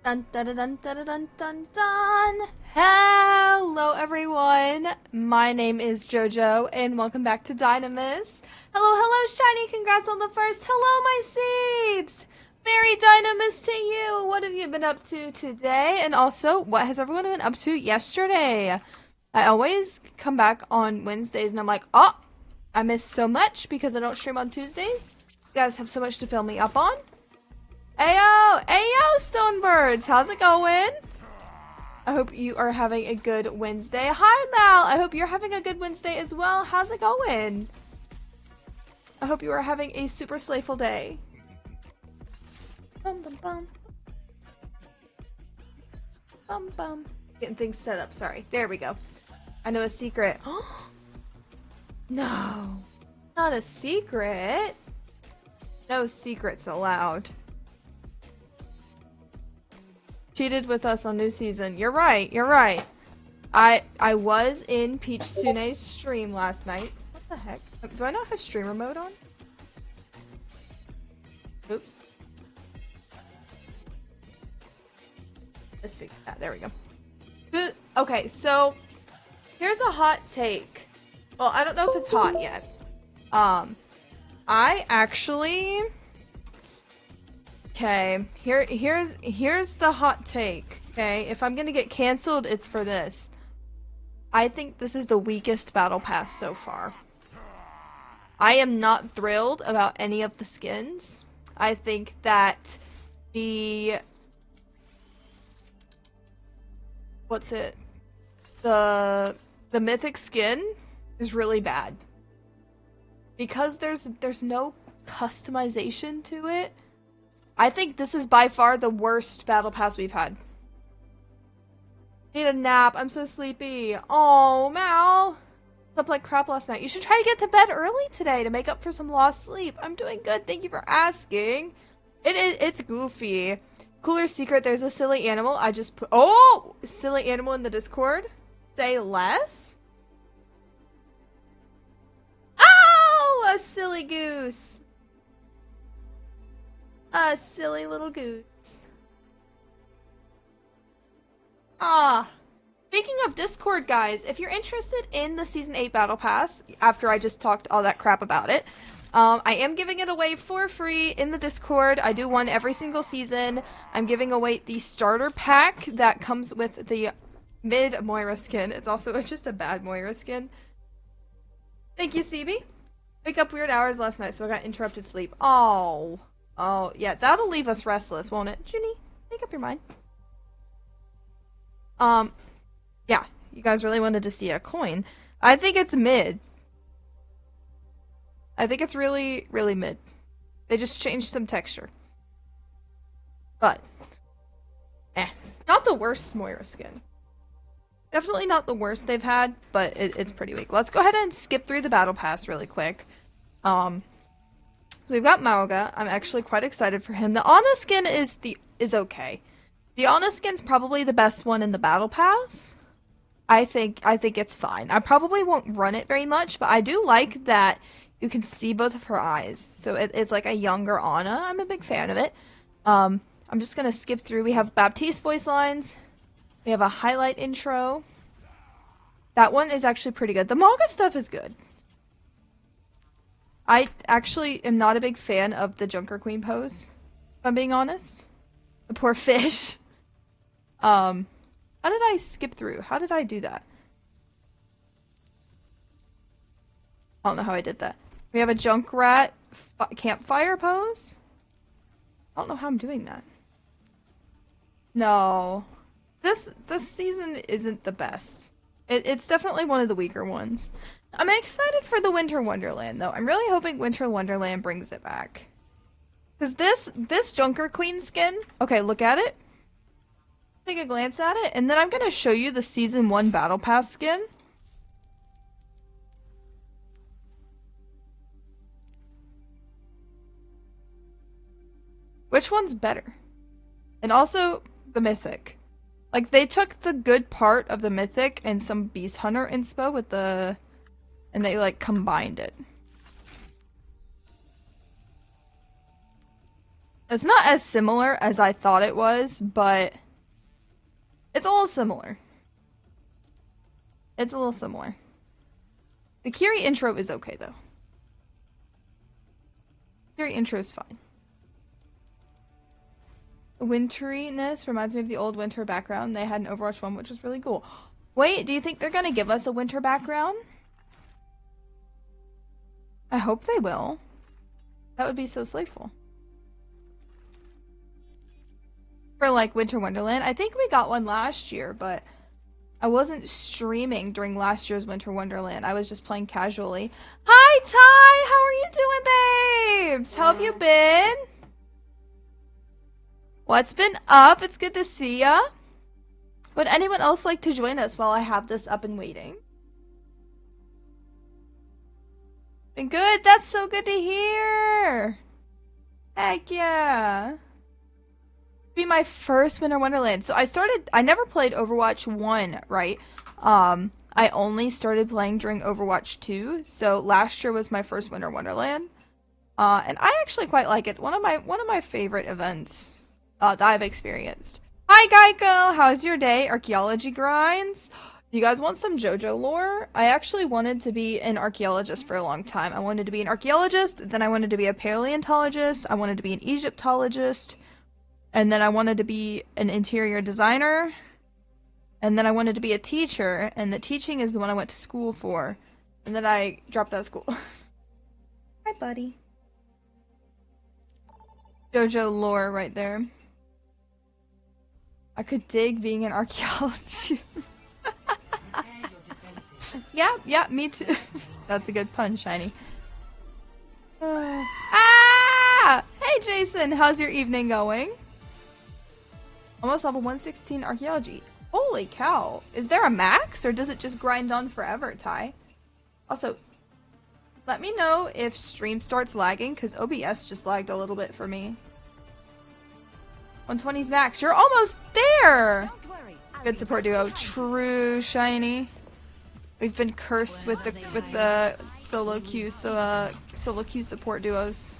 Dun dun dun dun dun dun dun. Hello everyone. My name is Jojo and welcome back to Dynamis. Hello Shiny, congrats on the first. Hello my Seebs. Merry Dynamis to you. What have you been up to today? And also, what has everyone been up to yesterday? I always come back on Wednesdays and I'm like, oh, I missed so much because I don't stream on Tuesdays. You guys have so much to fill me up on. Ayo, Stonebirds, how's it going? I hope you are having a good Wednesday. Hi, Mal, I hope you're having a good Wednesday as well. How's it going? I hope you are having a super slayful day. Bum, bum, bum. Bum, bum. Getting things set up, sorry. There we go. I know a secret. No, not a secret. No secrets allowed. Cheated with us on new season. You're right, you're right. I was in Peach Sune's stream last night. What the heck? Do I not have streamer mode on? Oops. Let's fix that. There we go. Okay, so here's a hot take. Well, I don't know if it's hot yet. I actually... Okay, here's the hot take, okay? If I'm gonna get canceled, it's for this. I think this is the weakest battle pass so far. I am not thrilled about any of the skins. I think that the... What's it? The mythic skin is really bad. Because there's no customization to it. I think this is by far the worst battle pass we've had. Need a nap. I'm so sleepy. Oh, Mal. Slept like crap last night. You should try to get to bed early today to make up for some lost sleep. I'm doing good. Thank you for asking. It's goofy. Cooler secret. There's a silly animal. I just put... Oh! Silly animal in the Discord. Say less? Oh! A silly goose. A silly little goose. Speaking of Discord, guys, if you're interested in the Season 8 Battle Pass, after I just talked all that crap about it, I am giving it away for free in the Discord. I do one every single season. I'm giving away the starter pack that comes with the mid Moira skin. It's also just a bad Moira skin. Thank you, CB. Wake up weird hours last night, so I got interrupted sleep. Oh, yeah, that'll leave us restless, won't it? Junie, make up your mind. Yeah, you guys really wanted to see a coin. I think it's mid. I think it's really, really mid. They just changed some texture. But, not the worst Moira skin. Definitely not the worst they've had, but it's pretty weak. Let's go ahead and skip through the battle pass really quick. So we've got Mauga. I'm actually quite excited for him. The Ana skin is okay. The Ana skin's probably the best one in the battle pass. I think it's fine. I probably won't run it very much, but I do like that you can see both of her eyes. So it's like a younger Ana. I'm a big fan of it. I'm just gonna skip through. We have Baptiste voice lines. We have a highlight intro. That one is actually pretty good. The Mauga stuff is good. I actually am not a big fan of the Junker Queen pose, if I'm being honest. The poor fish. How did I skip through? How did I do that? I don't know how I did that. We have a Junkrat campfire pose. I don't know how I'm doing that. No. This season isn't the best. It's definitely one of the weaker ones. I'm excited for the Winter Wonderland, though. I'm really hoping Winter Wonderland brings it back. Because this Junker Queen skin... Okay, look at it. Take a glance at it, and then I'm going to show you the Season 1 Battle Pass skin. Which one's better? And also, the Mythic. Like, they took the good part of the Mythic and some Beast Hunter inspo with the... And they, like, combined it. It's not as similar as I thought it was, but it's a little similar. It's a little similar. The Kiri intro is okay, though. Kiri intro is fine. The winteriness reminds me of the old winter background they had in Overwatch 1, which was really cool. Wait, do you think they're gonna give us a winter background? I hope they will. That would be so slayful. For, like, Winter Wonderland. I think we got one last year, but I wasn't streaming during last year's Winter Wonderland. I was just playing casually. Hi, Ty! How are you doing, babes? How have you been? What's been up? It's good to see ya. Would anyone else like to join us while I have this up and waiting? Been good? That's so good to hear! Heck yeah! Be my first Winter Wonderland. So I never played Overwatch 1, right? I only started playing during Overwatch 2, so last year was my first Winter Wonderland. And I actually quite like it. One of my favorite events that I've experienced. Hi Geico, how's your day? Archaeology grinds? You guys want some Jojo lore? I actually wanted to be an archaeologist for a long time. I wanted to be an archaeologist, then I wanted to be a paleontologist, I wanted to be an Egyptologist, and then I wanted to be an interior designer, and then I wanted to be a teacher, and the teaching is the one I went to school for, and then I dropped out of school. Hi, buddy. Jojo lore right there. I could dig being an archaeologist. Yeah, me too. That's a good pun, Shiny. Hey, Jason, how's your evening going? Almost level 116 archaeology. Holy cow. Is there a max, or does it just grind on forever, Ty? Also, let me know if stream starts lagging, because OBS just lagged a little bit for me. 120's max. You're almost there! Good support duo. True, Shiny. We've been cursed with the solo queue support duos.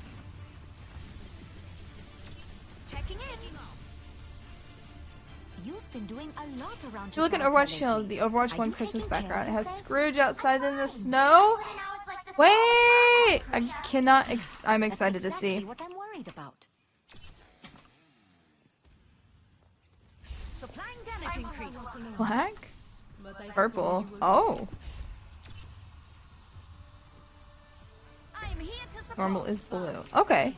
Checking in. You've been doing a lot around. If you look at Overwatch Shield, the Overwatch 1 Christmas background. It has Scrooge outside in the snow. Wait! I cannot. I'm excited to see. What I'm worried about. Supplying damage increase. Black? Purple. Oh. Normal is blue. Okay.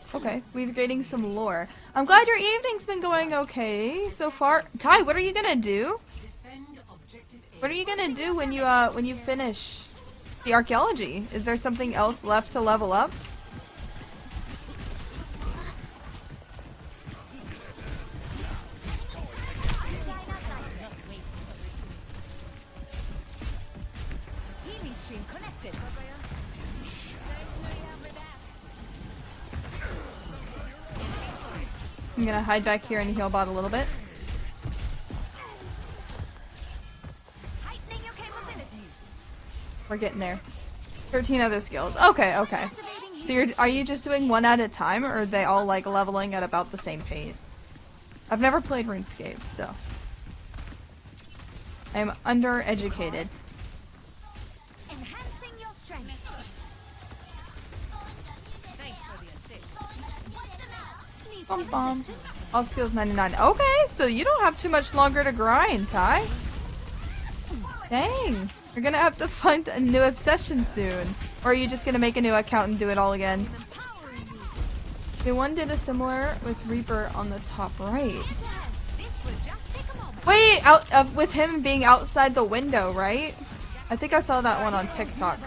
We're getting some lore. I'm glad your evening's been going okay so far. Ty, what are you gonna do? What are you gonna do when you finish the archaeology? Is there something else left to level up? I'm gonna hide back here and heal bot a little bit. We're getting there. 13 other skills. Okay. So are you just doing one at a time, or are they all like leveling at about the same pace? I've never played RuneScape, so I'm undereducated. Enhancing your strength. Bum. All skills 99. Okay, so you don't have too much longer to grind, Ty. Dang. You're gonna have to find a new obsession soon. Or are you just gonna make a new account and do it all again? The one did a similar with Reaper on the top right. Wait, with him being outside the window, right? I think I saw that one on TikTok.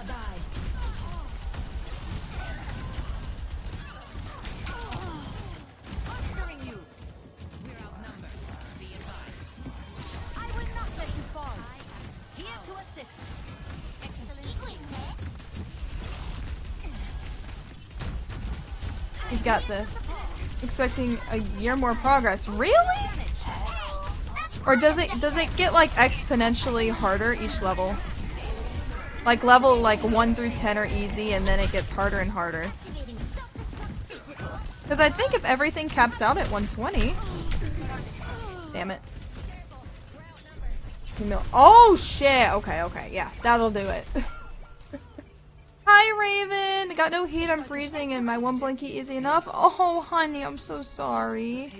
We got this. Expecting a year more progress. Really? Or does it get like exponentially harder each level? Like level like 1 through 10 are easy and then it gets harder and harder. Because I think if everything caps out at 120. Damn it. Oh shit! Okay, okay, yeah, that'll do it. Hi Raven! Got no heat, I'm freezing, and my one blanket easy enough. Oh honey, I'm so sorry.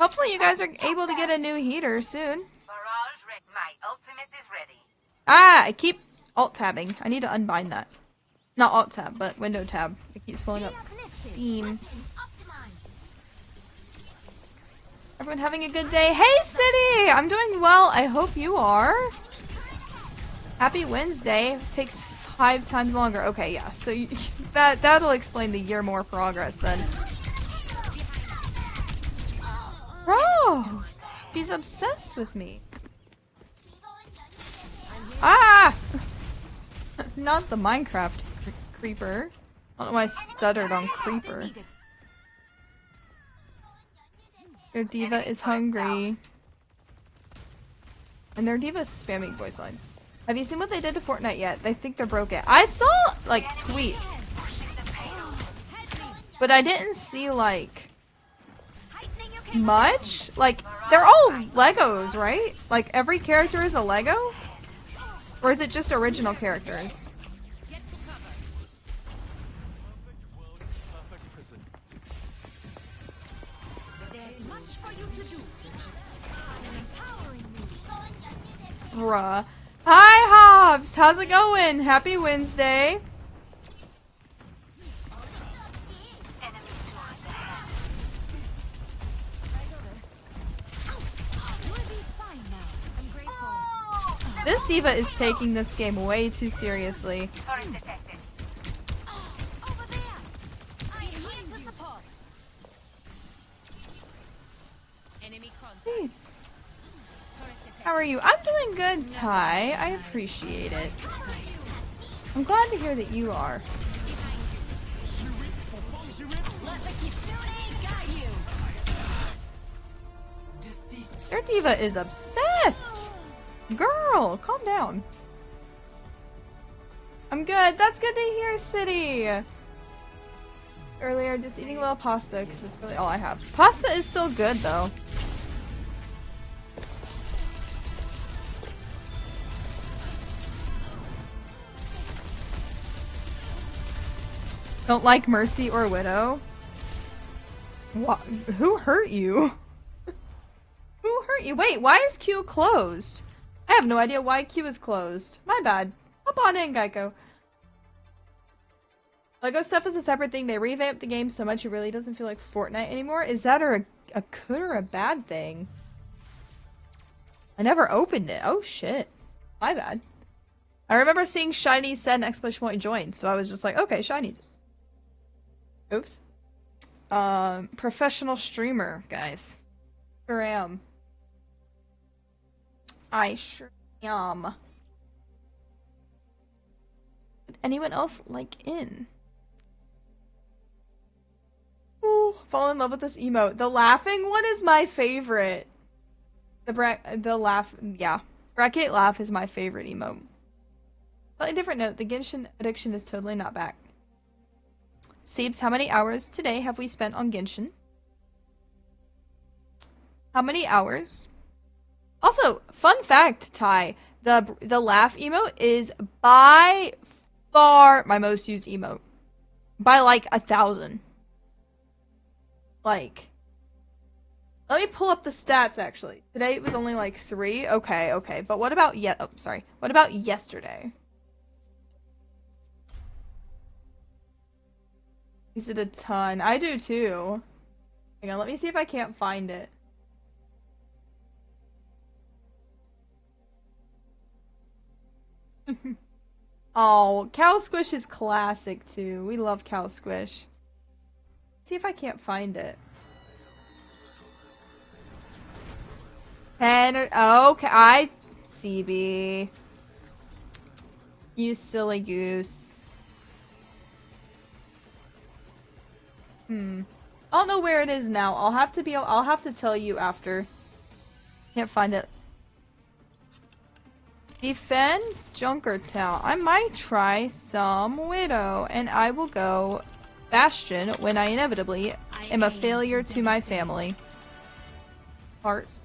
Hopefully you guys are able to get a new heater soon. Ah, I keep alt-tabbing. I need to unbind that. Not alt-tab, but window tab. It keeps pulling up Steam. Everyone having a good day? Hey City! I'm doing well. I hope you are. Happy Wednesday. Takes 5 times longer. Okay, yeah. So you, that'll explain the year more progress then. Bro! She's obsessed with me. Ah! Not the Minecraft creeper. I don't know why I stuttered on creeper. Their diva is hungry. And their diva's spamming voice lines. Have you seen what they did to Fortnite yet? They think they're broke it. I saw, like, tweets. But I didn't see, like, much. Like, they're all Legos, right? Like, every character is a Lego? Or is it just original characters? Bruh. Hi, Hobbs! How's it going? Happy Wednesday. This diva is taking this game way too seriously. Jeez. How are you? I'm doing good, Ty. I appreciate it. I'm glad to hear that you are. Their diva is obsessed! Girl, calm down. I'm good. That's good to hear, City! Earlier, just eating a little pasta, because it's really all I have. Pasta is still good, though. Don't like Mercy or Widow? What? Who hurt you? Who hurt you? Wait, why is Q closed? I have no idea why Q is closed. My bad. Hop on in, Geico. Lego stuff is a separate thing. They revamped the game so much it really doesn't feel like Fortnite anymore. Is that a good or a bad thing? I never opened it. Oh shit. My bad. I remember seeing Shiny said an exclamation point join, so I was just like, okay, Shiny's. Oops. Professional streamer, guys. Sure am. I sure am. Would anyone else like in? Ooh, fall in love with this emote. The laughing one is my favorite. The laugh, yeah. Bracket laugh is my favorite emote. Slightly different note, the Genshin addiction is totally not back. Siebes, how many hours today have we spent on Genshin? How many hours? Also, fun fact, Ty, the laugh emote is by far my most used emote. By like 1,000. Like, let me pull up the stats actually. Today it was only like 3. Okay, okay. But what about what about yesterday? Is it a ton? I do too. Hang on, let me see if I can't find it. Oh, Cow Squish is classic too. We love Cow Squish. Let's see if I can't find it. 10 or okay, CB. You silly goose. I don't know where it is now. I'll have to tell you after. Can't find it. Defend Junkertown. I might try some Widow, and I will go Bastion when I inevitably am a failure to my family. Hearts.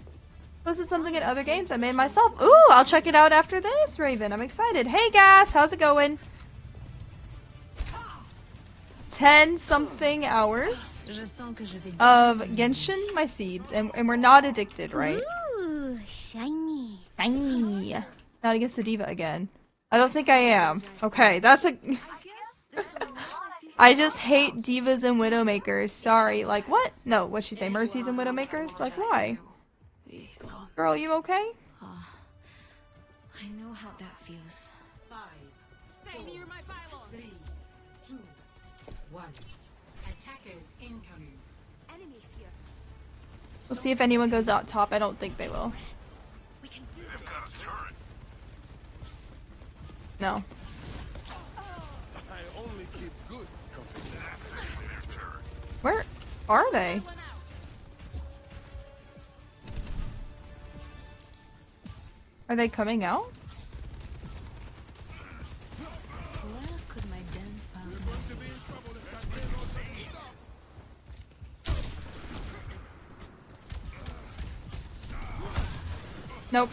Posted something in other games I made myself. Ooh, I'll check it out after this, Raven. I'm excited. Hey, Gas, how's it going? 10-something hours of Genshin, my Siebes, and we're not addicted, right? Ooh, shiny. Shiny. Not against the diva again. I don't think I am. Okay, that's a... I just hate divas and widowmakers. Sorry. Like, what? No, what'd she say? Mercies and widowmakers? Like, why? Girl, you okay? I know how that feels. 5, stay near my pylon. 3, 2, 1. Attackers incoming. Enemies here. We'll see if anyone goes out top. I don't think they will. We can do this. No. I only keep good company. Where are they? Are they coming out? Where could my dance partner To be in trouble if that man don't say stop. Nope.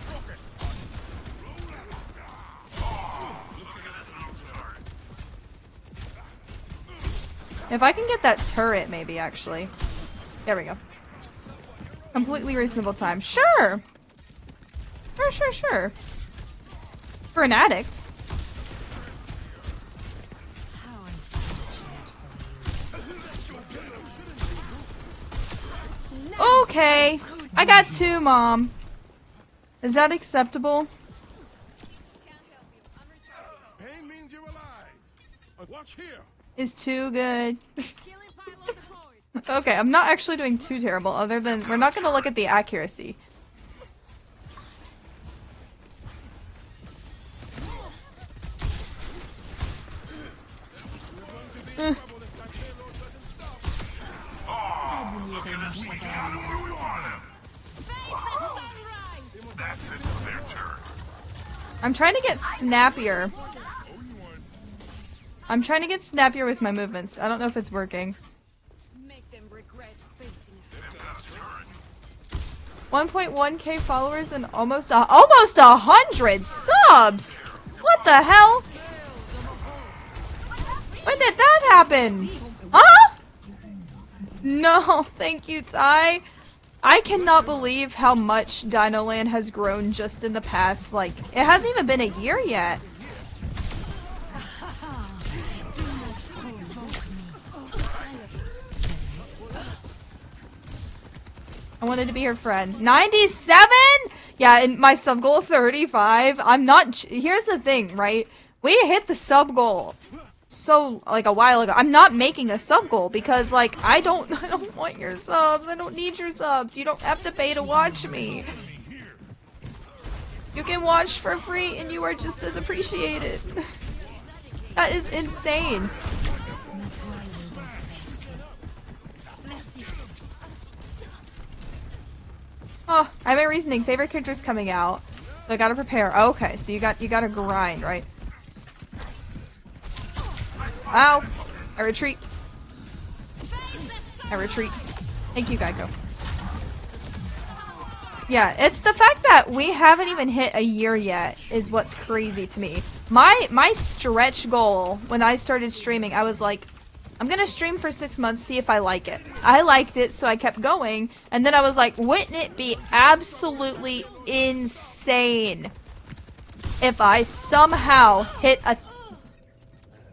If I can get that turret, maybe, actually. There we go. Completely reasonable time. Sure! Sure. For an addict. How unfortunate for you. Okay. I got 2, Mom. Is that acceptable? Pain means you're alive. Watch here. Is 2 good? Okay, I'm not actually doing too terrible, other than we're not gonna look at the accuracy. I'm trying to get snappier. I'm trying to get snappier with my movements. I don't know if it's working. Make them regret facing us. 1.1k followers and almost 100 subs. What the hell? When did that happen? Huh? No, thank you, Ty. I cannot believe how much Dinoland has grown just in the past, like, it hasn't even been a year yet. I wanted to be her friend. 97? Yeah, and my sub goal 35. I'm not. Here's the thing, right? We hit the sub goal so like a while ago. I'm not making a sub goal because like I don't want your subs. I don't need your subs. You don't have to pay to watch me. You can watch for free and you are just as appreciated. That is insane. Oh, I have my reasoning. Favorite character's coming out. So I gotta prepare. Oh, okay, so you gotta grind, right? Ow! I retreat. I retreat. Thank you, Geico. Yeah, it's the fact that we haven't even hit a year yet is what's crazy to me. My stretch goal when I started streaming, I was like, I'm gonna stream for 6 months, see if I like it. I liked it, so I kept going, and then I was like, wouldn't it be absolutely insane if I somehow hit a...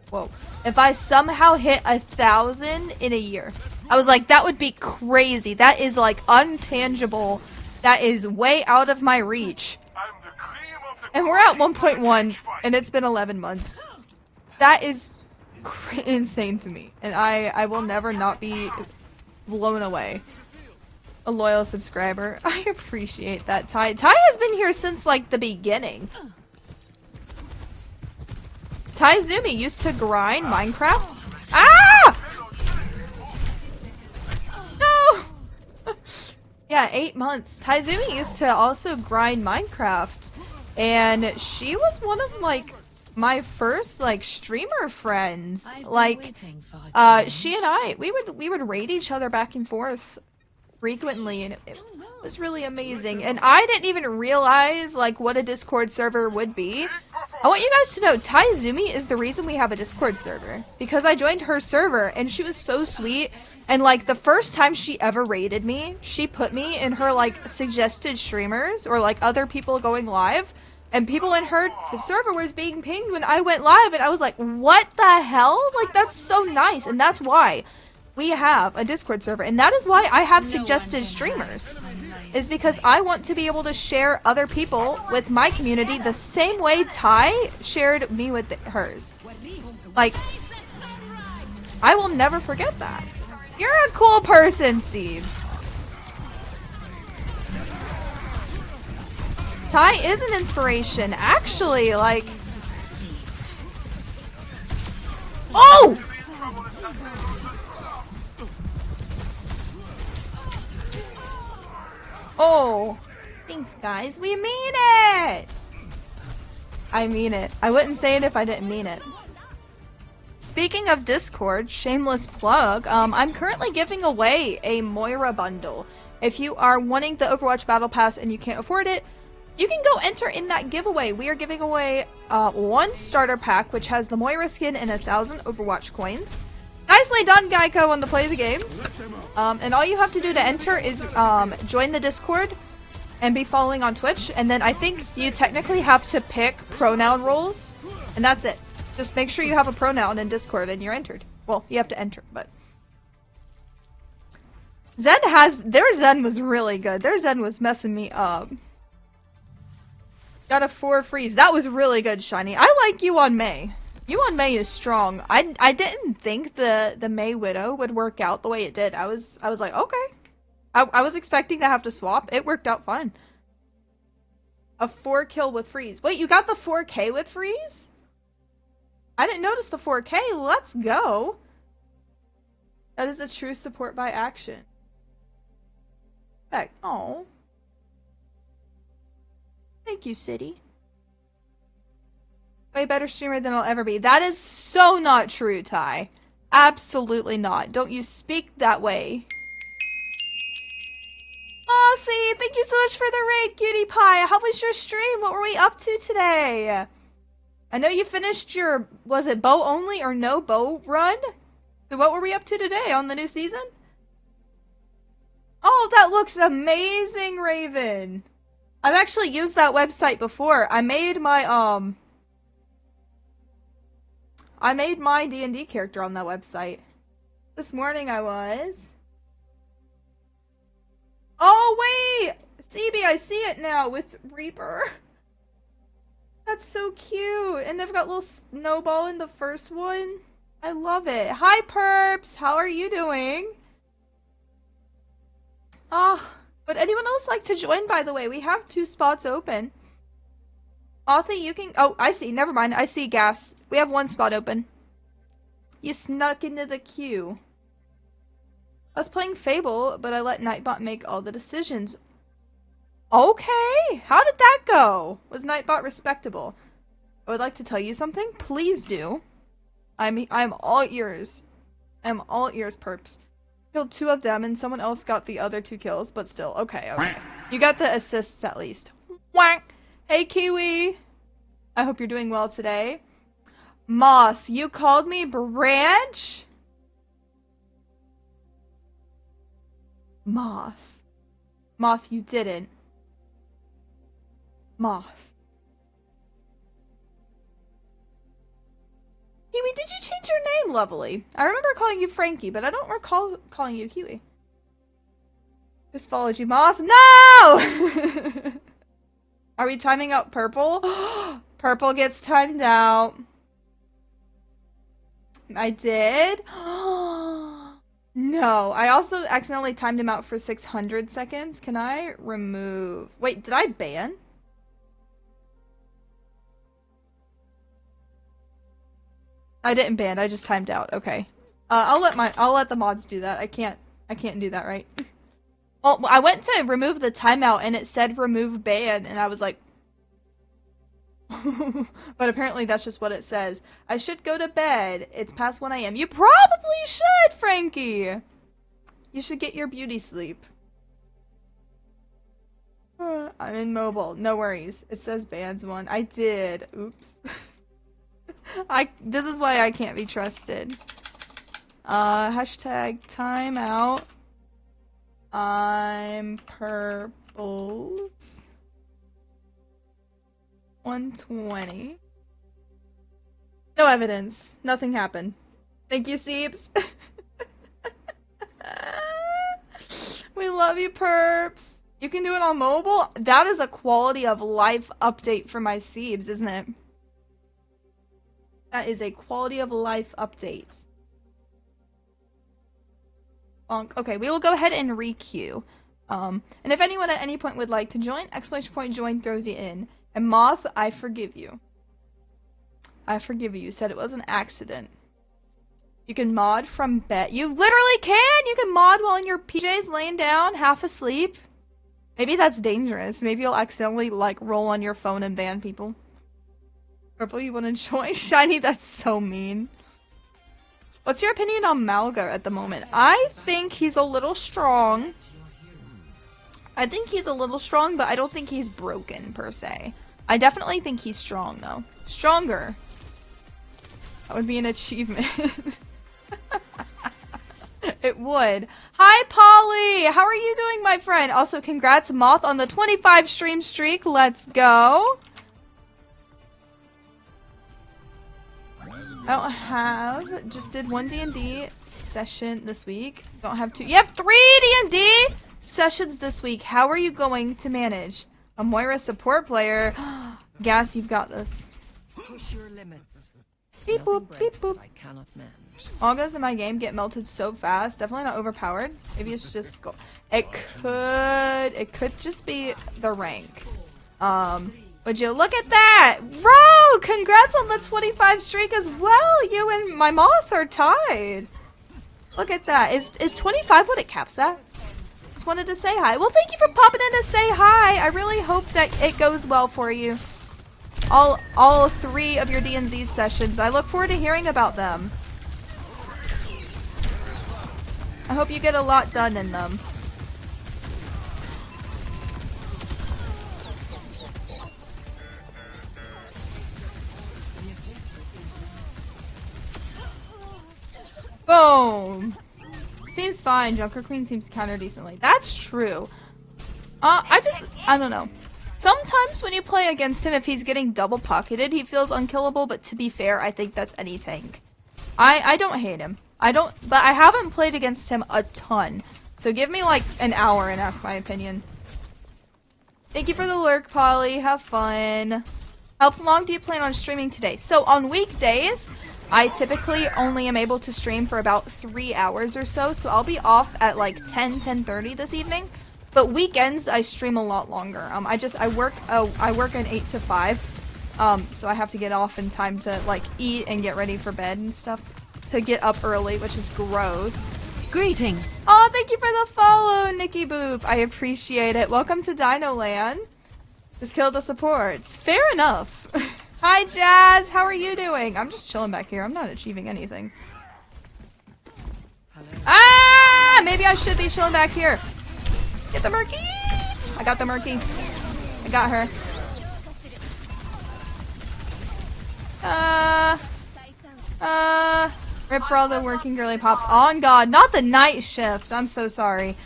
Whoa. If I somehow hit 1,000 in a year. I was like, that would be crazy. That is like untangible. That is way out of my reach. And we're at 1.1, and it's been 11 months. That is insane to me. And I will never not be blown away. A loyal subscriber. I appreciate that, Ty. Ty has been here since, like, the beginning. Taizumi used to grind Minecraft. Ah! No! Yeah, 8 months. Taizumi used to also grind Minecraft. And she was one of, like, my first like streamer friends. I've been Like waiting for a she and I, we would raid each other back and forth frequently, and it was really amazing. And I didn't even realize like what a Discord server would be. I want you guys to know Taizumi is the reason we have a Discord server, because I joined her server and she was so sweet. And like the first time she ever raided me, she put me in her like suggested streamers or like other people going live, and people in her server was being pinged when I went live, and I was like, what the hell? Like, that's so nice. And that's why we have a Discord server, and that is why I have suggested streamers, is because I want to be able to share other people with my community the same way Ty shared me with hers. Like, I will never forget that. You're a cool person, Siebes. Ty is an inspiration, actually, like... Oh! Oh, thanks guys, we mean it! I mean it. I wouldn't say it if I didn't mean it. Speaking of Discord, shameless plug, I'm currently giving away a Moira bundle. If you are wanting the Overwatch Battle Pass and you can't afford it, you can go enter in that giveaway. We are giving away one starter pack, which has the Moira skin and 1,000 Overwatch coins. Nicely done, Geico, on the play of the game. And all you have to do to enter is join the Discord and be following on Twitch. And then I think you technically have to pick pronoun roles. And that's it. Just make sure you have a pronoun in Discord and you're entered. Well, you have to enter, but... Their Zen was really good. Their Zen was messing me up. Got a 4 freeze. That was really good, Shiny. I like you on May. You on May is strong. I didn't think the May Widow would work out the way it did. I was like, okay. I was expecting to have to swap. It worked out fine. A 4 kill with freeze. Wait, you got the 4K with freeze? I didn't notice the 4K. Let's go. That is a true support by action. Back. Oh. Thank you, City. Way better streamer than I'll ever be. That is so not true, Ty. Absolutely not. Don't you speak that way. Aussie, thank you so much for the raid, cutie pie. How was your stream? What were we up to today? I know you finished your, was it bow only or no bow run? So what were we up to today on the new season? Oh, that looks amazing, Raven. I've actually used that website before. I made my D&D character on that website. This morning I was. Oh, wait! CB, I see it now with Reaper. That's so cute. And they've got little snowball in the first one. I love it. Hi, Perps. How are you doing? Ah, would anyone else like to join, by the way? We have 2 spots open. Authy, you can... Oh, I see. Never mind. I see Gas. We have 1 spot open. You snuck into the queue. I was playing Fable, but I let Nightbot make all the decisions. Okay. How did that go? Was Nightbot respectable? I would like to tell you something. Please do. I'm all ears. I'm all ears, Perps. Killed 2 of them, and someone else got the other 2 kills, but still, okay. You got the assists at least. Whack! Hey, Kiwi! I hope you're doing well today. Moth, you called me Branch? Moth. Moth, you didn't. Moth. Kiwi, did you change your name, Lovely? I remember calling you Frankie, but I don't recall calling you Kiwi. Just followed you, Moth. No! Are we timing out Purple? Purple gets timed out. I did? No. I also accidentally timed him out for 600 seconds. Can I remove... Wait, did I ban? I didn't ban, I just timed out. Okay. I'll let the mods do that. I can't do that, right? Well, I went to remove the timeout and it said remove ban and I was like, But apparently that's just what it says. I should go to bed. It's past 1 a.m. You probably should, Frankie! You should get your beauty sleep. I'm in mobile. No worries. It says bands one. I did. Oops. This is why I can't be trusted. Hashtag timeout. I'm purples. 120. No evidence. Nothing happened. Thank you, Seeps. We love you, perps. You can do it on mobile? That is a quality of life update for my Seebs, isn't it? That is a quality of life update. Okay, we will go ahead and re-queue. And if anyone at any point would like to join, !join throws you in. And Moth, I forgive you. I forgive you. You said it was an accident. You can mod from bed. You literally can! You can mod while in your PJs laying down, half asleep. Maybe that's dangerous. Maybe you'll accidentally, like, roll on your phone and ban people. Purple, you want to join? Shiny, that's so mean. What's your opinion on Malga at the moment? I think he's a little strong. I think he's a little strong, but I don't think he's broken, per se. I definitely think he's strong, though. Stronger. That would be an achievement. It would. Hi, Polly! How are you doing, my friend? Also, congrats, Moth, on the 25 stream streak. Let's go. I don't have, just did one D&D session this week. Don't have two. You have 3 D&D sessions this week. How are you going to manage? A Moira support player. Gas, you've got this. Push your limits. Beep boop, beep boop. I cannot manage. Augas in my game get melted so fast. Definitely not overpowered. Maybe it's just go. It could just be the rank. Would you look at that? Ro! Congrats on the 25 streak as well! You and my Moth are tied. Look at that. Is 25 what it caps at? Just wanted to say hi. Well, thank you for popping in to say hi. I really hope that it goes well for you. All 3 of your D&Z sessions. I look forward to hearing about them. I hope you get a lot done in them. Boom! Seems fine. Junker Queen seems to counter decently. That's true. I don't know. Sometimes when you play against him, if he's getting double pocketed, he feels unkillable, but to be fair, I think that's any tank. I don't hate him. But I haven't played against him a ton. So give me like an hour and ask my opinion. Thank you for the lurk, Polly. Have fun. How long do you plan on streaming today? So on weekdays, I typically only am able to stream for about 3 hours or so. So I'll be off at like 10:30 this evening. But weekends, I stream a lot longer. I work an 8 to 5. So I have to get off in time to like eat and get ready for bed and stuff. To get up early, which is gross. Greetings. Oh, thank you for the follow, Nikki Boop. I appreciate it. Welcome to Dino Land. Just killed the supports. Fair enough. Hi, Jazz. How are you doing? I'm just chilling back here. I'm not achieving anything. Hello. Ah! Maybe I should be chilling back here. Get the Murky! I got the Murky. I got her. Rip for all the working girly pops. On God, not the night shift. I'm so sorry.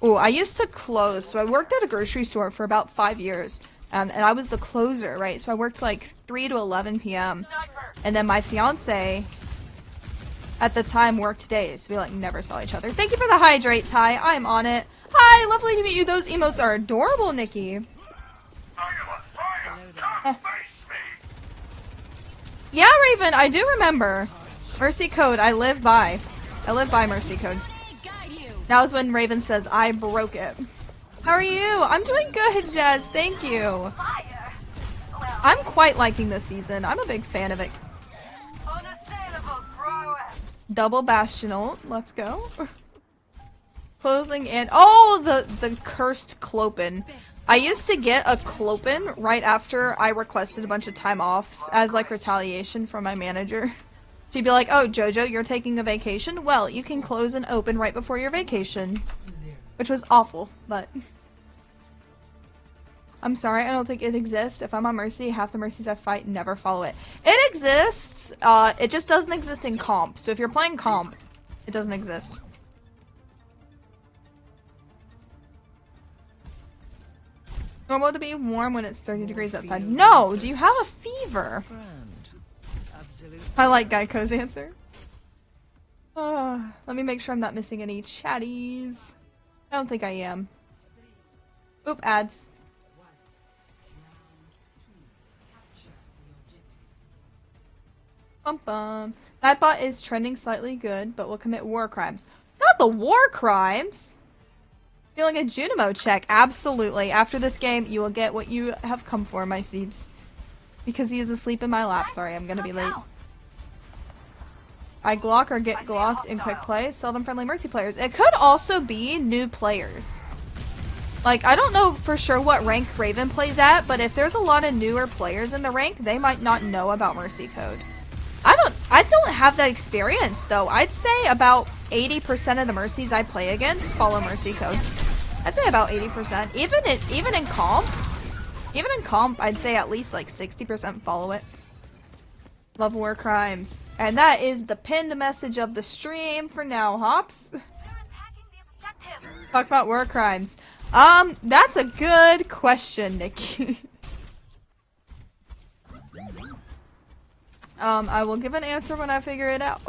Oh, I used to close. So I worked at a grocery store for about 5 years. And I was the closer, right? So I worked like 3 to 11 p.m. And then my fiance at the time worked days. We like never saw each other. Thank you for the hydrates. Hi, I'm on it. Hi, lovely to meet you. Those emotes are adorable, Nikki. Yeah, Raven, I do remember. Mercy Code, I live by. I live by Mercy Code. That was when Raven says, I broke it. How are you? I'm doing good, Jazz. Thank you. I'm quite liking this season. I'm a big fan of it. Double Bastion ult. Let's go. Closing and oh, the cursed Clopen. I used to get a Clopen right after I requested a bunch of time offs as like retaliation from my manager. She'd be like, "Oh, Jojo, you're taking a vacation? Well, you can close and open right before your vacation." Which was awful, but I'm sorry, I don't think it exists. If I'm on Mercy, half the Mercies I fight never follow it. It exists, it just doesn't exist in comp. So if you're playing comp, it doesn't exist. Normal to be warm when it's 30 degrees outside. No! Do you have a fever? I like Geico's answer. Let me make sure I'm not missing any chatties. I don't think I am. Oop, ads. Bum bum. That bot is trending slightly good, but will commit war crimes. Not the war crimes! Feeling a Junimo check. Absolutely. After this game, you will get what you have come for, my Seebs. Because he is asleep in my lap. Sorry, I'm gonna be late. I Glock or get Glocked in quick play. Seldom friendly Mercy players. It could also be new players. Like, I don't know for sure what rank Raven plays at, but if there's a lot of newer players in the rank, they might not know about Mercy code. I don't have that experience though. I'd say about 80% of the Mercies I play against follow Mercy code. I'd say about 80%. Even in comp, I'd say at least like 60% follow it. Love war crimes. And that is the pinned message of the stream for now, Hops. Talk about war crimes. That's a good question, Nikki. I will give an answer when I figure it out.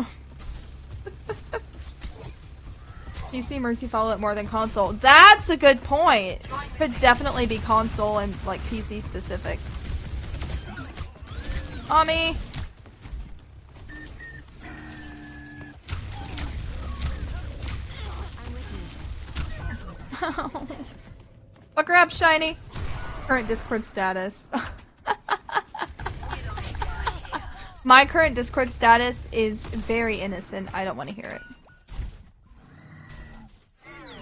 PC Mercy follow it more than console. That's a good point. Could definitely be console and like PC specific. Ami. Fuck her up, Shiny. Current Discord status. My current Discord status is very innocent. I don't want to hear it.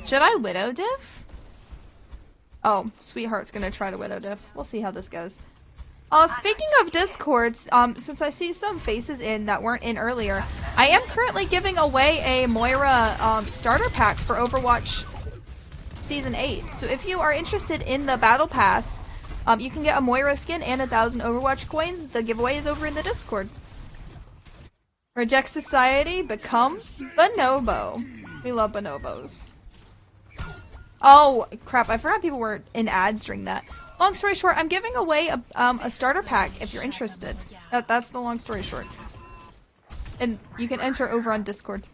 Should I Widow Diff? Oh, Sweetheart's gonna try to Widow Diff. We'll see how this goes. Speaking of Discords, since I see some faces in that weren't in earlier, I am currently giving away a Moira starter pack for Overwatch Season 8. So if you are interested in the Battle Pass, you can get a Moira skin and 1,000 Overwatch coins. The giveaway is over in the Discord. Reject Society, become Bonobo. We love bonobos. Oh, crap. I forgot people were in ads during that. Long story short, I'm giving away a starter pack if you're interested. That's the long story short. And you can enter over on Discord.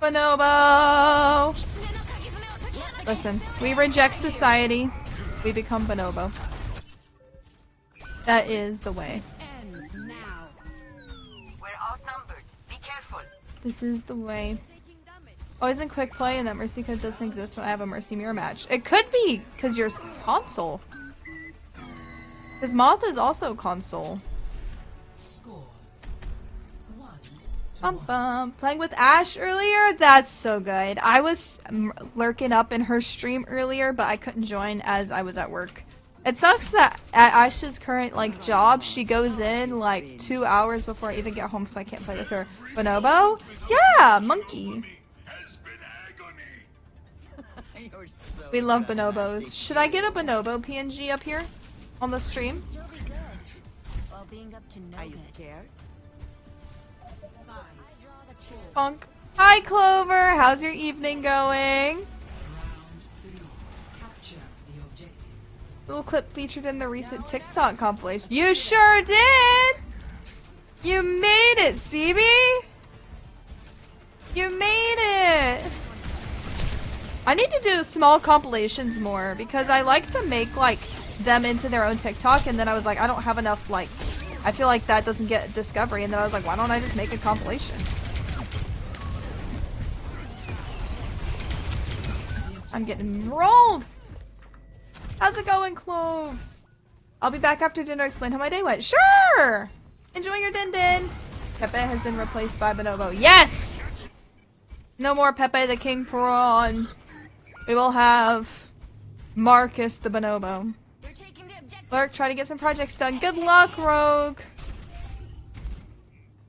Bonobo! Listen, we reject society. We become Bonobo. That is the way. This is the way. Always in quick play and that Mercy code doesn't exist when I have a Mercy mirror match. It could be because you're console. Because Moth is also console. Playing with Ash earlier? That's so good. I was lurking up in her stream earlier, but I couldn't join as I was at work. It sucks that at Ash's current like job, she goes in like 2 hours before I even get home, so I can't play with her. Bonobo? Yeah, monkey. We love bonobos. Should I get a bonobo PNG up here on the stream? Are you scared? Funk. Hi Clover, how's your evening going? Little clip featured in the recent TikTok compilation. You sure did! You made it, CB! You made it! I need to do small compilations more because I like to make like them into their own TikTok, and then I was like, I don't have enough like, I feel like that doesn't get discovery, and then I was like, why don't I just make a compilation? I'm getting rolled! How's it going, Cloves? I'll be back after dinner to explain how my day went. Sure! Enjoy your din-din! Pepe has been replaced by Bonobo. Yes! No more Pepe the King Prawn. We will have Marcus the Bonobo. Lurk, try to get some projects done. Good luck, Rogue!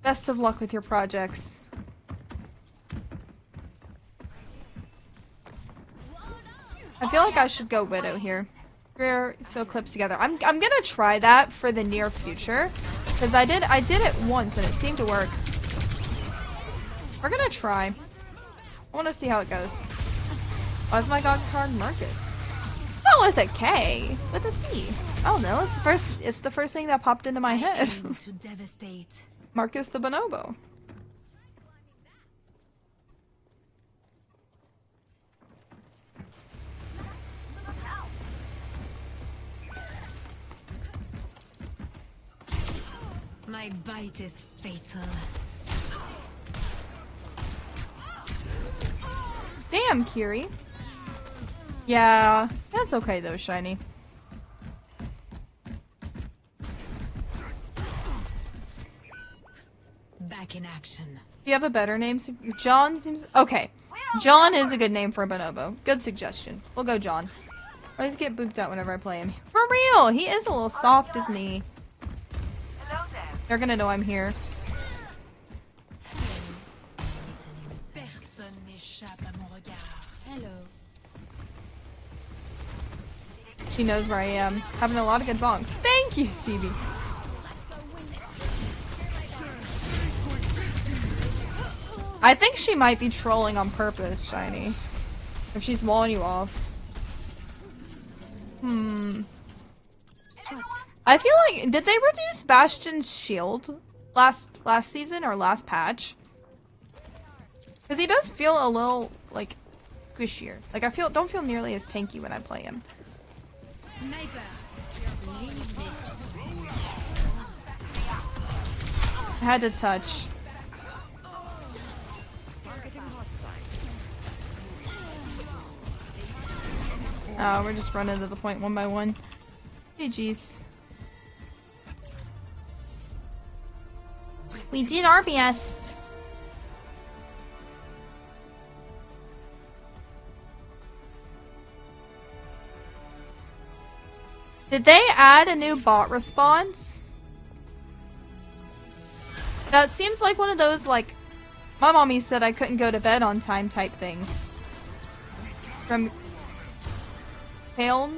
Best of luck with your projects. I feel like I should go Widow here. We're so clips together. I'm gonna try that for the near future. Because I did it once and it seemed to work. We're gonna try. I wanna see how it goes. Why's my god card Marcus? Not with a K, with a C. I don't know, it's the first thing that popped into my head. To devastate. Marcus the Bonobo. My bite is fatal. Damn, Kiri. Yeah, that's okay though, Shiny. Back in action. Do you have a better name? John seems... Okay. John is a good name for a Bonobo. Good suggestion. We'll go John. I always get booped out whenever I play him. For real! He is a little soft, isn't he? They're gonna know I'm here. Hello. She knows where I am. Having a lot of good bonks. Thank you, CB. I think she might be trolling on purpose, Shiny. If she's walling you off. I feel like, did they reduce Bastion's shield last season or last patch? Because he does feel a little, like, squishier. Like, don't feel nearly as tanky when I play him. Sniper. Leave this. I had to touch. Oh, we're just running to the point one by one. GG's. We did our best. Did they add a new bot response? That seems like one of those, like, my mommy said I couldn't go to bed on time type things. From Pale?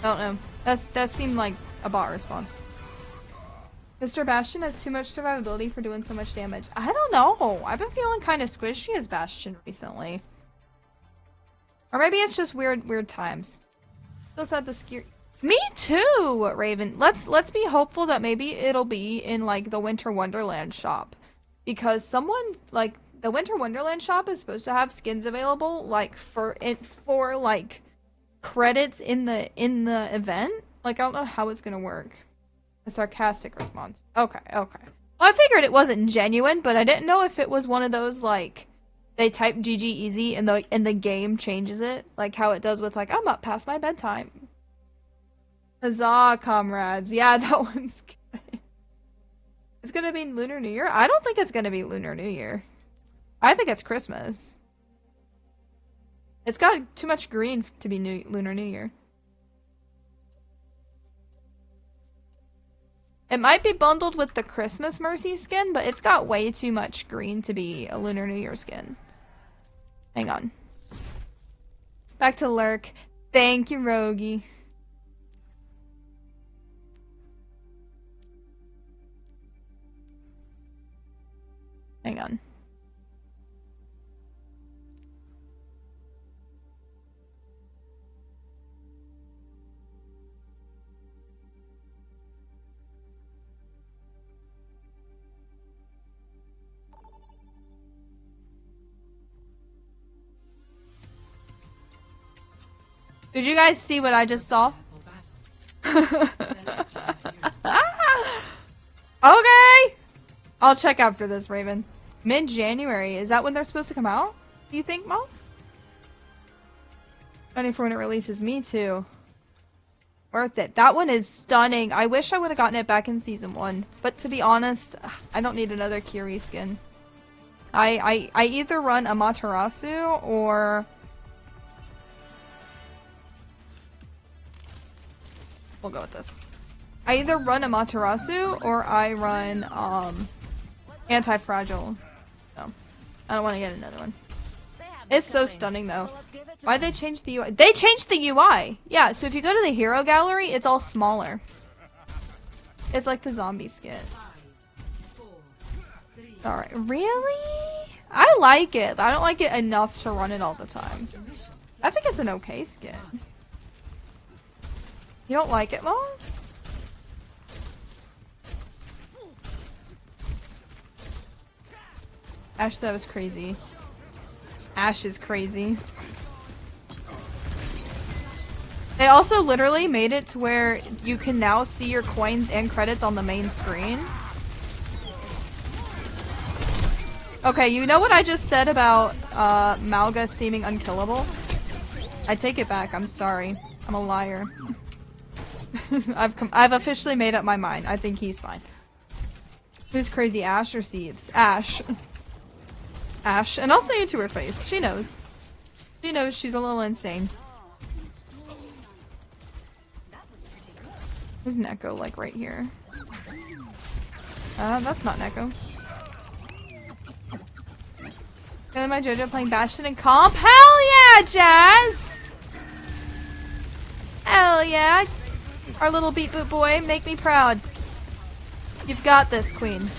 Don't know. That seemed like a bot response. Mr. Bastion has too much survivability for doing so much damage. I don't know. I've been feeling kind of squishy as Bastion recently. Or maybe it's just weird times. Still said the scare. Me too, Raven. Let's be hopeful that maybe it'll be in like the Winter Wonderland shop, because someone like the Winter Wonderland shop is supposed to have skins available like for like credits in the event. Like I don't know how it's gonna work. A sarcastic response. Okay. Well, I figured it wasn't genuine, but I didn't know if it was one of those like they type GG easy and the game changes it, like how it does with like I'm up past my bedtime. Huzzah, comrades. Yeah, that one's good. It's gonna be Lunar New Year? I don't think it's gonna be Lunar New Year. I think it's Christmas. It's got too much green to be Lunar New Year. It might be bundled with the Christmas Mercy skin, but it's got way too much green to be a Lunar New Year skin. Hang on. Back to Lurk. Thank you, Rogie. Hang on. Did you guys see what I just saw? Okay! I'll check after this, Raven. Mid-January. Is that when they're supposed to come out? Do you think, Moth? Funny for when it releases, me too. Worth it. That one is stunning. I wish I would have gotten it back in season 1. But to be honest, I don't need another Kiri skin. I either run Amaterasu or... We'll go with this. I either run Amaterasu or I run Anti-Fragile. So, I don't want to get another one. It's so stunning though. Why'd they change the UI? They changed the UI! Yeah, so if you go to the hero gallery, it's all smaller. It's like the zombie skin. Alright, really? I like it, but I don't like it enough to run it all the time. I think it's an okay skin. You don't like it, Moth? Ash, that was crazy. Ash is crazy. They also literally made it to where you can now see your coins and credits on the main screen. Okay, you know what I just said about Malga seeming unkillable? I take it back, I'm sorry. I'm a liar. I've officially made up my mind. I think he's fine. Who's crazy, Ash or Sieves? Ash. Ash. And I'll say it to her face. She knows. She knows she's a little insane. There's Neko, like, right here. That's not Neko. Really, my Jojo playing Bastion and Comp? Hell yeah, Jazz! Hell yeah! Our little beat boot boy, make me proud. You've got this, queen.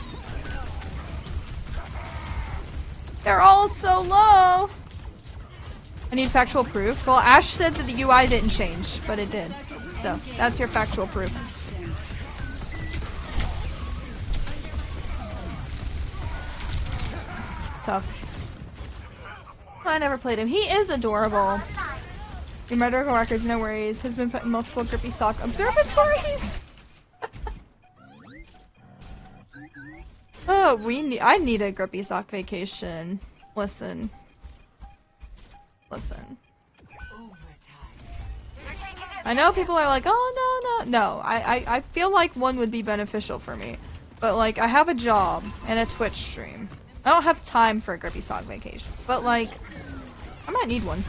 They're all so low! I need factual proof. Well, Ash said that the UI didn't change, but it did. So, that's your factual proof. Tough. I never played him. He is adorable. Your medical records, no worries. Has been put in multiple grippy sock observatories. Oh, I need a grippy sock vacation. Listen. Listen. I know people are like, oh no. No, I feel like one would be beneficial for me. But like, I have a job and a Twitch stream. I don't have time for a grippy sock vacation. But like, I might need one.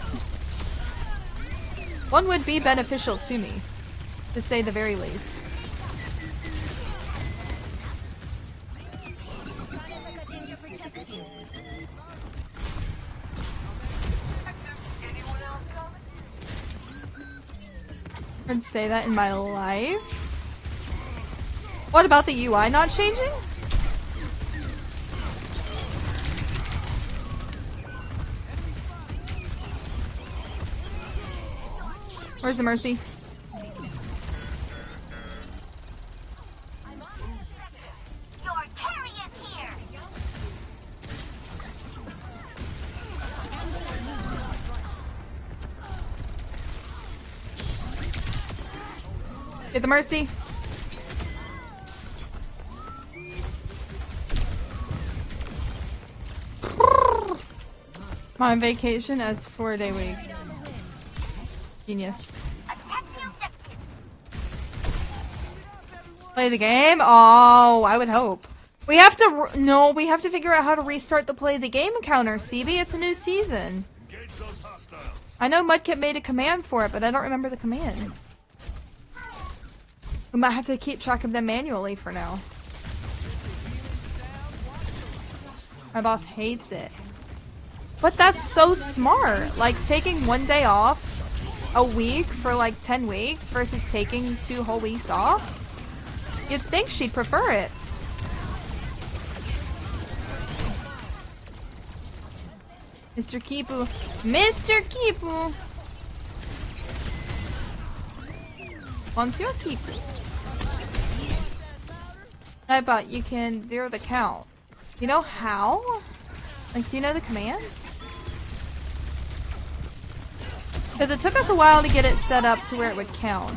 One would be beneficial to me, to say the very least. I'd say that in my life. What about the UI not changing? Where's the Mercy? Get the Mercy. I'm on vacation as 4-day weeks. Genius. Play the game? Oh, I would hope. We have to no, we have to figure out how to restart the play the game encounter, CB. It's a new season. I know Mudkip made a command for it, but I don't remember the command. We might have to keep track of them manually for now. My boss hates it. But that's so smart. Like, taking 1 day off a week for like 10 weeks versus taking 2 whole weeks off. You'd think she'd prefer it. Mr. Kipu. Mr. Kipu! Monsieur Kipu. I bet you can zero the count. You know how? Like, do you know the command? Because it took us a while to get it set up to where it would count.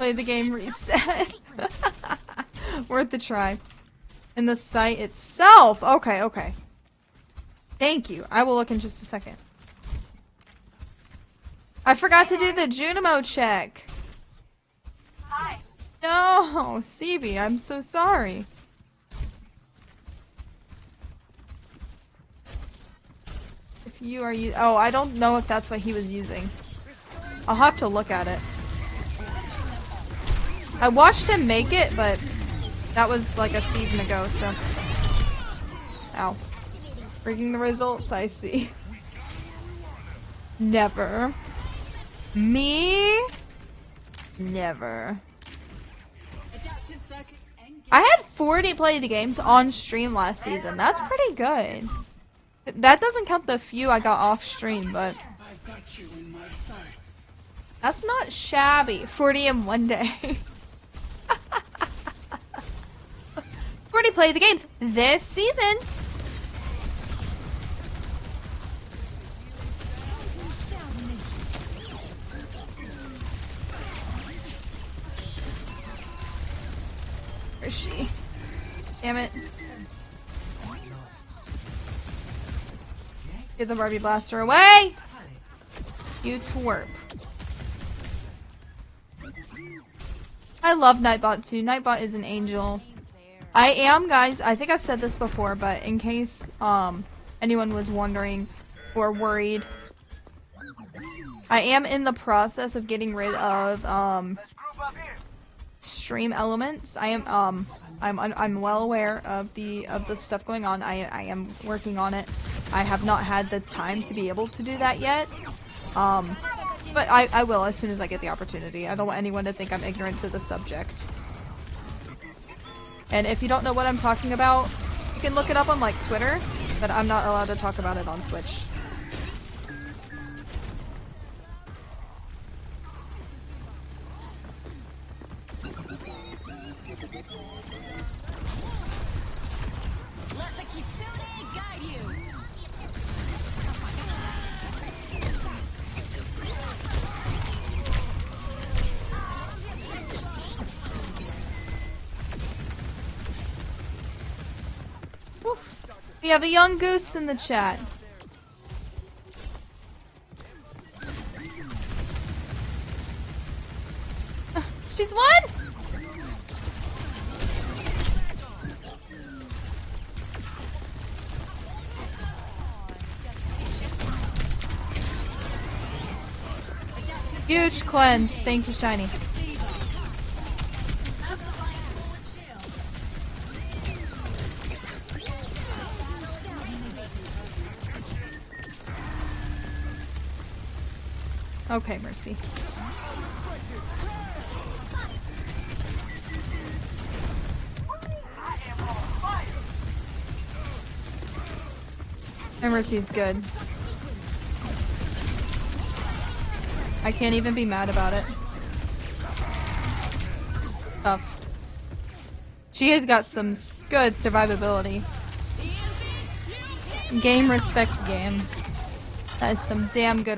Play the game reset. Worth the try. And the site itself. Okay, okay. Thank you. I will look in just a second. I forgot to do the Junimo check. Hi. No, CB, I'm so sorry. If you are oh, I don't know if that's what he was using. I'll have to look at it. I watched him make it, but that was like a season ago, so. Ow. Freaking the results, I see. Never. Me? Never. I had 40 played games on stream last season. That's pretty good. That doesn't count the few I got off stream, but that's not shabby. 40 in one day. 40 played the games this season. Where is she? Damn it. Get the Barbie blaster away! You twerp. I love Nightbot too. Nightbot is an angel. I am, guys, I think I've said this before, but in case anyone was wondering or worried, I am in the process of getting rid of stream elements. I am I'm well aware of the stuff going on. I am working on it. I have not had the time to be able to do that yet. But I will as soon as I get the opportunity. I don't want anyone to think I'm ignorant to the subject. And if you don't know what I'm talking about, you can look it up on like Twitter, but I'm not allowed to talk about it on Twitch. Let the Kitsune guide you. Oof. We have a young goose in the chat. She's won! Huge cleanse. Thank you, Shiny. Okay, Mercy. And Mercy's good. I can't even be mad about it. Tough. She has got some good survivability. Game respects game. That is some damn good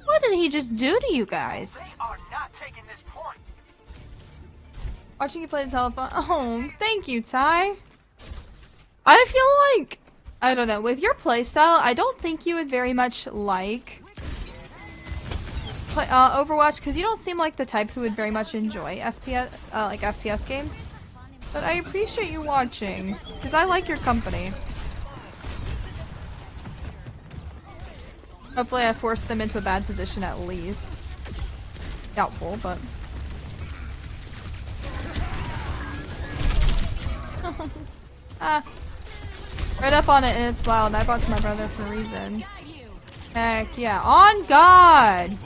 What did he just do to you guys? Watching you play the telephone. Oh, thank you, Ty. I feel like, I don't know, with your playstyle, I don't think you would very much like Overwatch, because you don't seem like the type who would very much enjoy FPS, like FPS games. But I appreciate you watching, because I like your company. Hopefully I forced them into a bad position at least. Doubtful, but... ah. Right up on it and it's wild. I bought to my brother for a reason. Heck yeah. On God!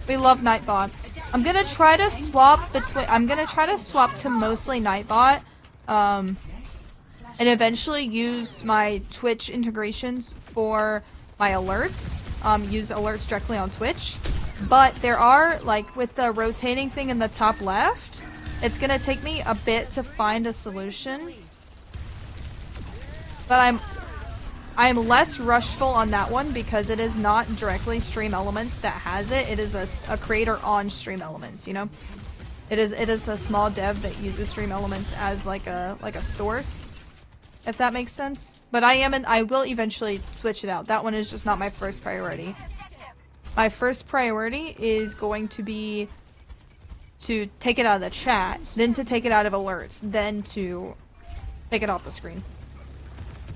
We love Nightbot. I'm gonna try to swap between... I'm gonna try to swap to mostly Nightbot. And eventually use my Twitch integrations for my alerts. Use alerts directly on Twitch. But there are, like, with the rotating thing in the top left, it's gonna take me a bit to find a solution. But I am less rushful on that one because it is not directly Stream Elements that has it. It is a creator on Stream Elements, you know? It is a small dev that uses Stream Elements as like a source, if that makes sense. But I will eventually switch it out. That one is just not my first priority. My first priority is going to be to take it out of the chat, then to take it out of alerts, then to take it off the screen.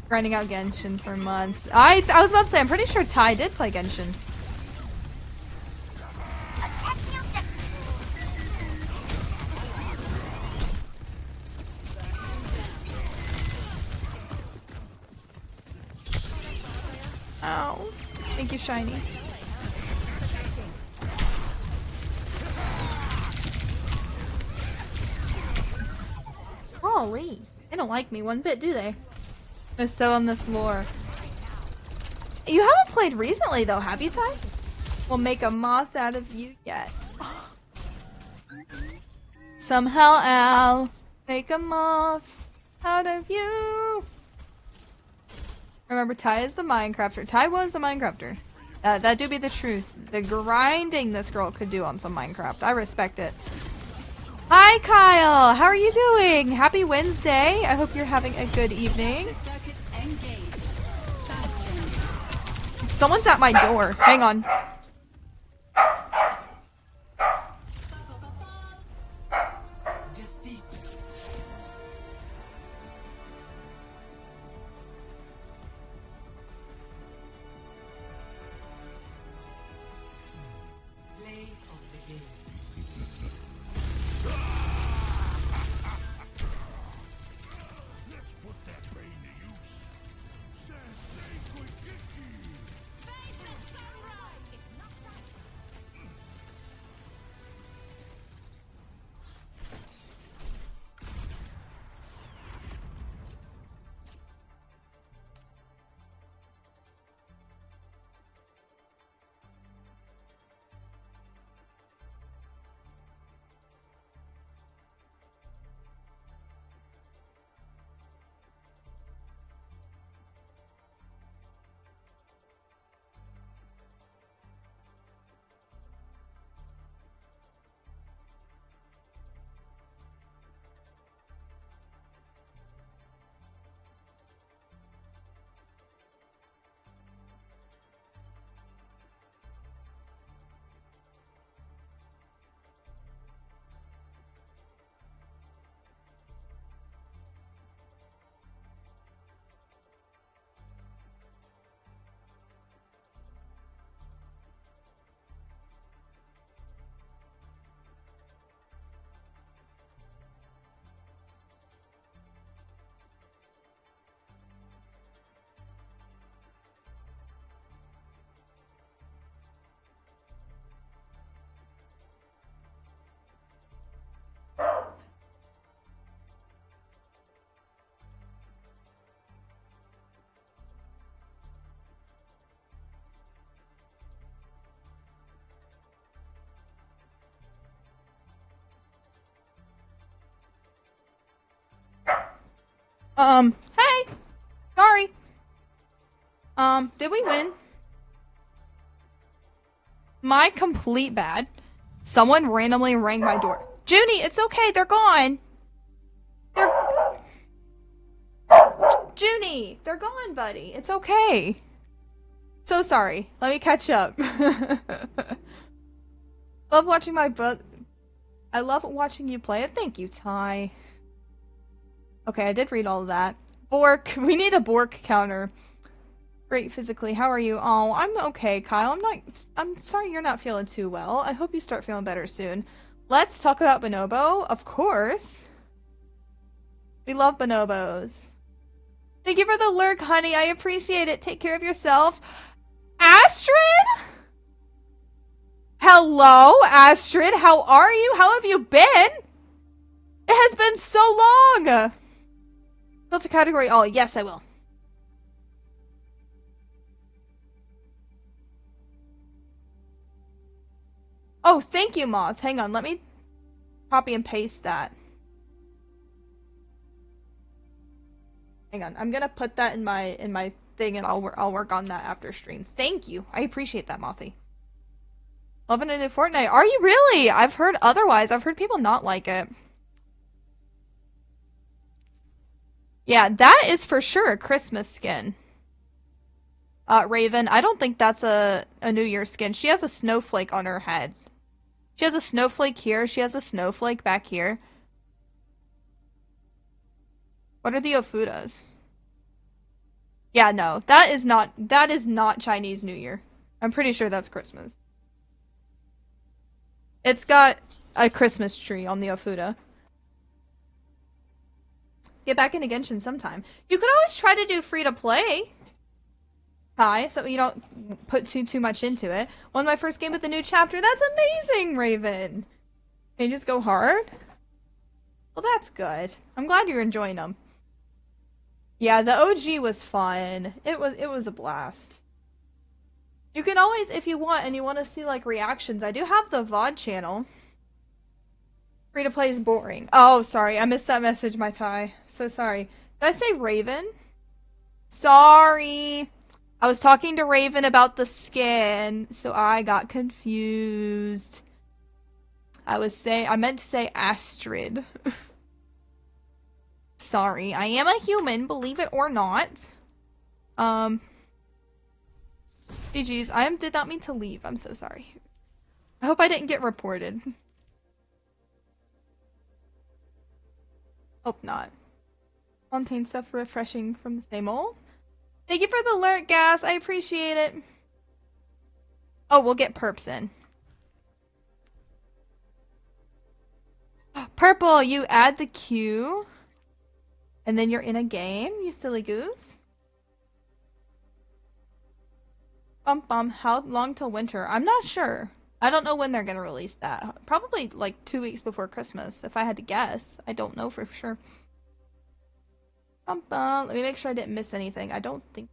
Grinding out Genshin for months. I was about to say, I'm pretty sure Ty did play Genshin. Ow. Thank you, Shiny. Golly. They don't like me one bit, do they? I'm still on this lore. You haven't played recently, though, have you, Ty? We'll make a moth out of you yet. Somehow I'll make a moth out of you. Remember, Ty is the Minecrafter. Ty was a Minecrafter. That do be the truth. The grinding this girl could do on some Minecraft. I respect it. Hi, Kyle! How are you doing? Happy Wednesday. I hope you're having a good evening. Someone's at my door. Hang on. Hey! Sorry. Did we win? My complete bad. Someone randomly rang my door. Junie, it's okay, they're gone. Junie, they're gone, buddy. It's okay. So sorry. Let me catch up. Love watching my brother. I love watching you play it. Thank you, Ty. Okay, I did read all of that. Bork. We need a Bork counter. Great physically. How are you? Oh, I'm okay, Kyle. I'm sorry you're not feeling too well. I hope you start feeling better soon. Let's talk about bonobo. Of course. We love bonobos. Thank you for the lurk, honey. I appreciate it. Take care of yourself. Astrid? Hello, Astrid. How are you? How have you been? It has been so long. Filter category all. Yes, I will. Oh, thank you, Moth. Hang on, let me copy and paste that. Hang on, I'm gonna put that in my thing, and I'll work on that after stream. Thank you. I appreciate that, Mothy. Loving a new Fortnite. Are you really? I've heard otherwise. I've heard people not like it. Yeah, that is for sure a Christmas skin. Raven, I don't think that's a New Year skin. She has a snowflake on her head. She has a snowflake here. She has a snowflake back here. What are the Ofudas? Yeah, no. That is not Chinese New Year. I'm pretty sure that's Christmas. It's got a Christmas tree on the Ofuda. Get back into Genshin sometime. You could always try to do free to play. Hi, so you don't put too much into it. Won my first game with the new chapter. That's amazing, Raven. Can you just go hard? Well, that's good. I'm glad you're enjoying them. Yeah, the OG was fun. It was a blast. You can always, if you want, and you want to see like reactions, I do have the VOD channel. Free to play is boring. Oh, sorry, I missed that message, my tie. So sorry. Did I say Raven? Sorry. I was talking to Raven about the skin, so I got confused. I meant to say Astrid. Sorry, I am a human, believe it or not. GG's, did not mean to leave. I'm so sorry. I hope I didn't get reported. Hope not. Contain stuff refreshing from the same old. Thank you for the alert, Gas. I appreciate it. Oh, we'll get perps in. Purple, you add the queue. And then you're in a game, you silly goose. How long till winter? I'm not sure. I don't know when they're gonna release that. Probably like 2 weeks before Christmas, if I had to guess. I don't know for sure. Let me make sure I didn't miss anything. I don't think.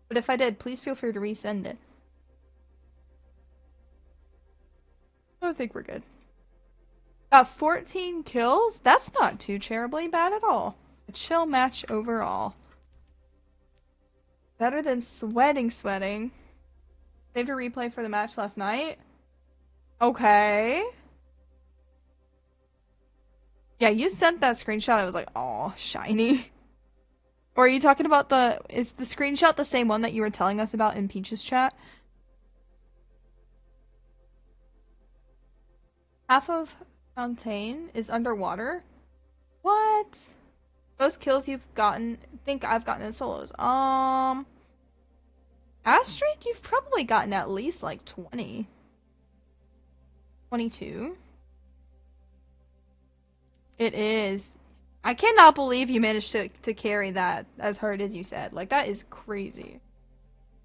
But if I did, please feel free to resend it. I think we're good. Got 14 kills? That's not too terribly bad at all. A chill match overall. Better than sweating. Saved a replay for the match last night. Okay. Yeah, you sent that screenshot. I was like, oh, shiny. Or are you talking about is the screenshot the same one that you were telling us about in Peach's chat? Half of Fontaine is underwater? What? Most kills you've gotten, think I've gotten in solos. Astrid, you've probably gotten at least like 20. 22. It is. I cannot believe you managed to carry that as hard as you said. Like, that is crazy.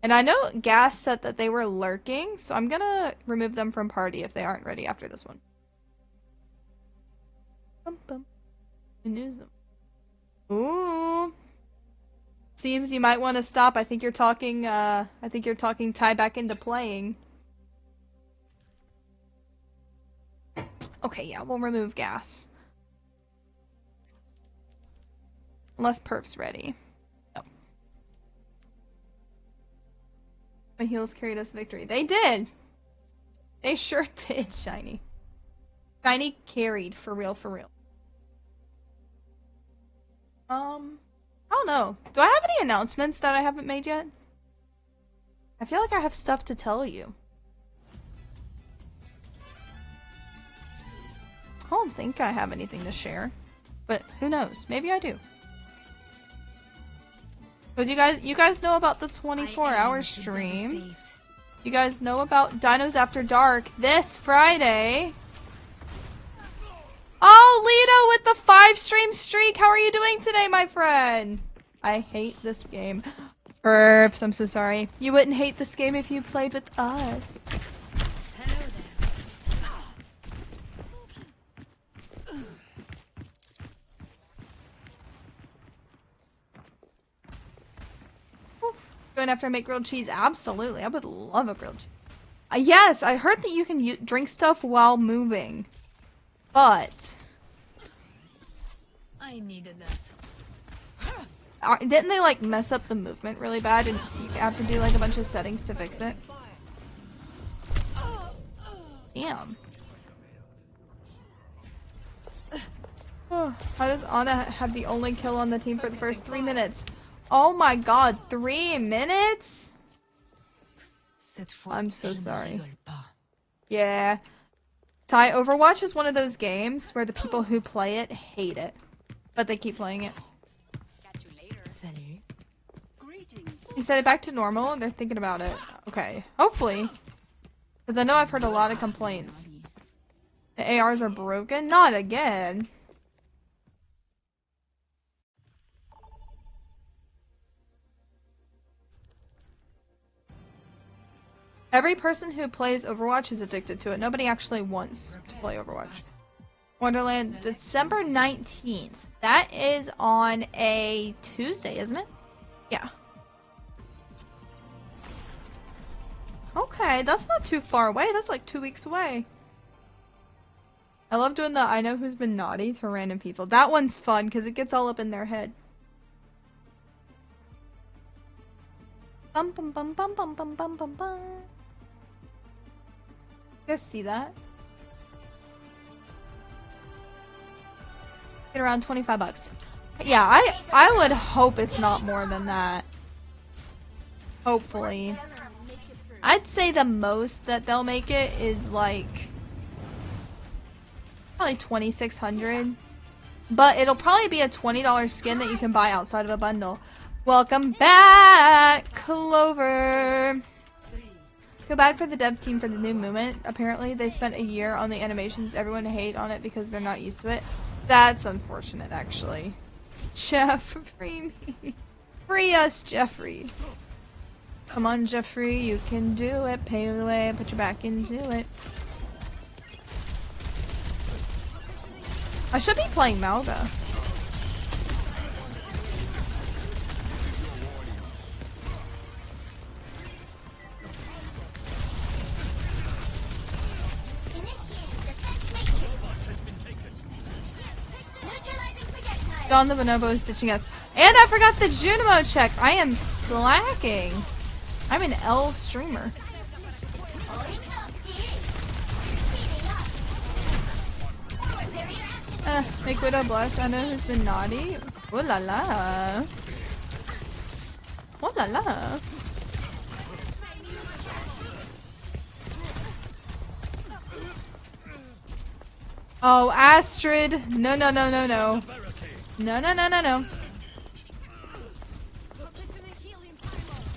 And I know Gas said that they were lurking, so I'm gonna remove them from party if they aren't ready after this one. Ooh. Seems you might want to stop. I think you're talking tie back into playing. Okay, yeah, we'll remove Gas. Unless Perf's ready. No. My heels carried us victory. They did! They sure did, Shiny. Shiny carried, for real, for real. I don't know. Do I have any announcements that I haven't made yet? I feel like I have stuff to tell you. I don't think I have anything to share. But who knows? Maybe I do. Because you guys know about the 24-hour stream. You guys know about Dinos After Dark this Friday. Oh, Lito with the 5-stream streak. How are you doing today, my friend? I hate this game. Burps, I'm so sorry. You wouldn't hate this game if you played with us. Going after I make grilled cheese? Absolutely. I would love a grilled cheese. Yes, I heard that you can drink stuff while moving. But... I needed that. Didn't they like mess up the movement really bad and you have to do like a bunch of settings to fix it? Damn. How does Ana have the only kill on the team for the first 3 minutes? Oh my god, 3 minutes? I'm so sorry. Yeah. Ty, Overwatch is one of those games where the people who play it hate it. But they keep playing it. You set it back to normal? They're thinking about it. Okay. Hopefully. Because I know I've heard a lot of complaints. The ARs are broken? Not again. Every person who plays Overwatch is addicted to it. Nobody actually wants to play Overwatch. Wonderland, December 19th. That is on a Tuesday, isn't it? Yeah. Okay, that's not too far away. That's like 2 weeks away. I love doing the I know who's been naughty to random people. That one's fun because it gets all up in their head. Bum bum bum bum bum bum bum bum bum. You guys see that? Get around 25 bucks. Yeah, I would hope it's not more than that. Hopefully. I'd say the most that they'll make it is like probably 2,600. But it'll probably be a $20 skin that you can buy outside of a bundle. Welcome back, Clover. Feel bad for the dev team for the new movement. Apparently they spent a year on the animations. Everyone hate on it because they're not used to it. That's unfortunate, actually. Jeff, free me. Free us, Jeffrey. Come on, Jeffrey, you can do it. Pave the way, put your back into it. I should be playing Malga. Don the Bonobo is ditching us. And I forgot the Junimo check. I am slacking. I'm an L streamer. Make Widow blush. I know who's been naughty. Ooh la la. Ooh la la. Oh, Astrid. No, no, no, no, no. No, no, no, no, no.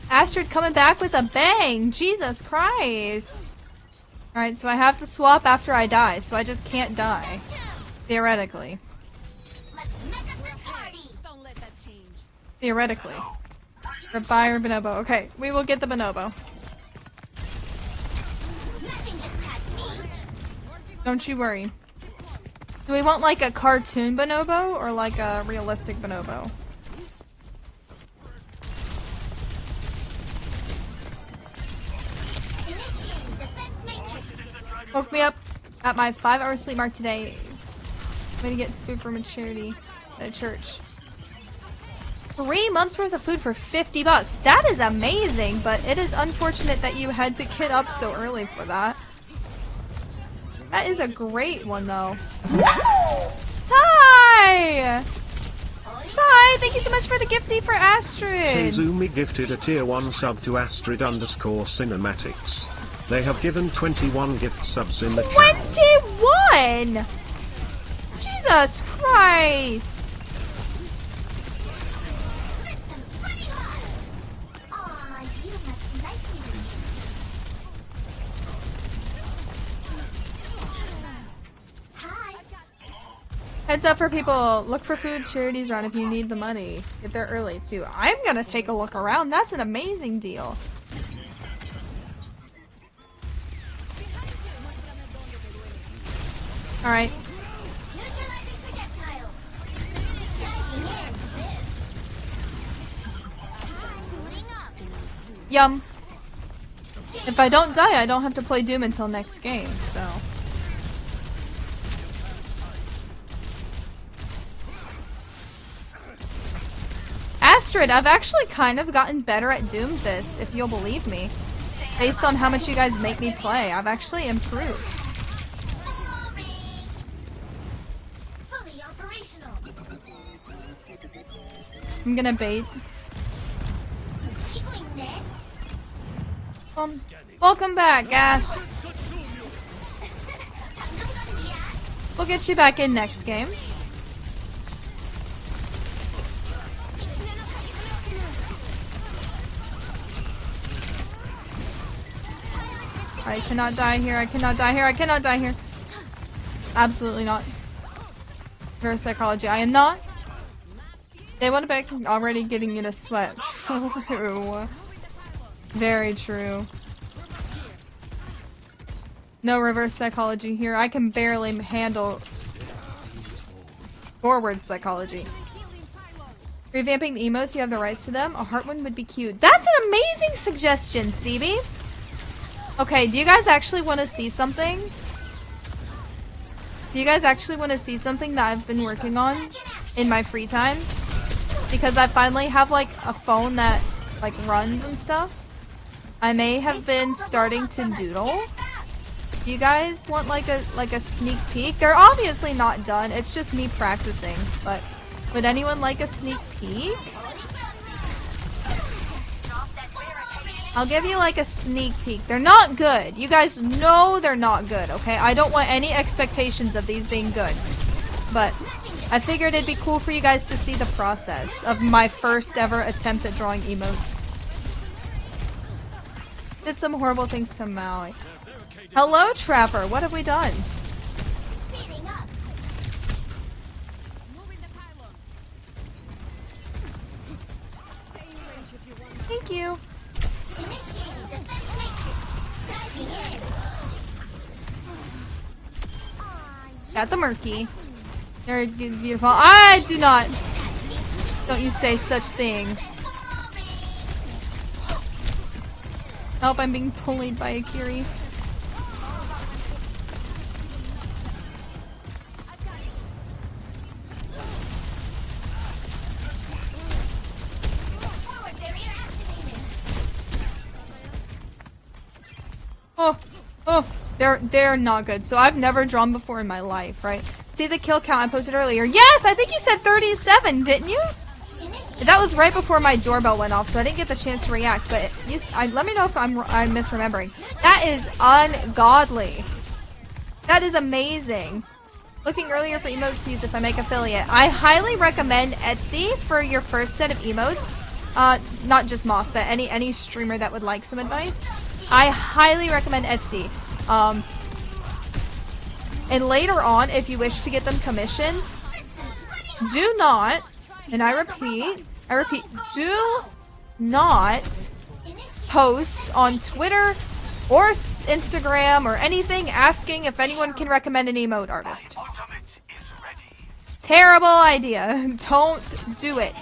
Astrid coming back with a bang. Jesus Christ. Alright, so I have to swap after I die, so I just can't die. Theoretically. Theoretically. Buy or bonobo. Okay, we will get the bonobo. Don't you worry. Do we want like a cartoon bonobo or like a realistic bonobo? Woke me up at my 5-hour sleep mark today. I'm gonna get food from a charity at a church. 3 months worth of food for 50 bucks. That is amazing, but it is unfortunate that you had to get up so early for that. That is a great one though. Ty! Ty, thank you so much for the gifty for Astrid. Seizumi gifted a tier 1 sub to Astrid_cinematics. They have given 21 gift subs in the channel. 21! Jesus Christ! Heads up for people, look for food charities around if you need the money. Get there early too. I'm gonna take a look around. That's an amazing deal. Alright. Yum. If I don't die, I don't have to play Doom until next game, so. Astrid, I've actually kind of gotten better at Doomfist, if you'll believe me. Based on how much you guys make me play, I've actually improved. Fully operational. I'm gonna bait. Welcome back, Gas. We'll get you back in next game. I cannot die here, I cannot die here, I cannot die here. Absolutely not. Reverse psychology, I am not. They want to back already getting you to sweat. True. Very true. No reverse psychology here. I can barely handle forward psychology. Revamping the emotes, you have the rights to them. A heart one would be cute. That's an amazing suggestion, CB. Okay, do you guys actually want to see something? Do you guys actually want to see something that I've been working on in my free time? Because I finally have like a phone that like runs and stuff. I may have been starting to doodle. Do you guys want like a sneak peek? They're obviously not done. It's just me practicing. But would anyone like a sneak peek? I'll give you like a sneak peek. They're not good. You guys know they're not good, okay? I don't want any expectations of these being good. But I figured it'd be cool for you guys to see the process of my first ever attempt at drawing emotes. Did some horrible things to Maui. Hello, Trapper. What have we done? Thank you. Got the murky. They're beautiful. I do not. Don't you say such things. Help, I'm being bullied by Akiri. Oh, they're not good. So I've never drawn before in my life, right? See the kill count I posted earlier. Yes, I think you said 37, didn't you? That was right before my doorbell went off, so I didn't get the chance to react. But let me know if I'm misremembering. That is ungodly. That is amazing. Looking earlier for emotes to use if I make affiliate. I highly recommend Etsy for your first set of emotes. Not just Moth, but any streamer that would like some advice. I highly recommend Etsy. And later on, if you wish to get them commissioned, do not, and I repeat, do not post on Twitter or Instagram or anything asking if anyone can recommend an emote artist. Terrible idea. Don't do it.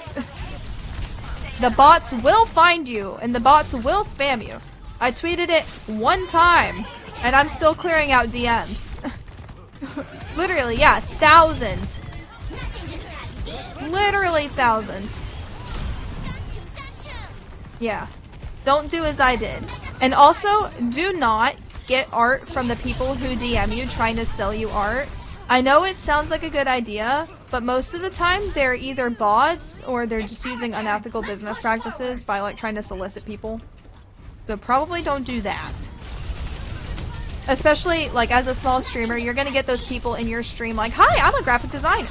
The bots will find you, and the bots will spam you. I tweeted it one time, and I'm still clearing out DMs. Literally, yeah, thousands. Literally thousands. Yeah. Don't do as I did. And also, do not get art from the people who DM you trying to sell you art. I know it sounds like a good idea, but most of the time they're either bots or they're just using unethical business practices by like trying to solicit people. So probably don't do that. Especially like as a small streamer, you're gonna get those people in your stream like, hi, I'm a graphic designer.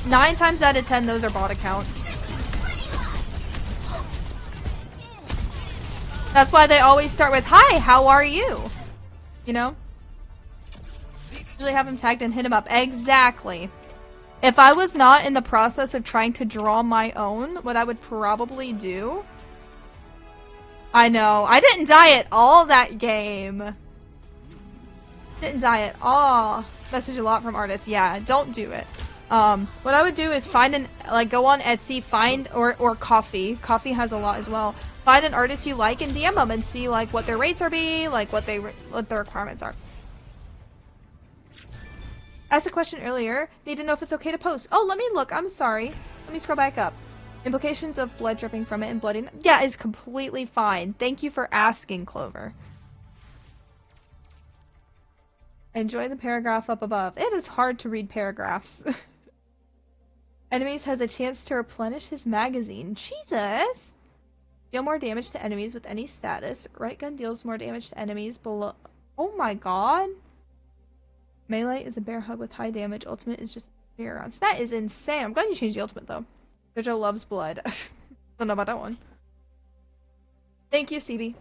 9 times out of 10, those are bot accounts. That's why they always start with, hi, how are you? You know? Usually have him tagged and hit him up. Exactly. If I was not in the process of trying to draw my own, what I would probably do... I know. I didn't die at all that game. Didn't die at all. Message a lot from artists. Yeah, don't do it. What I would do is find an, like, go on Etsy, find, or Coffee. Coffee has a lot as well. Find an artist you like and DM them and see, like, what their rates are like, what the requirements are. Asked a question earlier. Need to know if it's okay to post. Oh, let me look. I'm sorry. Let me scroll back up. Implications of blood dripping from it and bloody... Yeah, is completely fine. Thank you for asking, Clover. Enjoy the paragraph up above. It is hard to read paragraphs. Enemies has a chance to replenish his magazine. Jesus! Deal more damage to enemies with any status. Right gun deals more damage to enemies below... Oh my god! Melee is a bear hug with high damage. Ultimate is just air rounds. That is insane. I'm glad you changed the ultimate, though. Jojo loves blood. Don't know about that one. Thank you, CB.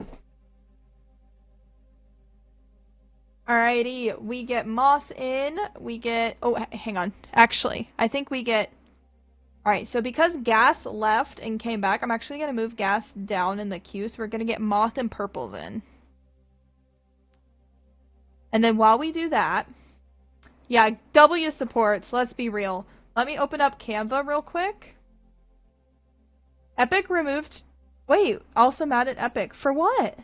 Alrighty, we get Moth in. We get... Oh, hang on. Actually, I think we get... Alright, so because Gas left and came back, I'm actually going to move Gas down in the queue, so we're going to get Moth and Purples in. And then while we do that... Yeah, W supports, let's be real. Let me open up Canva real quick. Epic removed... Wait, also mad at Epic. For what?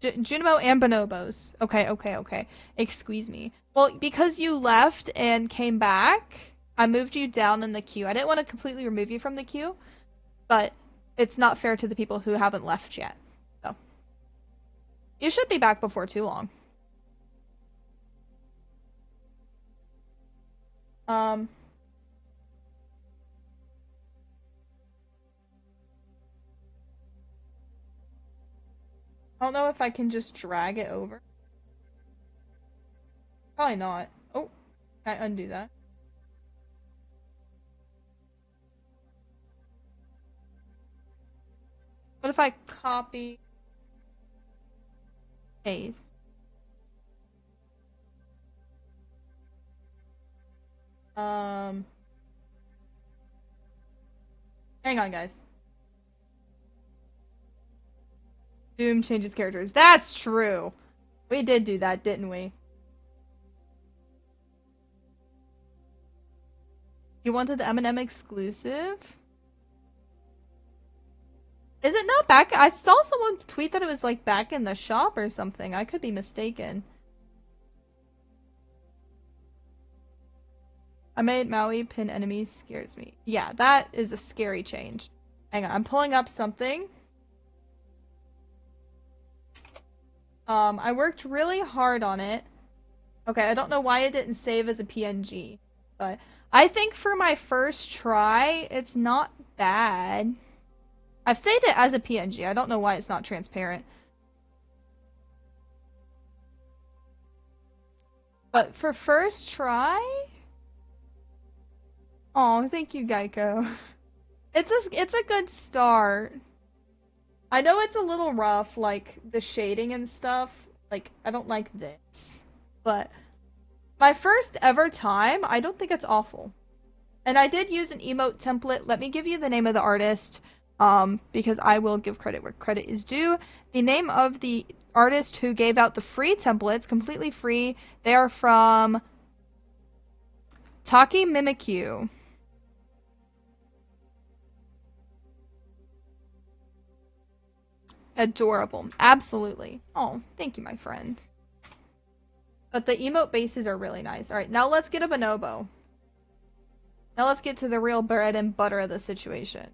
Junimo and Bonobos. Okay. Excuse me. Well, because you left and came back, I moved you down in the queue. I didn't want to completely remove you from the queue, but it's not fair to the people who haven't left yet. So, you should be back before too long. I don't know if I can just drag it over. Probably not. Oh, can I undo that? What if I copy, paste? Hang on, guys. Doom changes characters. That's true. We did do that, didn't we? You wanted the M&M exclusive? Is it not back? I saw someone tweet that it was like back in the shop or something. I could be mistaken. I made Maui pin enemies scares me. Yeah, that is a scary change. Hang on, I'm pulling up something. I worked really hard on it. Okay, I don't know why it didn't save as a PNG, but I think for my first try, it's not bad. I've saved it as a PNG. I don't know why it's not transparent. But for first try... Oh, thank you, Geico. It's a good start. I know it's a little rough, like, the shading and stuff. Like, I don't like this. But my first ever time, I don't think it's awful. And I did use an emote template. Let me give you the name of the artist, because I will give credit where credit is due. The name of the artist who gave out the free templates, completely free, they are from Taki Mimikyu. Adorable. Absolutely. Oh, thank you, my friends. But the emote bases are really nice. Alright, now let's get a bonobo. Now let's get to the real bread and butter of the situation.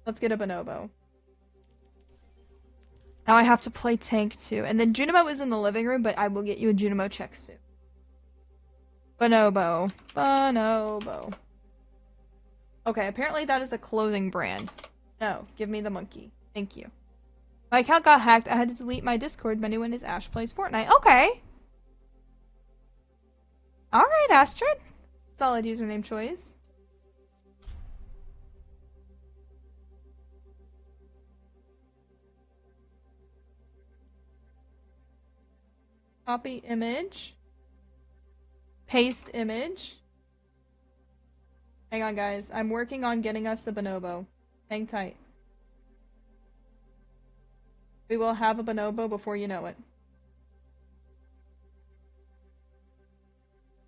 Let's get a bonobo. Now I have to play tank too. And then Junimo is in the living room, but I will get you a Junimo check soon. Bonobo. Bonobo. Okay, apparently that is a clothing brand. No, give me the monkey. Thank you. My account got hacked. I had to delete my Discord menu when his Ash plays Fortnite. Okay. Alright, Astrid. Solid username choice. Copy image. Paste image. Hang on, guys. I'm working on getting us a bonobo. Hang tight. We will have a bonobo before you know it.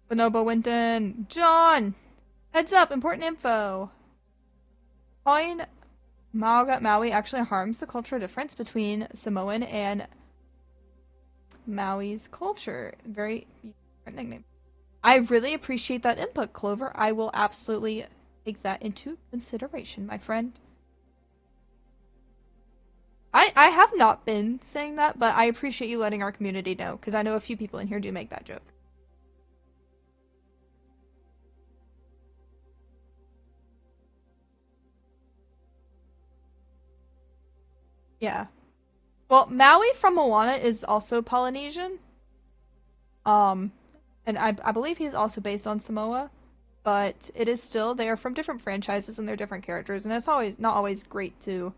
Bonobo went in. John! Heads up, important info. Calling Maui actually harms the cultural difference between Samoan and Maui's culture. Very different nickname. I really appreciate that input, Clover. I will absolutely take that into consideration, my friend. I have not been saying that, but I appreciate you letting our community know, because I know a few people in here do make that joke. Yeah. Well, Maui from Moana is also Polynesian. And I believe he's also based on Samoa, but it is still, they are from different franchises and they're different characters, and it's always not always great to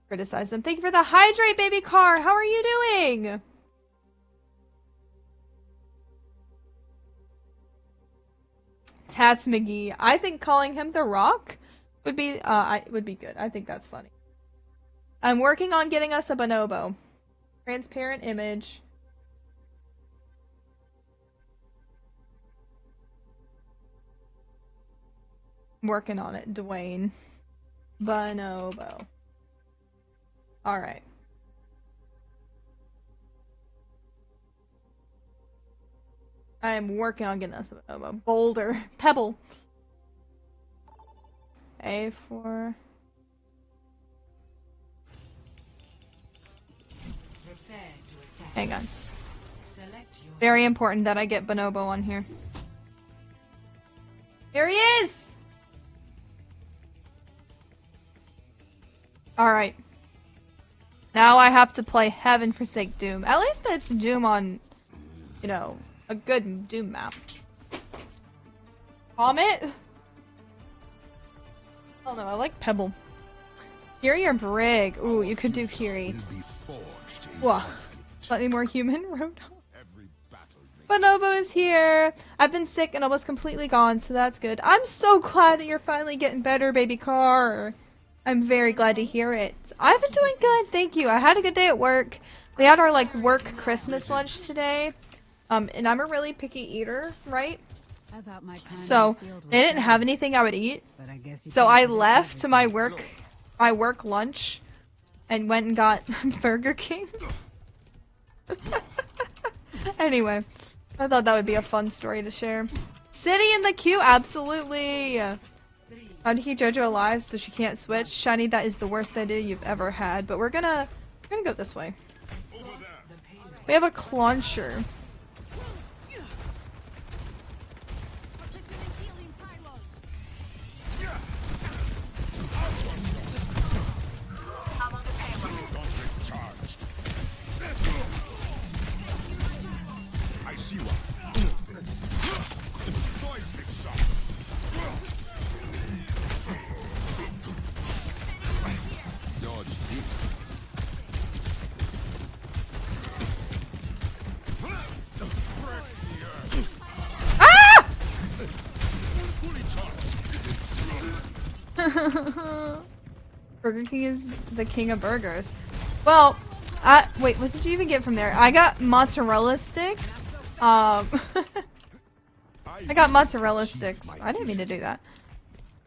criticize them. Thank you for the hydrate, baby car. How are you doing? Tats McGee. I think calling him The Rock would be would be good. I think that's funny. I'm working on getting us a bonobo. Transparent image. Working on it, Dwayne. Bonobo. Alright. I am working on getting us a boulder. Pebble. A4. Hang on. Very important that I get Bonobo on here. Here he is! Alright. Now I have to play Heaven Forsake Doom. At least it's Doom on, you know, a good Doom map. Comet? Oh no, I like Pebble. Kiri or Brig? Ooh, you could do Kiri. Whoa. Slightly more human? Roadhog. Bonobo is here! I've been sick and almost completely gone, so that's good. I'm so glad that you're finally getting better, baby car. I'm very glad to hear it. I've been doing good, thank you. I had a good day at work. We had our, like, work Christmas lunch today. And I'm a really picky eater, right? So, they didn't have anything I would eat. So I left to my work lunch and went and got Burger King. Anyway, I thought that would be a fun story to share. City in the queue, absolutely. How to keep Jojo alive so she can't switch. Shiny, that is the worst idea you've ever had. But we're gonna go this way. We have a Clauncher. Burger King is the king of burgers. Well, wait, what did you even get from there? I got mozzarella sticks. I got mozzarella sticks. I didn't mean to do that.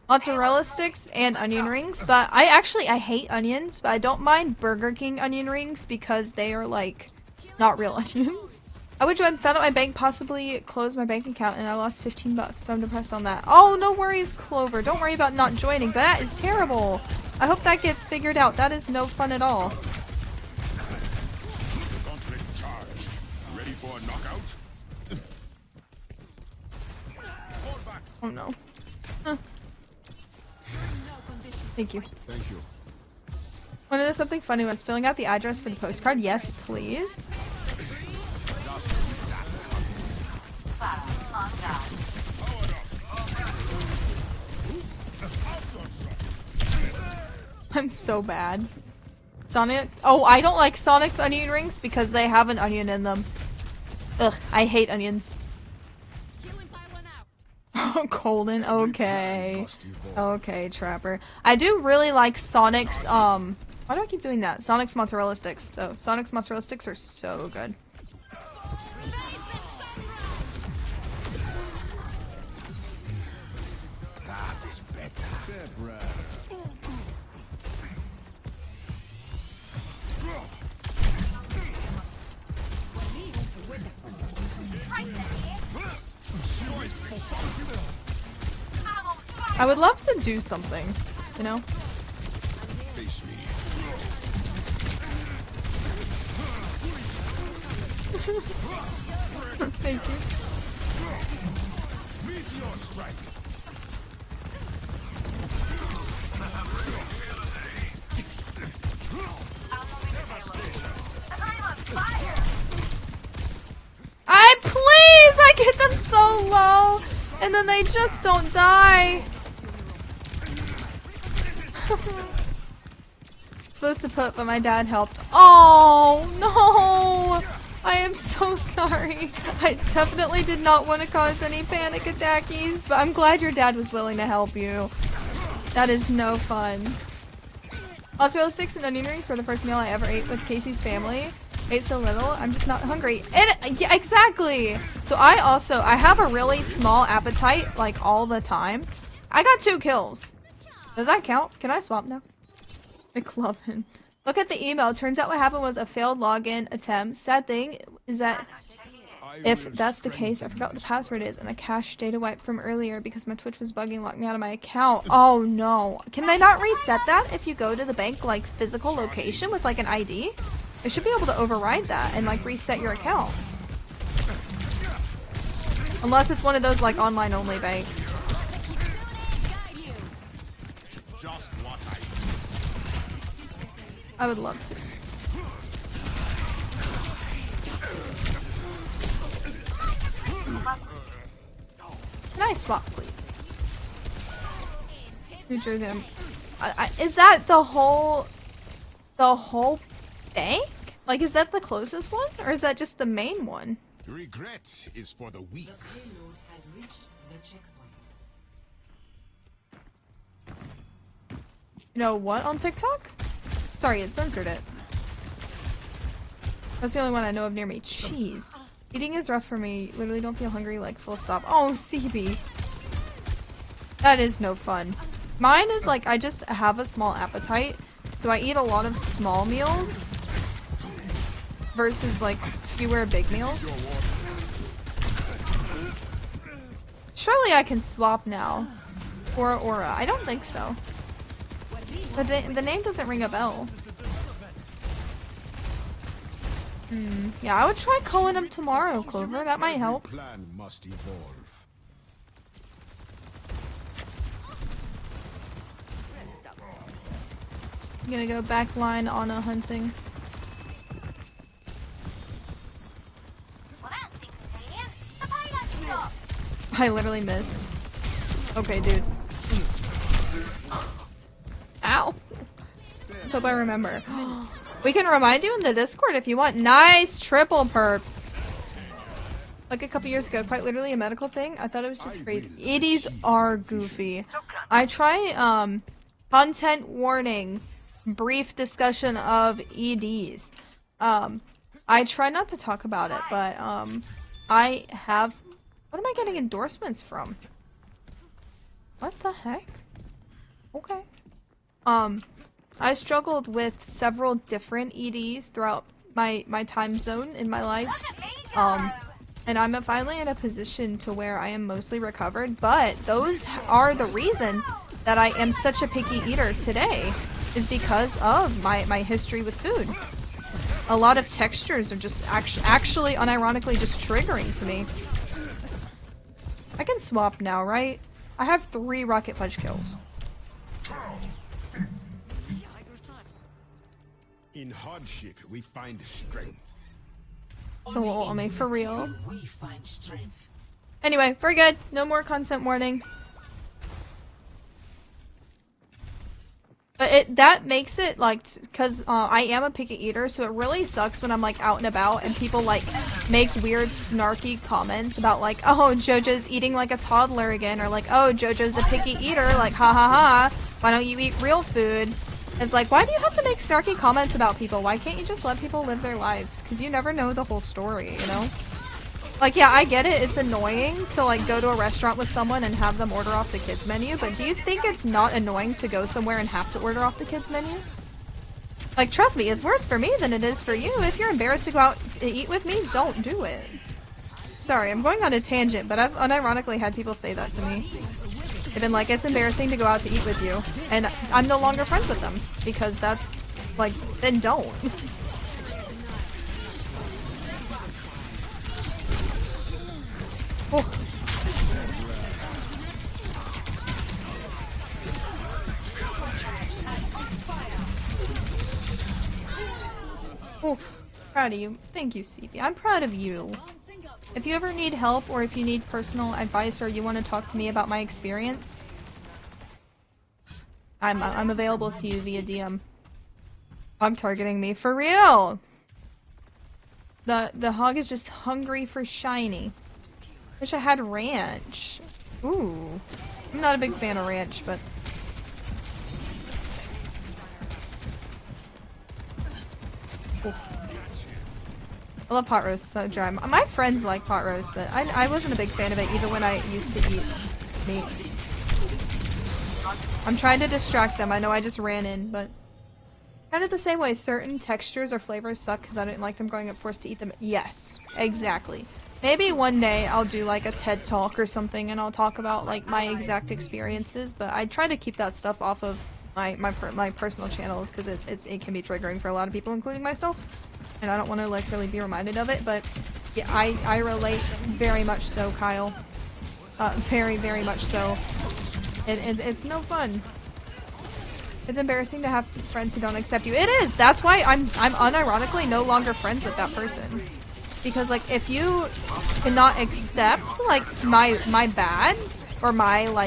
Mozzarella sticks and onion rings, but I hate onions, but I don't mind Burger King onion rings because they are like not real onions. I would found out my bank possibly closed my bank account and I lost 15 bucks, so I'm depressed on that. Oh, no worries, Clover. Don't worry about not joining. That is terrible. I hope that gets figured out. That is no fun at all. Ready for a knockout? Oh no. Huh. Thank you. Thank you. Want to know something funny? When I was filling out the address for the postcard, yes, please. I'm so bad. Sonic. Oh, I don't like Sonic's onion rings because they have an onion in them. Ugh, I hate onions. Oh, Colden. Okay. Okay, Trapper. I do really like Sonic's, why do I keep doing that? Sonic's mozzarella sticks, though. Sonic's mozzarella sticks are so good. That's better. I would love to do something, you know? Face me. Thank you. Meteor strike. I get them so low, and then they just don't die. Supposed to put, but my dad helped. Oh no! I am so sorry. I definitely did not want to cause any panic attackies, but I'm glad your dad was willing to help you. That is no fun. Also, 6 and onion rings were the first meal I ever ate with Casey's family. Ate so little, I'm just not hungry. And yeah, exactly. So I have a really small appetite, like all the time. I got 2 kills. Does that count? Can I swap now? McLovin. Look at the email. Turns out what happened was a failed login attempt. Sad thing is that if that's the case, I forgot what the password is and I cached data wipe from earlier because my Twitch was bugging, locked me out of my account. Oh no. Can they not reset that if you go to the bank, like, physical location with, like, an ID? They should be able to override that and, like, reset your account. Unless it's one of those, like, online-only banks. Just what I would love to. Can I swap, please? New Jersey. Is that the whole bank? Like, is that the closest one, or is that just the main one? regret is for the weak. The payload has reached the checkpoint. You know what on TikTok? Sorry, it censored it. That's the only one I know of near me. Jeez. Eating is rough for me. Literally don't feel hungry, like, full stop. Oh, CB. That is no fun. Mine is like, I just have a small appetite, so I eat a lot of small meals versus, like, fewer big meals. Surely I can swap now. Or Aura. I don't think so. The name doesn't ring a bell. Yeah, I would try calling him tomorrow, Clover. That might help. Plan must evolve. I'm gonna go back line on a hunting. I literally missed. Okay, dude. Ow. Let's hope I remember. We can remind you in the Discord if you want. Nice triple perps. Like a couple years ago, quite literally a medical thing. I thought it was just crazy. EDs are goofy. I try, content warning. Brief discussion of EDs. I try not to talk about it, but, I have... What am I getting endorsements from? What the heck? Okay. I struggled with several different EDs throughout my time zone in my life. And I'm finally in a position to where I am mostly recovered, but those are the reason that I am such a picky eater today, is because of my history with food. A lot of textures are just actually unironically just triggering to me. I can swap now, right? I have 3 rocket punch kills. In hardship, we find strength. So I mean, for real. We find strength. Anyway, we're good. No more content warning. But that makes it, like, because I am a picky eater, so it really sucks when I'm, like, out and about and people, like, make weird snarky comments about, like, oh, Jojo's eating like a toddler again, or like, oh, Jojo's a picky eater, like, ha ha ha, why don't you eat real food? It's like, why do you have to make snarky comments about people? Why can't you just let people live their lives? Because you never know the whole story, you know? Like, yeah, I get it. It's annoying to, like, go to a restaurant with someone and have them order off the kids' menu, but do you think it's not annoying to go somewhere and have to order off the kids' menu? Like, trust me, it's worse for me than it is for you. If you're embarrassed to go out to eat with me, don't do it. Sorry, I'm going on a tangent, but I've unironically had people say that to me. They've been like, it's embarrassing to go out to eat with you. And I'm no longer friends with them. Because that's, like, then don't. Oh. Oof. Proud of you. Thank you, CB. I'm proud of you. If you ever need help or if you need personal advice or you want to talk to me about my experience, I'm available to you via DM. Hog targeting me. For real! The hog is just hungry for shiny. Wish I had ranch. Ooh. I'm not a big fan of ranch, but... Oof. I love pot roast, so dry. My friends like pot roast, but I wasn't a big fan of it even when I used to eat meat. I'm trying to distract them. I know I just ran in, but... Kind of the same way certain textures or flavors suck because I didn't like them growing up, forced to eat them. Yes, exactly. Maybe one day I'll do like a TED Talk or something and I'll talk about like my exact experiences, but I try to keep that stuff off of my personal channels because it can be triggering for a lot of people, including myself. And I don't want to like really be reminded of it, but yeah, I relate very much so, Kyle. Very, very much so. It's no fun. It's embarrassing to have friends who don't accept you. It is! That's why I'm unironically no longer friends with that person. Because like if you cannot accept like my bad or my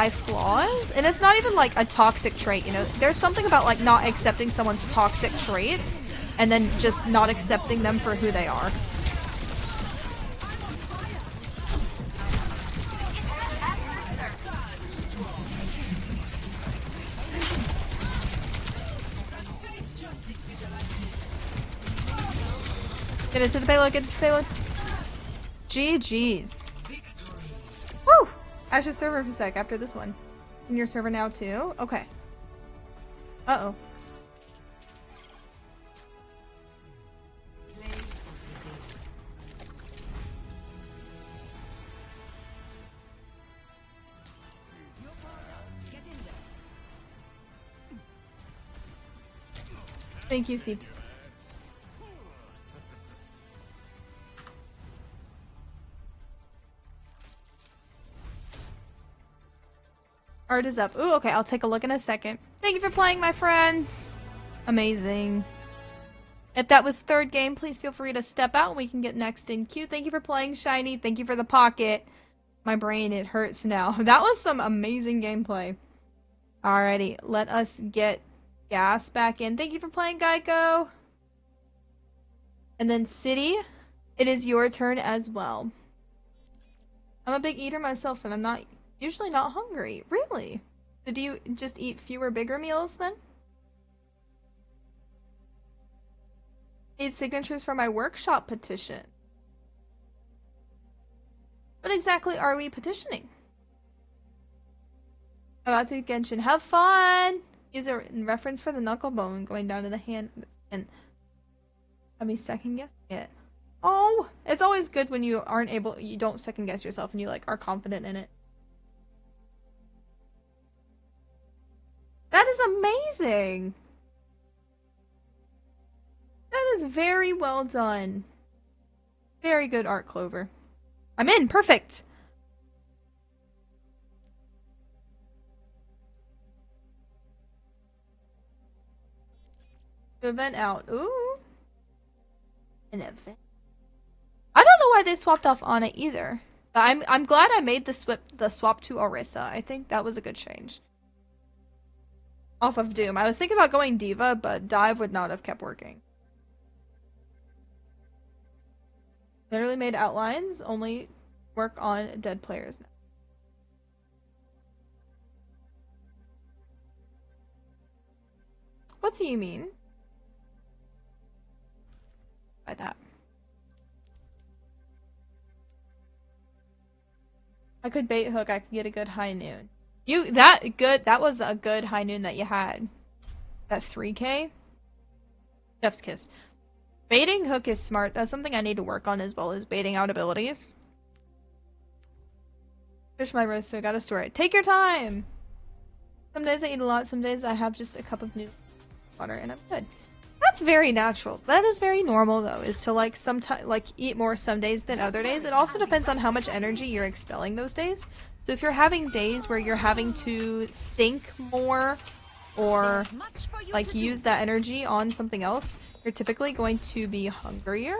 flaws, and it's not even like a toxic trait, you know, there's something about like not accepting someone's toxic traits and then just not accepting them for who they are. Get it to the payload, get it to the payload. GG's. Woo! Ash your server for a sec after this one. It's in your server now too? Okay. Uh-oh. Thank you, Seeps. Art is up. Ooh, okay, I'll take a look in a second. Thank you for playing, my friends! Amazing. If that was third game, please feel free to step out and we can get next in queue. Thank you for playing, Shiny. Thank you for the pocket. My brain, it hurts now. That was some amazing gameplay. Alrighty, let us get Gas back in. Thank you for playing, Geico. And then City, it is your turn as well. I'm a big eater myself and I'm usually not hungry. Really? Do you just eat fewer bigger meals then? Need signatures for my workshop petition. What exactly are we petitioning? About to Genshin. Have fun! Use a reference for the knuckle bone going down to the hand and let me second guess it. Oh, it's always good when you don't second guess yourself and you like are confident in it. That is amazing. That is very well done. Very good art, Clover. I'm in. Perfect. Event out. Ooh. An event. I don't know why they swapped off Anna either. But I'm glad I made the swap to Orisa. I think that was a good change. Off of Doom. I was thinking about going Diva, but Dive would not have kept working. Literally made outlines, only work on dead players now. What do you mean by that? I could bait hook, I could get a good high noon. That was a good high noon that you had. That 3K? Chef's kiss. Baiting hook is smart. That's something I need to work on as well as baiting out abilities. Fish my roast, so I gotta store it. Take your time! Some days I eat a lot, some days I have just a cup of new water and I'm good. That's very natural. That is very normal though, is to like eat more some days than other days. It also depends on how much energy you're expelling those days. So if you're having days where you're having to think more or like use that energy on something else, you're typically going to be hungrier.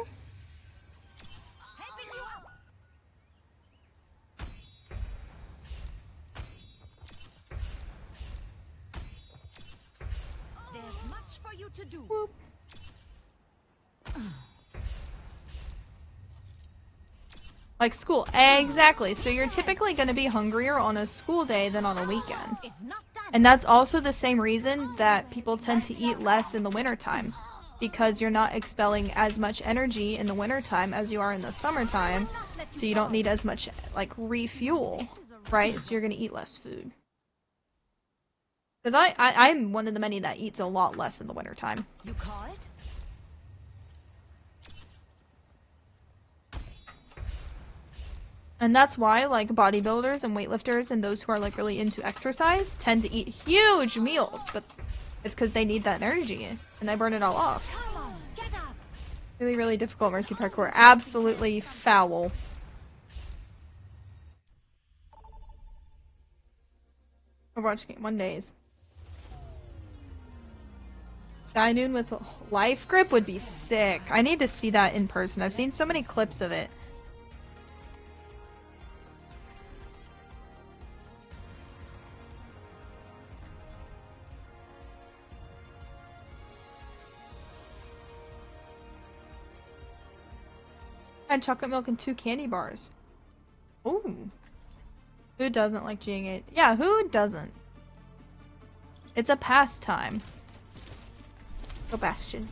There's much for you to do. Whoop. Like school. Exactly. So you're typically going to be hungrier on a school day than on a weekend. And that's also the same reason that people tend to eat less in the wintertime. Because you're not expelling as much energy in the wintertime as you are in the summertime. So you don't need as much, like, refuel. Right? So you're going to eat less food. Because I'm one of the many that eats a lot less in the wintertime. You call it? And that's why, like, bodybuilders and weightlifters and those who are, like, really into exercise tend to eat huge meals, but it's because they need that energy, and they burn it all off. Come on, get up. Really, really difficult Mercy parkour. Absolutely foul. Overwatch game, 1 days. Sky Noon with life grip would be sick. I need to see that in person. I've seen so many clips of it. And chocolate milk and 2 candy bars. Ooh. Who doesn't like G8? Yeah, who doesn't? It's a pastime. Go Bastion.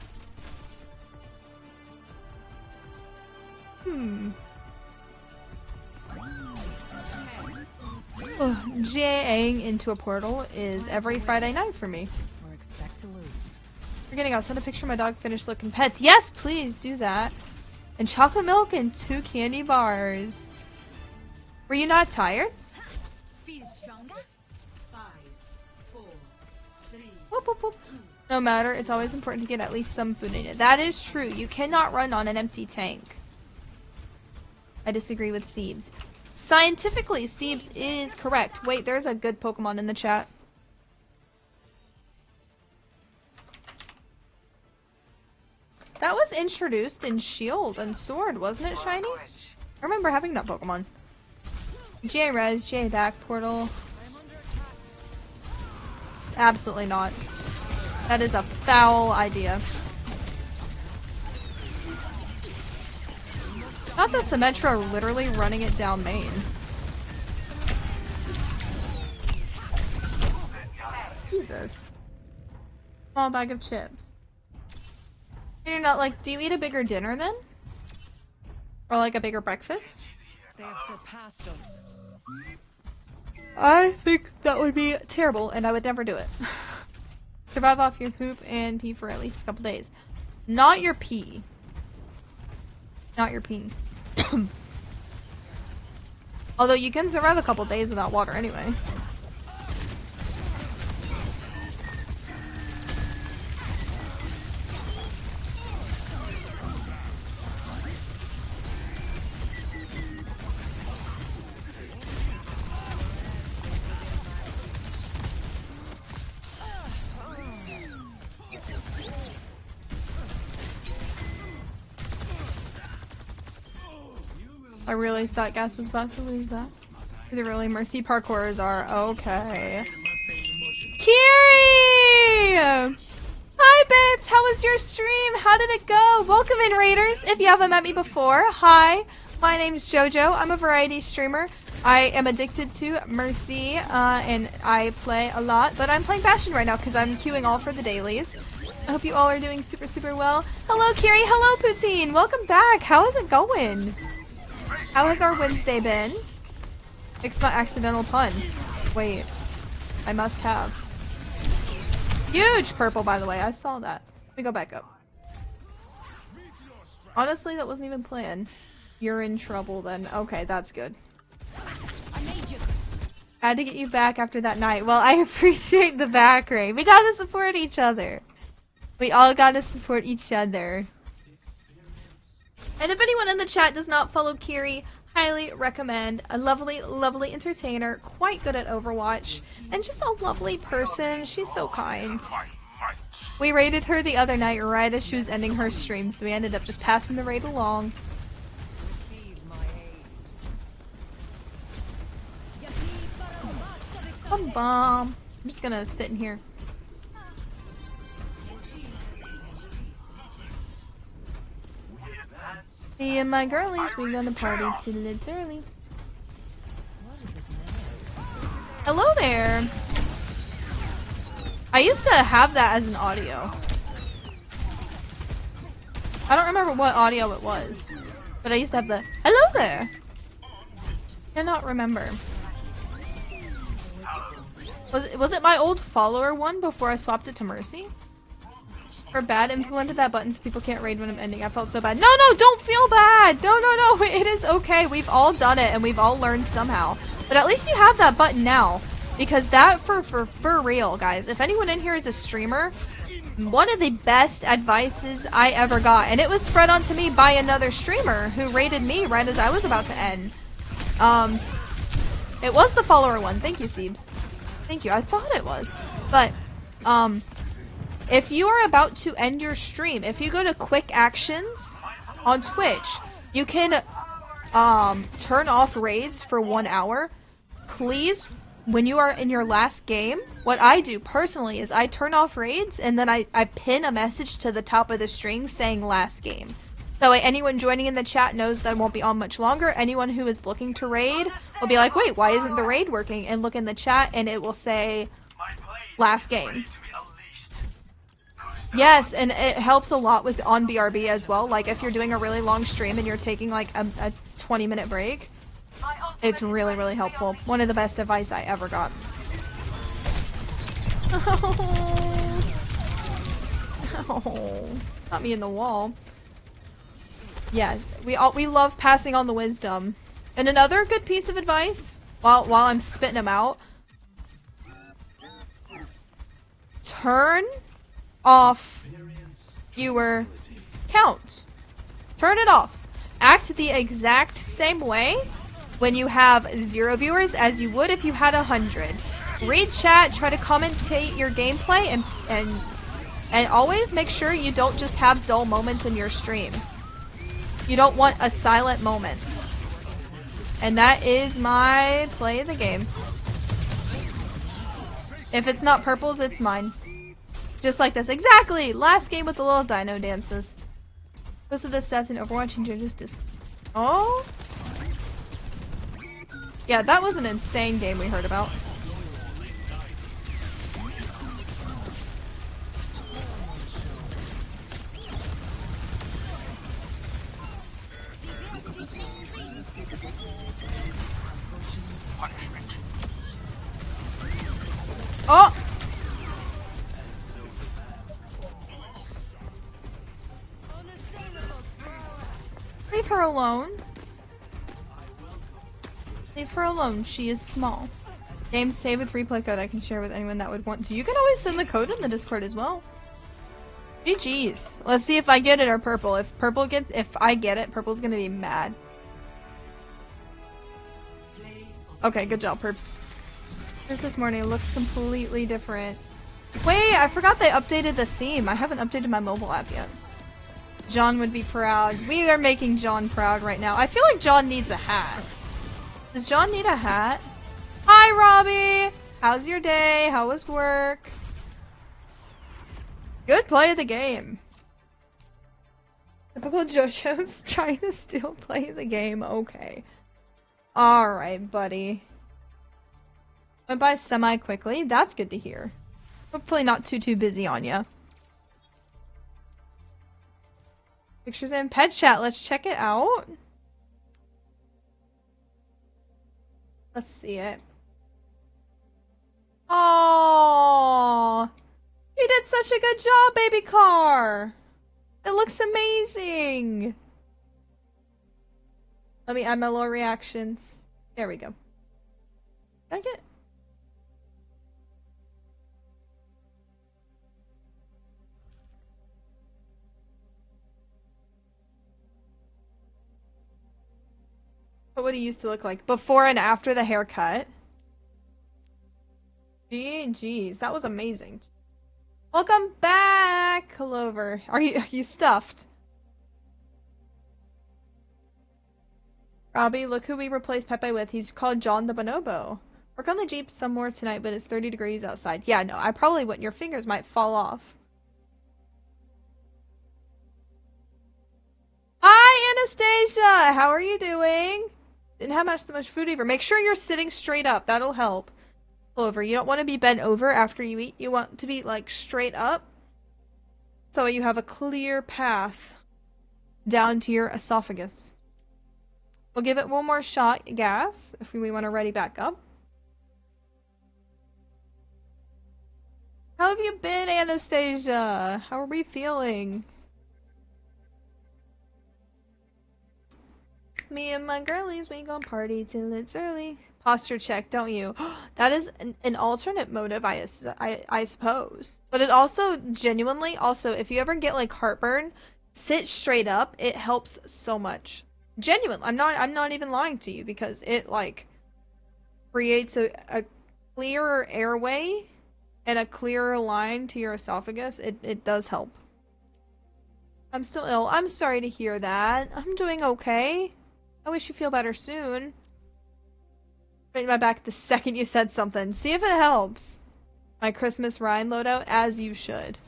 JAing into a portal is every Friday night for me. Or expect to lose. Forgetting, I'll send a picture of my dog finished looking pets. Yes, please do that. And chocolate milk and 2 candy bars. Were you not tired? Feel stronger? 5, 4, 3, Whoop, whoop, whoop. No matter, it's always important to get at least some food in it. That is true. You cannot run on an empty tank. I disagree with Siebes. Scientifically, Siebes is correct. Wait, there's a good Pokemon in the chat. That was introduced in Shield and Sword, wasn't it, Shiny? I remember having that Pokemon. J-Res, J-Back, Portal. Absolutely not. That is a foul idea. Not the Symmetra literally running it down main. Jesus. Small bag of chips. You're not like, do you eat a bigger dinner then? Or like a bigger breakfast? They have surpassed us. I think that would be terrible and I would never do it. Survive off your poop and pee for at least a couple days. Not your pee. Not your pee. Although you can survive a couple days without water anyway. I really thought Gas was about to lose that. The really Mercy parkours are okay. Kiri! Hi babes, how was your stream? How did it go? Welcome in Raiders, if you haven't met me before. Hi, my name's Jojo. I'm a variety streamer. I am addicted to Mercy, and I play a lot, but I'm playing Bastion right now because I'm queuing all for the dailies. I hope you all are doing super, super well. Hello Kiri, hello Poutine, welcome back. How is it going? How has our Wednesday been? Fix my accidental pun. Wait. I must have. Huge purple, by the way. I saw that. Let me go back up. Honestly, that wasn't even planned. You're in trouble then. Okay, that's good. I need you. Had to get you back after that night. Well, I appreciate the back, Ray. We gotta support each other. We all gotta support each other. And if anyone in the chat does not follow Kiri, highly recommend. A lovely, lovely entertainer, quite good at Overwatch, and just a lovely person. She's so kind. We raided her the other night right as she was ending her stream, so we ended up just passing the raid along. Receive my aid. Bum bum. I'm just gonna sit in here. Me and my girlies, we gonna party till it's early. Hello there! I used to have that as an audio. I don't remember what audio it was, but I used to have the hello there! Cannot remember. Was it my old follower one before I swapped it to Mercy? For bad, implemented that button so people can't raid when I'm ending. I felt so bad. No, don't feel bad! No, it is okay. We've all done it and we've all learned somehow. But at least you have that button now. Because that, for real, guys, if anyone in here is a streamer, one of the best advices I ever got, and it was spread on to me by another streamer who raided me right as I was about to end. It was the follower one. Thank you, Siebes. Thank you. I thought it was. But, if you are about to end your stream, if you go to quick actions on Twitch, you can turn off raids for 1 hour. Please, when you are in your last game, what I do personally is I turn off raids and then I pin a message to the top of the string saying last game. That way anyone joining in the chat knows that it won't be on much longer. Anyone who is looking to raid will be like, wait, why isn't the raid working? And look in the chat and it will say last game. Yes, and it helps a lot with on BRB as well. Like if you're doing a really long stream and you're taking like a 20-minute break, it's really, really helpful. One of the best advice I ever got. Oh, got me in the wall. Yes, we love passing on the wisdom. And another good piece of advice, while I'm spitting them out, turn off viewer count. Turn it off. Act the exact same way when you have 0 viewers as you would if you had 100. Read chat, try to commentate your gameplay, and always make sure you don't just have dull moments in your stream. You don't want a silent moment. And that is my play of the game. If it's not purples, it's mine. Just like this. Exactly! Last game with the little dino dances. Most of the stats in Overwatch and Jojo's just... Oh? Yeah, that was an insane game we heard about. Oh! Leave her alone. Leave her alone. She is small. Games save with replay code I can share with anyone that would want to. You can always send the code in the Discord as well. GG's. Let's see if I get it or purple. If I get it, purple's gonna be mad. Okay, good job, perps. Here's this morning. It looks completely different. Wait, I forgot they updated the theme. I haven't updated my mobile app yet. John would be proud. We are making John proud right now. I feel like John needs a hat. Does John need a hat? Hi, Robbie! How's your day? How was work? Good play of the game. Typical Jojo's trying to still play the game. Okay. Alright, buddy. Went by semi-quickly. That's good to hear. Hopefully not too busy on ya. Pictures in pet chat. Let's check it out. Let's see it. Oh, you did such a good job, baby car. It looks amazing. Let me add my little reactions. There we go. Like it. What would he used to look like before and after the haircut? Jeez, that was amazing. Welcome back, Clover. Are you stuffed? Robbie, look who we replaced Pepe with. He's called John the Bonobo. Work on the Jeep some more tonight, but it's 30 degrees outside. Yeah, no, I probably wouldn't. Your fingers might fall off. Hi, Anastasia! How are you doing? Didn't have much food either. Make sure you're sitting straight up. That'll help. Clover, you don't want to be bent over after you eat. You want to be, like, straight up. So you have a clear path down to your esophagus. We'll give it one more shot gas if we want to ready back up. How have you been, Anastasia? How are we feeling? Me and my girlies, we gon' party till it's early. Posture check, don't you? That is an alternate motive, I suppose. But it also, genuinely, also, if you ever get, like, heartburn, sit straight up. It helps so much. Genuinely, I'm not even lying to you, because it, like, creates a clearer airway and a clearer line to your esophagus. It does help. I'm still ill. I'm sorry to hear that. I'm doing okay. I wish you feel better soon. Right in my back the second you said something. See if it helps. My Christmas Rhine loadout, as you should.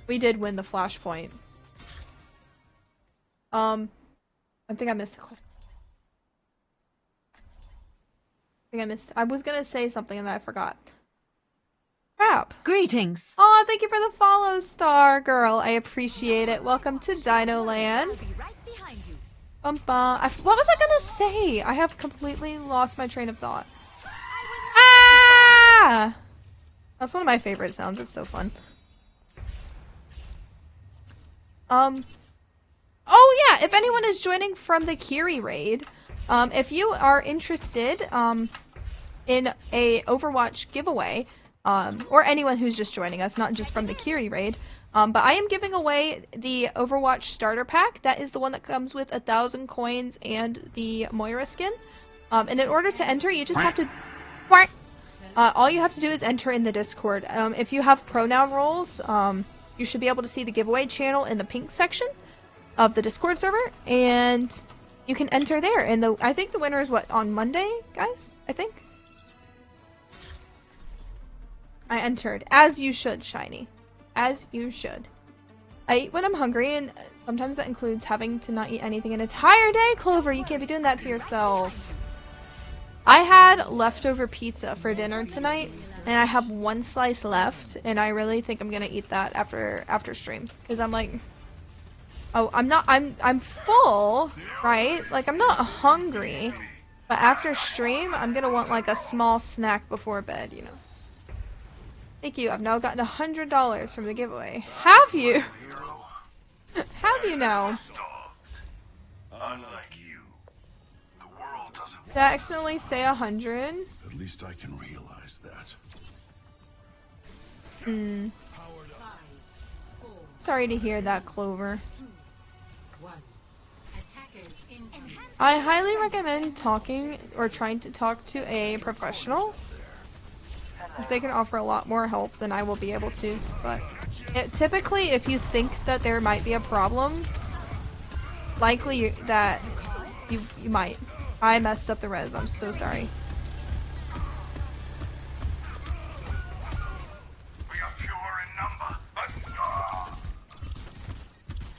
We did win the flashpoint. I think I missed a question. I was gonna say something and then I forgot. Crap. Greetings. Oh, thank you for the follow, Star Girl. I appreciate it. Welcome to Dino Land. What was I gonna say? I have completely lost my train of thought. Ah! That's one of my favorite sounds. It's so fun. Oh yeah, if anyone is joining from the Kiri raid, if you are interested, in a Overwatch giveaway, or anyone who's just joining us, not just from the Kiri raid, but I am giving away the Overwatch starter pack. That is the one that comes with 1,000 coins and the Moira skin. And in order to enter, you just have to... all you have to do is enter in the Discord. If you have pronoun roles, you should be able to see the giveaway channel in the pink section of the Discord server, and you can enter there. And I think the winner is what, on Monday, guys? I think. I entered, as you should, Shiny. As you should. I eat when I'm hungry, and sometimes that includes having to not eat anything an entire day. Clover, you can't be doing that to yourself. I had leftover pizza for dinner tonight, and I have one slice left, and I really think I'm gonna eat that after stream, because I'm like, oh, I'm full, right? Like, I'm not hungry, but after stream, I'm gonna want like a small snack before bed, you know. Thank you. I've now gotten $100 from the giveaway. Have you? Have you now? Unlike you, the world doesn't. Did I accidentally say 100? At least I can realize that. Sorry to hear that, Clover. I highly recommend talking or trying to talk to a professional, because they can offer a lot more help than I will be able to. But typically, if you think that there might be a problem, likely that you might. I messed up the res. I'm so sorry. We are fewer in number, but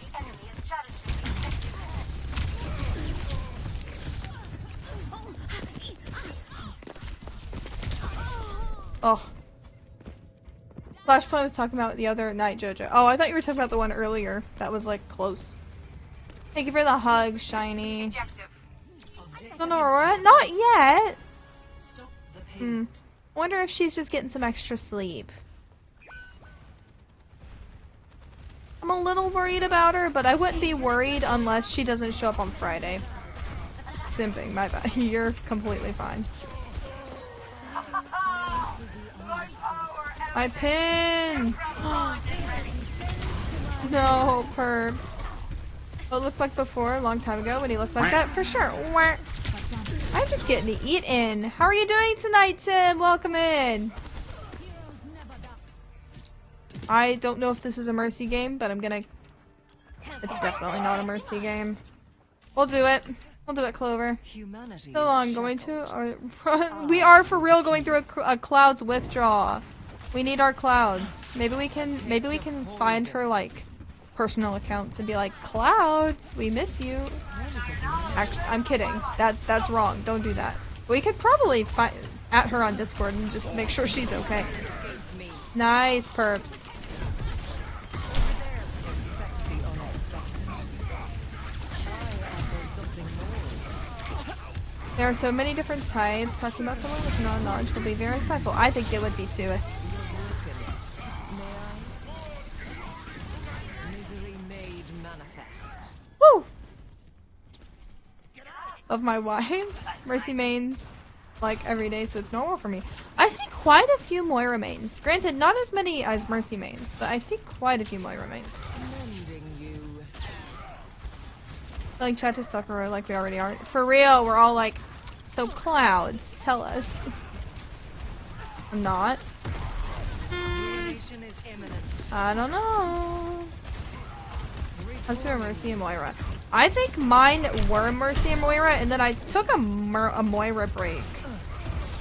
The enemy is challenging Oh. Flashpoint was talking about the other night, Jojo. Oh, I thought you were talking about the one earlier. That was, like, close. Thank you for the hug, Shiny. Oh, no, Aurora? Not yet! I wonder if she's just getting some extra sleep. I'm a little worried about her, but I wouldn't be worried unless she doesn't show up on Friday. simping, my bad. You're completely fine. I pin! No, perps. What it looked like before, a long time ago, when he looked like that, for sure. I'm just getting to eat in. How are you doing tonight, Tim? Welcome in. I don't know if this is a Mercy game, but I'm gonna... It's definitely not a Mercy game. We'll do it. We'll do it, Clover. So long, going to... we are for real going through a Cloud's withdrawal. We need our Clouds. Maybe we can find her, like, personal accounts and be like, Clouds, we miss you. Actually, I'm kidding. That's wrong. Don't do that. We could probably at her on Discord and just make sure she's okay. Nice, perps. There are so many different types. Talking about someone with non-knowledge will be very insightful. I think it would be too. Woo! Of my wives, Mercy mains, like every day, so it's normal for me. I see quite a few Moira mains. Granted, not as many as Mercy mains, but I see quite a few Moira mains. Like chat to Stalker like we already are. For real, we're all like, so Clouds, tell us. I'm not. I don't know. I'm to a Mercy and Moira. I think mine were Mercy and Moira, and then I took a Moira break.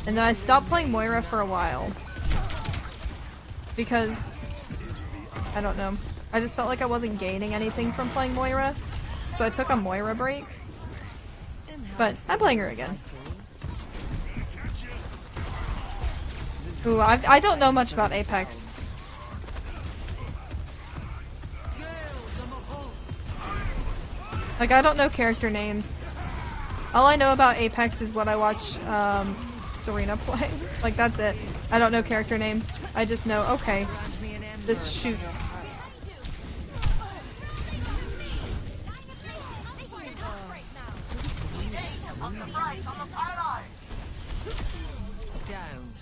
And then I stopped playing Moira for a while. Because, I don't know. I just felt like I wasn't gaining anything from playing Moira. So I took a Moira break. But I'm playing her again. Ooh, I don't know much about Apex. Like, I don't know character names. All I know about Apex is what I watch Serena play. Like, that's it. I don't know character names. I just know, okay, this shoots. Down.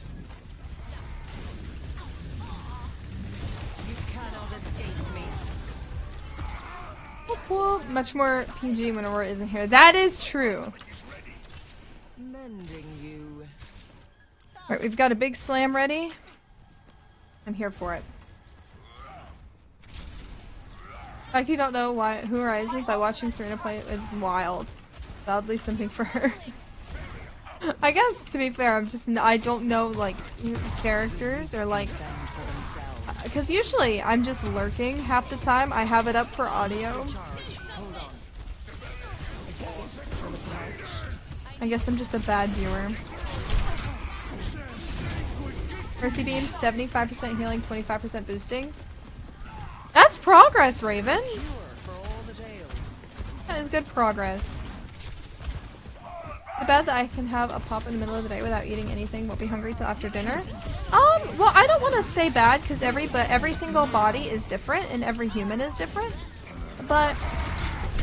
You cannot escape me. Whoop whoop. Much more PG when Aurora isn't here. That is true. Mending you. Alright, we've got a big slam ready. I'm here for it. Like, you don't know who Rises by watching Serena play, it's wild. Wildly something for her. I guess, to be fair, I don't know, like, characters or, like, because usually I'm just lurking half the time. I have it up for audio. I guess I'm just a bad viewer. Mercy Beam, 75% healing, 25% boosting. That's progress, Raven! That is good progress. The bad that I can have a pop in the middle of the day without eating anything, won't be hungry till after dinner. Well, I don't want to say bad, because every single body is different, and every human is different. But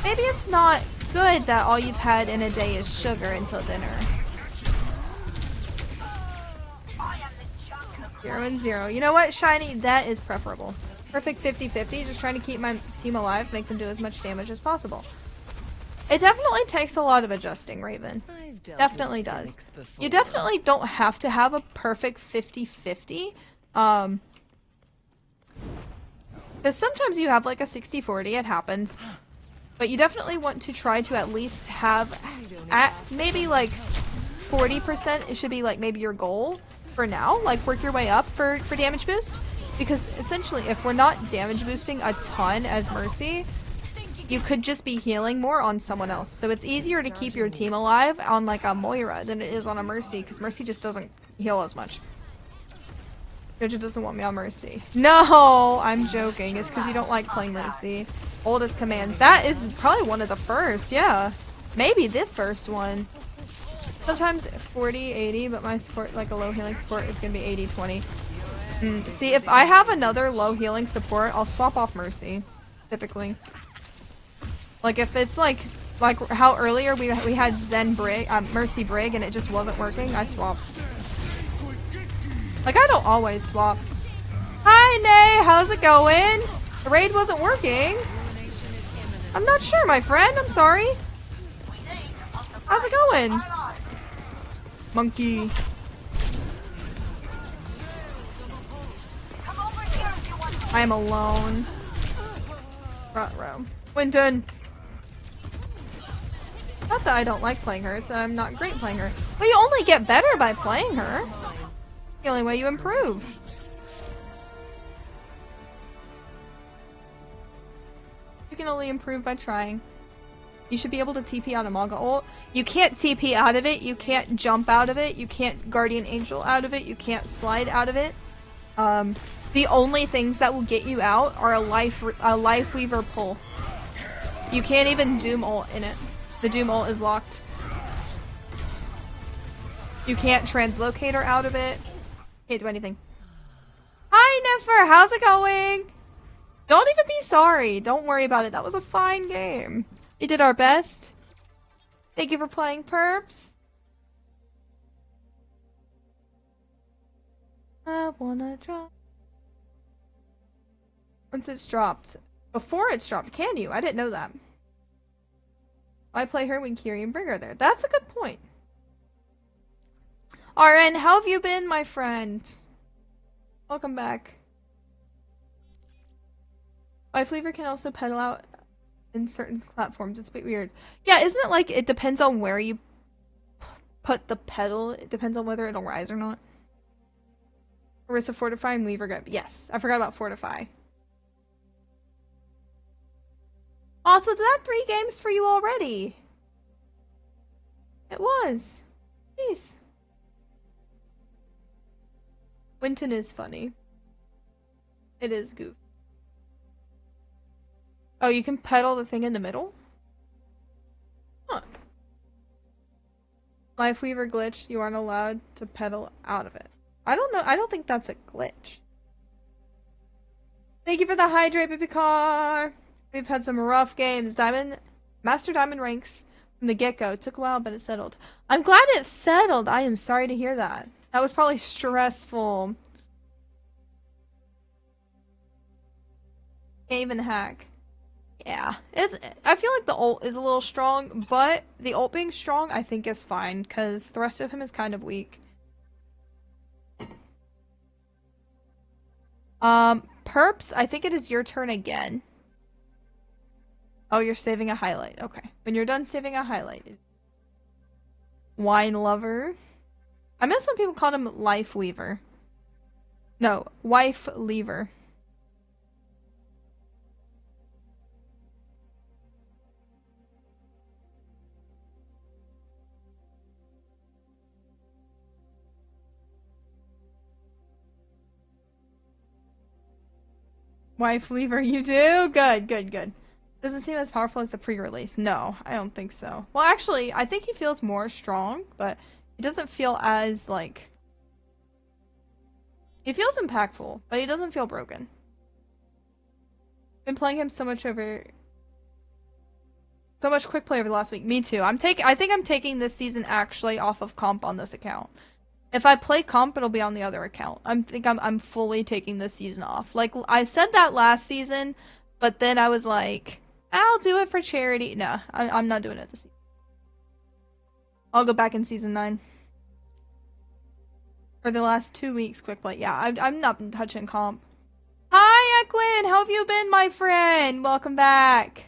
maybe it's not good that all you've had in a day is sugar until dinner. 0 and 0. You know what, Shiny? That is preferable. Perfect 50-50, just trying to keep my team alive, make them do as much damage as possible. It definitely takes a lot of adjusting, Raven. Definitely does. You definitely don't have to have a perfect 50-50. Because sometimes you have like a 60-40, it happens. But you definitely want to try to at least have, maybe like 40%, it should be like maybe your goal for now. Like work your way up for damage boost. Because essentially if we're not damage boosting a ton as Mercy, you could just be healing more on someone else. So it's easier to keep your team alive on like a Moira than it is on a Mercy, because Mercy just doesn't heal as much. Jojo doesn't want me on Mercy. No, I'm joking. It's because you don't like playing Mercy. Oldest commands. That is probably one of the first, yeah. Maybe the first one. Sometimes 40-80, but my support, like a low healing support, is going to be 80-20. See, if I have another low healing support, I'll swap off Mercy, typically. Like, if it's like like how earlier we had Zen Brig, Mercy Brig, and it just wasn't working. I swapped. Like I don't always swap. Hi Nay, how's it going? The raid wasn't working. I'm not sure, my friend. I'm sorry. How's it going? Monkey. I am alone. Front row. Winton. Not that I don't like playing her, so I'm not great playing her. But you only get better by playing her. The only way you improve. You can only improve by trying. You should be able to TP out of Manga ult. You can't TP out of it. You can't jump out of it. You can't Guardian Angel out of it. You can't slide out of it. The only things that will get you out are a life Weaver pull. You can't even Doom ult in it. The Doom ult is locked. You can't Translocator out of it. Can't do anything. Hi Nefer, how's it going? Don't even be sorry. Don't worry about it. That was a fine game. We did our best. Thank you for playing, Perps. I wanna drop. Once it's dropped. Before it's dropped, can you? I didn't know that. I play her when Kiri and Brig are there. That's a good point. RN, how have you been, my friend? Welcome back. Life Lever can also pedal out in certain platforms. It's a bit weird. Yeah, isn't it like it depends on where you put the pedal? It depends on whether it'll rise or not. Orisa Fortify and Weaver good. Yes, I forgot about Fortify. Oh, so that 3 games for you already. It was. Jeez. Winton is funny. It is goof. Oh, you can pedal the thing in the middle? Huh. Life Weaver glitch. You aren't allowed to pedal out of it. I don't know. I don't think that's a glitch. Thank you for the hydrate, baby car. We've had some rough games. Master Diamond ranks from the get-go. Took a while, but it settled. I'm glad it settled. I am sorry to hear that. That was probably stressful. Can't even hack. Yeah, I feel like the ult is a little strong, but the ult being strong I think is fine, because the rest of him is kind of weak. Perps, I think it is your turn again. Oh, you're saving a highlight. Okay. When you're done saving a highlight. Wine lover. I miss when people called him Life Weaver. No, Wife Lever. Wife Lever, you do? Good, good, good. Doesn't seem as powerful as the pre-release. No, I don't think so. Well, actually, I think he feels more strong, but he doesn't feel as, like... He feels impactful, but he doesn't feel broken. Been playing him so much quick play over the last week. Me too. I think I'm taking this season actually off of comp on this account. If I play comp, it'll be on the other account. I'm fully taking this season off. Like, I said that last season, but then I was like, I'll do it for charity. No, I'm not doing it this season. I'll go back in season 9. For the last 2 weeks, quick play. Yeah, I'm not touching comp. Hi, Equin! How have you been, my friend? Welcome back.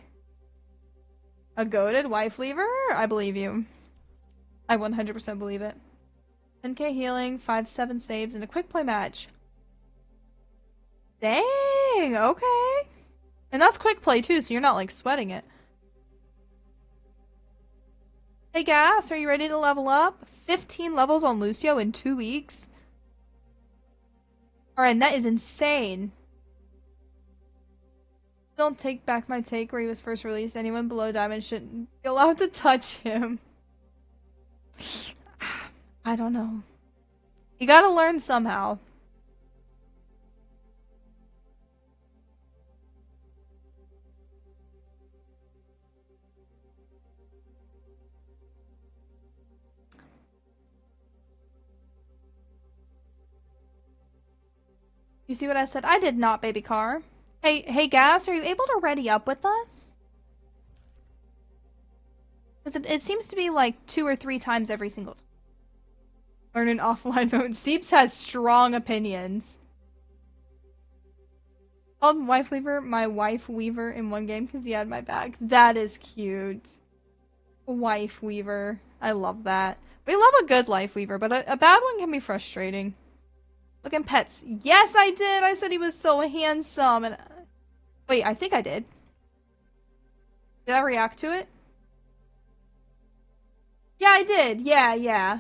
A goated wife lever? I believe you. I 100% believe it. 10k healing, 5-7 saves, and a quick play match. Dang, okay. And that's quick play too, so you're not like sweating it. Hey Gas, are you ready to level up? 15 levels on Lucio in 2 weeks? Alright, and that is insane. Don't take back my take where he was first released. Anyone below Diamond shouldn't be allowed to touch him. I don't know. You gotta learn somehow. You see what I said? I did not, baby car. Hey, Gas, are you able to ready up with us? Because it seems to be like 2 or 3 times every single time. Learn an offline mode. Seeps has strong opinions. Called Wife Weaver my Wife Weaver in one game because he had my bag. That is cute. Wife Weaver. I love that. We love a good Life Weaver, but a bad one can be frustrating. Look at Pets. Yes, I did! I said he was so handsome. And wait, I think I did. Did I react to it? Yeah, I did. Yeah.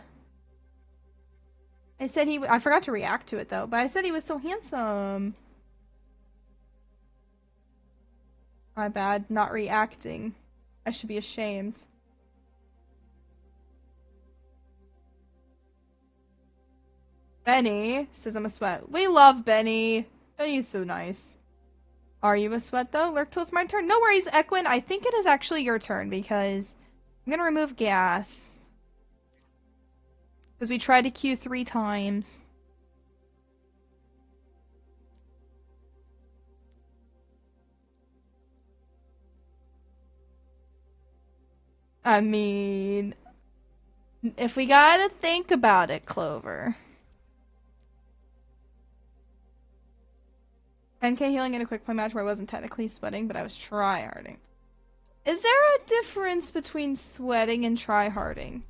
I said I forgot to react to it though, but I said he was so handsome. My bad, not reacting. I should be ashamed. Benny says I'm a sweat. We love Benny. Benny's so nice. Are you a sweat though? Lurk till it's my turn. No worries, Equin. I think it is actually your turn because I'm gonna remove gas. Because we tried to queue 3 times. I mean, if we gotta think about it, Clover. 10k healing in a quick play match where I wasn't technically sweating, but I was tryharding. Is there a difference between sweating and tryharding?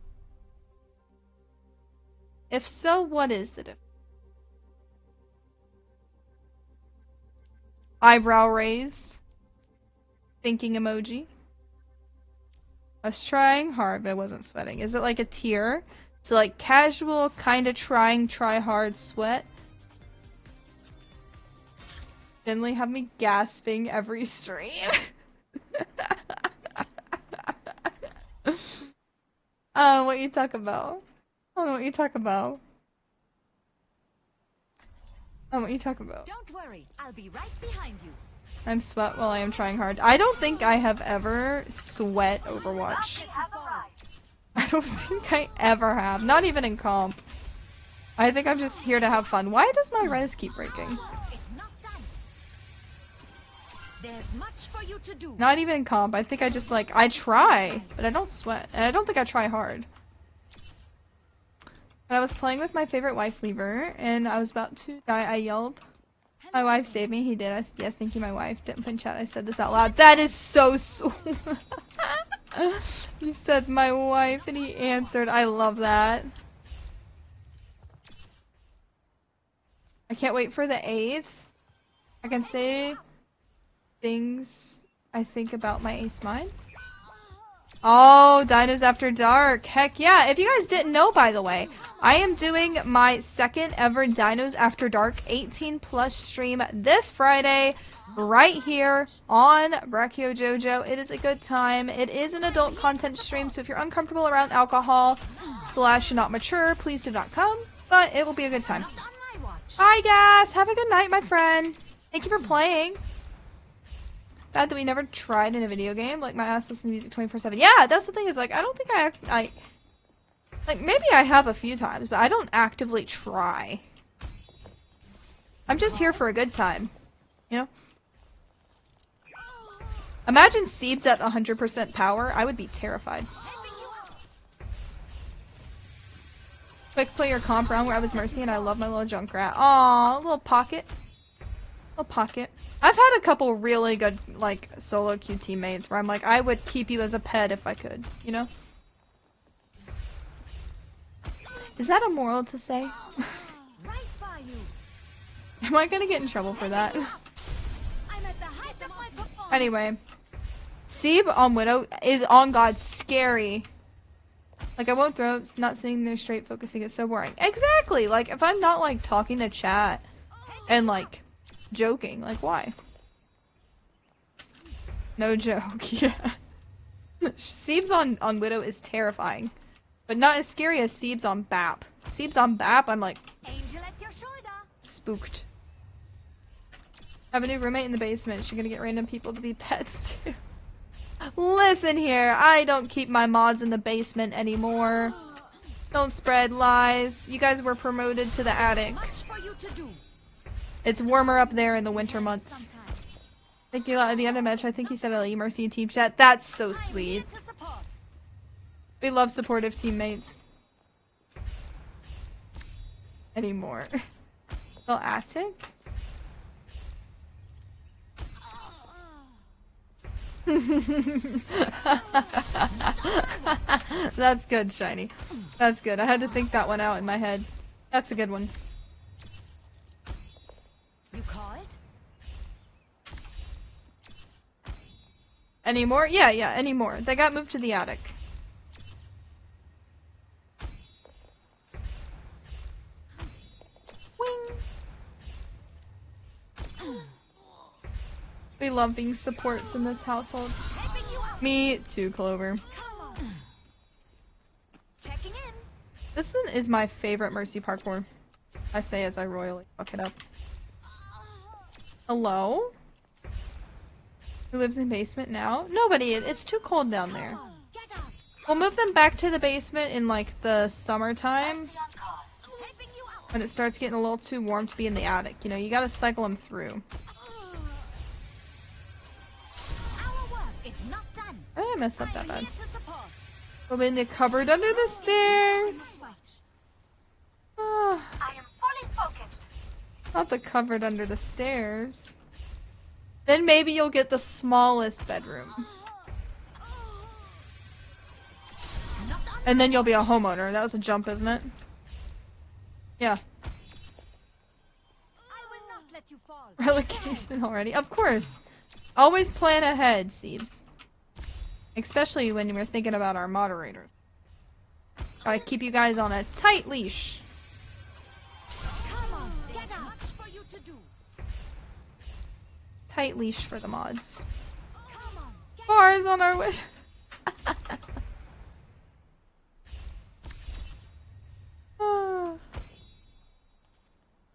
If so, what is the difference? Eyebrow raised. Thinking emoji. I was trying hard, but I wasn't sweating. Is it like a tier? So like casual, kinda trying, try hard, sweat. Finley have me gasping every stream. What you talk about? I don't know what you talk about. I don't know what you talk about. Don't worry, I'll be right behind you. I'm sweat while I am trying hard. I don't think I have ever sweat Overwatch. I don't think I ever have. Not even in comp. I think I'm just here to have fun. Why does my res keep breaking? It's not done. There's much for you to do. Not even in comp. I think I just like, I try, but I don't sweat. And I don't think I try hard. When I was playing with my favorite wife lever and I was about to die, I yelled, "My wife saved me." He did. I said, "Yes, thank you, my wife." Didn't put in chat. I said this out loud. That is so He said, "My wife," and he answered. I love that. I can't wait for the 8th. I can say things I think about my ace mine. Oh, Dinos After Dark. Heck yeah. If you guys didn't know, by the way, I am doing my 2nd ever Dinos After Dark 18+ stream this Friday right here on Brachiojojo. It is a good time. It is an adult content stream, so if you're uncomfortable around alcohol / not mature, please do not come, but it will be a good time. Bye, guys. Have a good night, my friend. Thank you for playing. Bad that we never tried in a video game. Like, my ass listens to music 24/7. Yeah, that's the thing is, like, I don't think I like, maybe I have a few times, but I don't actively try. I'm just here for a good time. You know? Imagine Seebs at 100% power. I would be terrified. Quick player comp round where I was Mercy and I love my little Junkrat. Aww, little pocket. Little pocket. I've had a couple really good, like, solo queue teammates where I'm like, I would keep you as a pet if I could, you know? Is that immoral to say? Am I gonna get in trouble for that? Anyway. Seeb on Widow is on God scary. Like, I won't throw, it's not sitting there straight focusing, it's so boring. Exactly! Like, if I'm not, like, talking to chat and, like, joking, like, why? No joke, yeah. Seebs on Widow is terrifying. But not as scary as Seebs on Bap. Seebs on Bap, I'm like, spooked. I have a new roommate in the basement. She's gonna get random people to be pets too. Listen here, I don't keep my mods in the basement anymore. Don't spread lies. You guys were promoted to the attic. It's warmer up there in the winter months. Thank you at the end of the match. I think he said I Mercy in team chat. That's so sweet. We love supportive teammates. Anymore. Still attic? That's good, Shiny. That's good. I had to think that one out in my head. That's a good one. You call it? Any more? Yeah, any more. They got moved to the attic. Wing! We love being supports in this household. Me too, Clover. Checking in. This one is my favorite Mercy parkour. I say as I royally fuck it up. Hello? Who lives in basement now? Nobody. It's too cold down there. We'll move them back to the basement in like the summertime. When it starts getting a little too warm to be in the attic. You know, you gotta cycle them through. I didn't mess up that bad. I'm in the cupboard under the stairs. I am fully focused. Not the cupboard under the stairs. Then maybe you'll get the smallest bedroom. And then you'll be a homeowner. That was a jump, isn't it? Yeah. Relegation already. Of course. Always plan ahead, Siebes. Especially when we're thinking about our moderator. Gotta keep you guys on a tight leash. Tight leash for the mods. Bars on our way.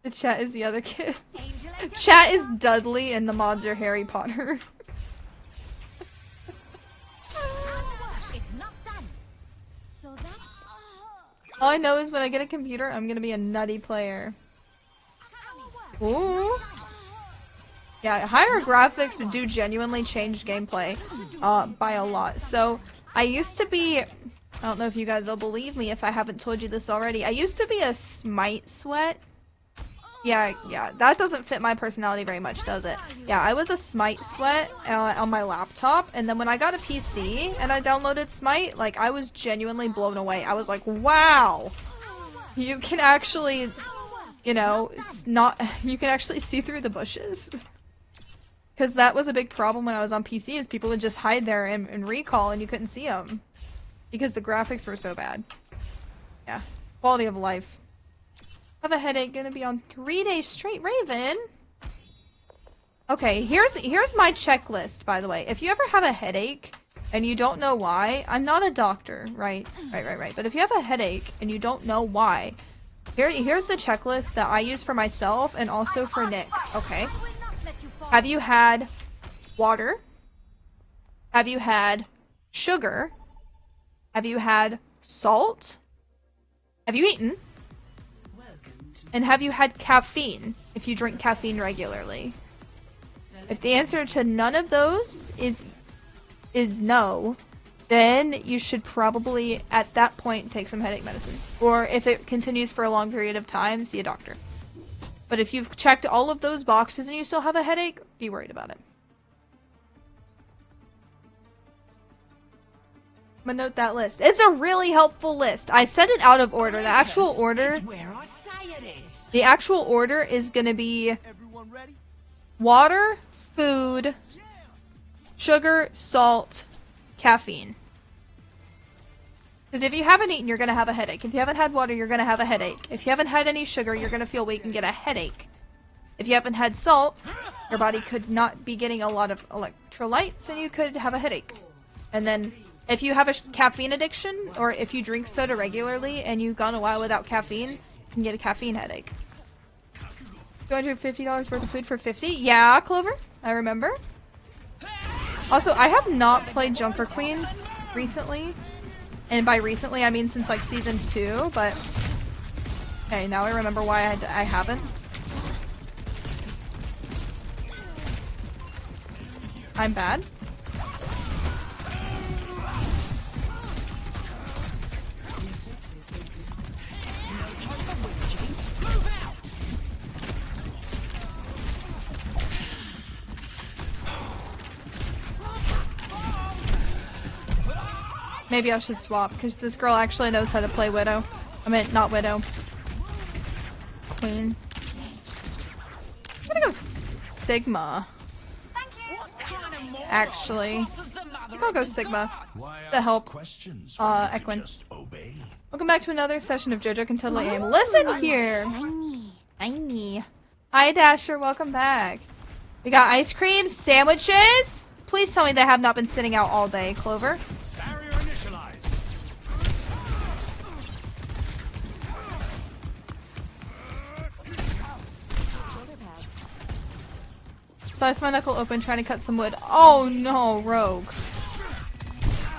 The chat is the other kid. Chat is Dudley and the mods are Harry Potter. All I know is when I get a computer, I'm gonna be a nutty player. Ooh. Yeah, higher graphics do genuinely change gameplay by a lot. So, I used to be... I don't know if you guys will believe me if I haven't told you this already. I used to be a Smite sweat. Yeah, that doesn't fit my personality very much, does it? Yeah, I was a Smite sweat on my laptop, and then when I got a PC and I downloaded Smite, like, I was genuinely blown away. I was like, wow! You can actually, you know, you can actually see through the bushes. Because that was a big problem when I was on PC, is people would just hide there and recall and you couldn't see them. Because the graphics were so bad. Yeah. Quality of life. Have a headache, gonna be on 3 days straight, Raven. Okay, here's my checklist, by the way. If you ever have a headache and you don't know why, I'm not a doctor, right? Right. But if you have a headache and you don't know why, here's the checklist that I use for myself and also for Nick, okay? Have you had water? Have you had sugar? Have you had salt? Have you eaten? And have you had caffeine, if you drink caffeine regularly? If the answer to none of those is no, then you should probably, at that point, take some headache medicine. Or if it continues for a long period of time, see a doctor. But if you've checked all of those boxes and you still have a headache, be worried about it. I'm gonna note that list. It's a really helpful list. I said it out of order. The actual order... The actual order is gonna be... water, food, sugar, salt, caffeine. Because if you haven't eaten, you're gonna have a headache. If you haven't had water, you're gonna have a headache. If you haven't had any sugar, you're gonna feel weak and get a headache. If you haven't had salt, your body could not be getting a lot of electrolytes and you could have a headache. And then if you have a caffeine addiction, or if you drink soda regularly and you've gone a while without caffeine, you can get a caffeine headache. $250 worth of food for 50? Yeah, Clover, I remember. Also, I have not played Junker Queen recently. And by recently, I mean since like season 2, but... Okay, now I remember why I haven't. I'm bad. Maybe I should swap, because this girl actually knows how to play Widow. I mean, not Widow. Queen. I'm gonna go Sigma. Actually. I think I'll go Sigma to help Equin. Welcome back to another session of Jojo Can Totally Aim. Listen here! Shiny. Hi Dasher, welcome back. We got ice cream, sandwiches. Please tell me they have not been sitting out all day, Clover. Barrier initialized. Slice my knuckle open trying to cut some wood. Oh no, Rogue.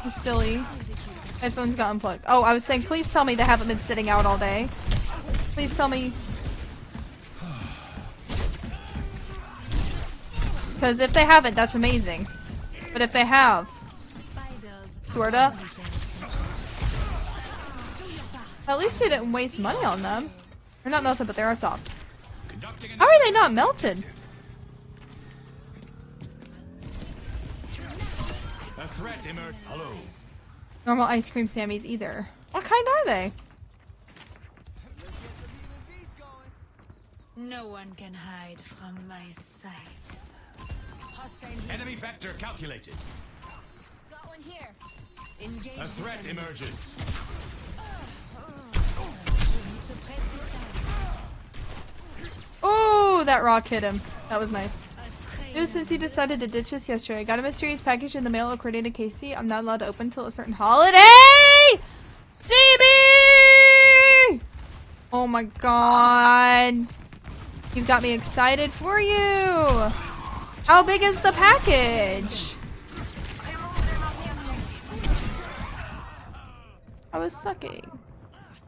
You silly. Headphones got unplugged. Oh, I was saying, please tell me they haven't been sitting out all day. Please tell me. Because if they haven't, that's amazing. But if they have, sorta. At least they didn't waste money on them. They're not melted, but they are soft. How are they not melted? A threat emerged. Hello. Normal ice cream Sammies either. What kind are they? No one can hide from my sight. Enemy vector calculated. Got one here. Engage. A threat emerges. Oh, that rock hit him. That was nice. News since you decided to ditch us yesterday. I got a mysterious package in the mail according to Casey. I'm not allowed to open till a certain holiday! CB! Oh my god. You've got me excited for you. How big is the package? I was sucking.